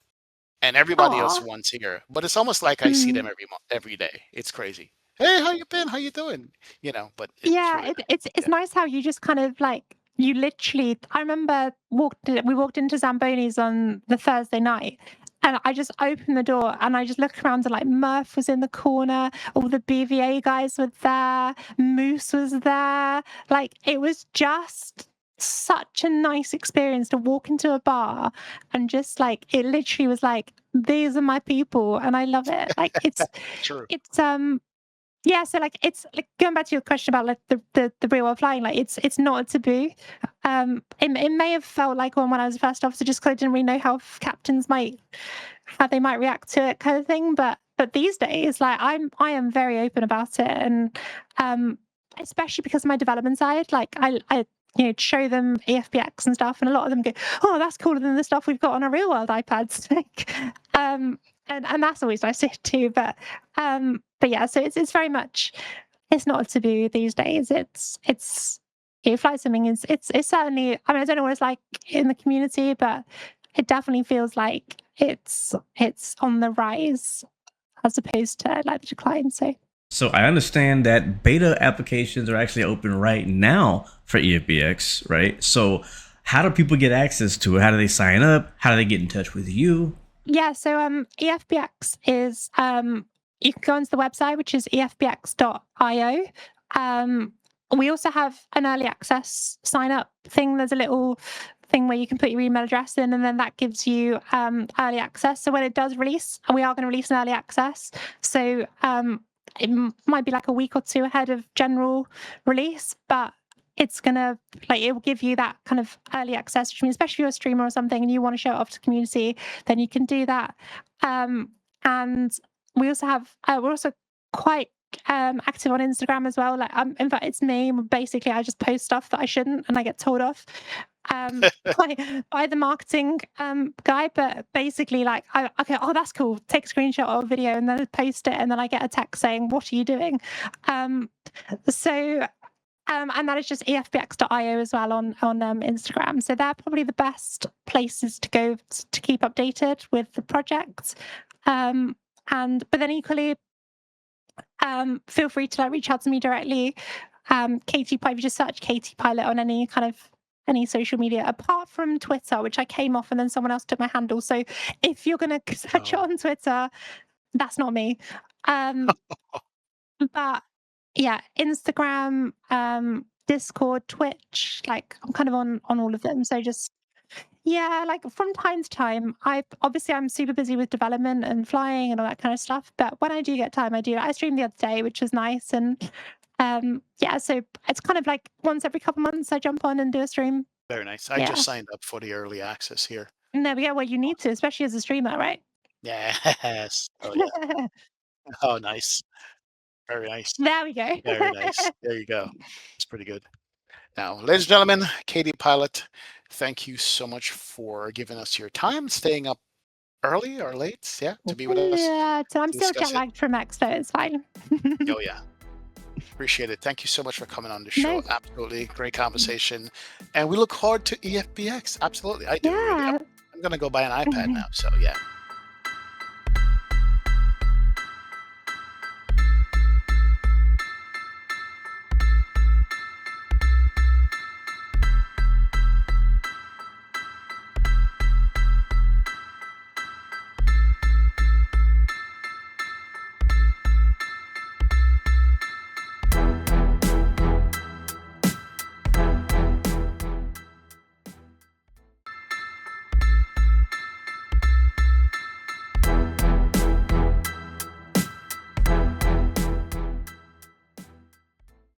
and everybody else Aw. once a year. But it's almost like I see them Mm. every month, every day. It's crazy. Hey, how you been? How you doing? You know, but it's Yeah, really nice. it's Yeah. nice how you just kind of like, you literally, I remember we walked into Zamboni's on the Thursday night, And I just opened the door and I just looked around and like Murph was in the corner, all the BVA guys were there, Moose was there. Like it was just such a nice experience to walk into a bar and just like it literally was like, these are my people and I love it. Like True. it's yeah, so like it's like going back to your question about like the real world flying, like it's not a taboo. It may have felt like one when I was a first officer, just because I didn't really know how they might react to it, kind of thing. But these days, like I am very open about it, and especially because of my development side, like I show them EFBX and stuff, and a lot of them go, "Oh, that's cooler than the stuff we've got on our real world iPads." Like, and that's always nice to hear too. But yeah, so it's very much, it's not a taboo these days. Flight simming is it's certainly, I mean, I don't know what it's like in the community, but it definitely feels like it's on the rise as opposed to like the decline. So I understand that beta applications are actually open right now for EFBX, right? So how do people get access to it? How do they sign up? How do they get in touch with you? Yeah, so EFBX is you can go onto the website, which is efbx.io. We also have an early access sign up thing. There's a little thing where you can put your email address in, and then that gives you early access. So when it does release, and we are going to release an early access, so it might be like a week or two ahead of general release, but it's gonna, like, it will give you that kind of early access, which means especially if you're a streamer or something and you want to show it off to the community, then you can do that. And we also have we're also quite active on Instagram as well. Like, in fact, it's me. Basically, I just post stuff that I shouldn't, and I get told off by the marketing guy. But basically, like, okay, oh, that's cool. Take a screenshot or a video, and then post it, and then I get a text saying, "What are you doing?" And that is just efbx.io as well on Instagram. So they're probably the best places to go to keep updated with the project. But then equally, feel free to like reach out to me directly. Katie Pilot, just search Katie Pilot on any social media, apart from Twitter, which I came off and then someone else took my handle. So if you're going to search it on Twitter, that's not me. But yeah, Instagram, Discord, Twitch, like I'm kind of on all of them. So just, yeah, like from time to time, I'm super busy with development and flying and all that kind of stuff. But when I do get time, I do. I streamed the other day, which was nice. And yeah, so it's kind of like once every couple months I jump on and do a stream. Very nice. I just signed up for the early access here. And there we go. Well, you need to, especially as a streamer, right? Yes. Oh yeah. Oh, nice. Very nice. There we go. Very nice. There you go. It's pretty good. Now, ladies and gentlemen, Katie Pilot, thank you so much for giving us your time, staying up early or late, yeah, to be with us. Yeah, so I'm to still discuss jet lagged from Expo. It's fine. Oh yeah. Appreciate it. Thank you so much for coming on the show. No. Absolutely great conversation. And we look forward to EFBX. Absolutely. I do. Really. Yeah. I'm going to go buy an iPad now. So, yeah.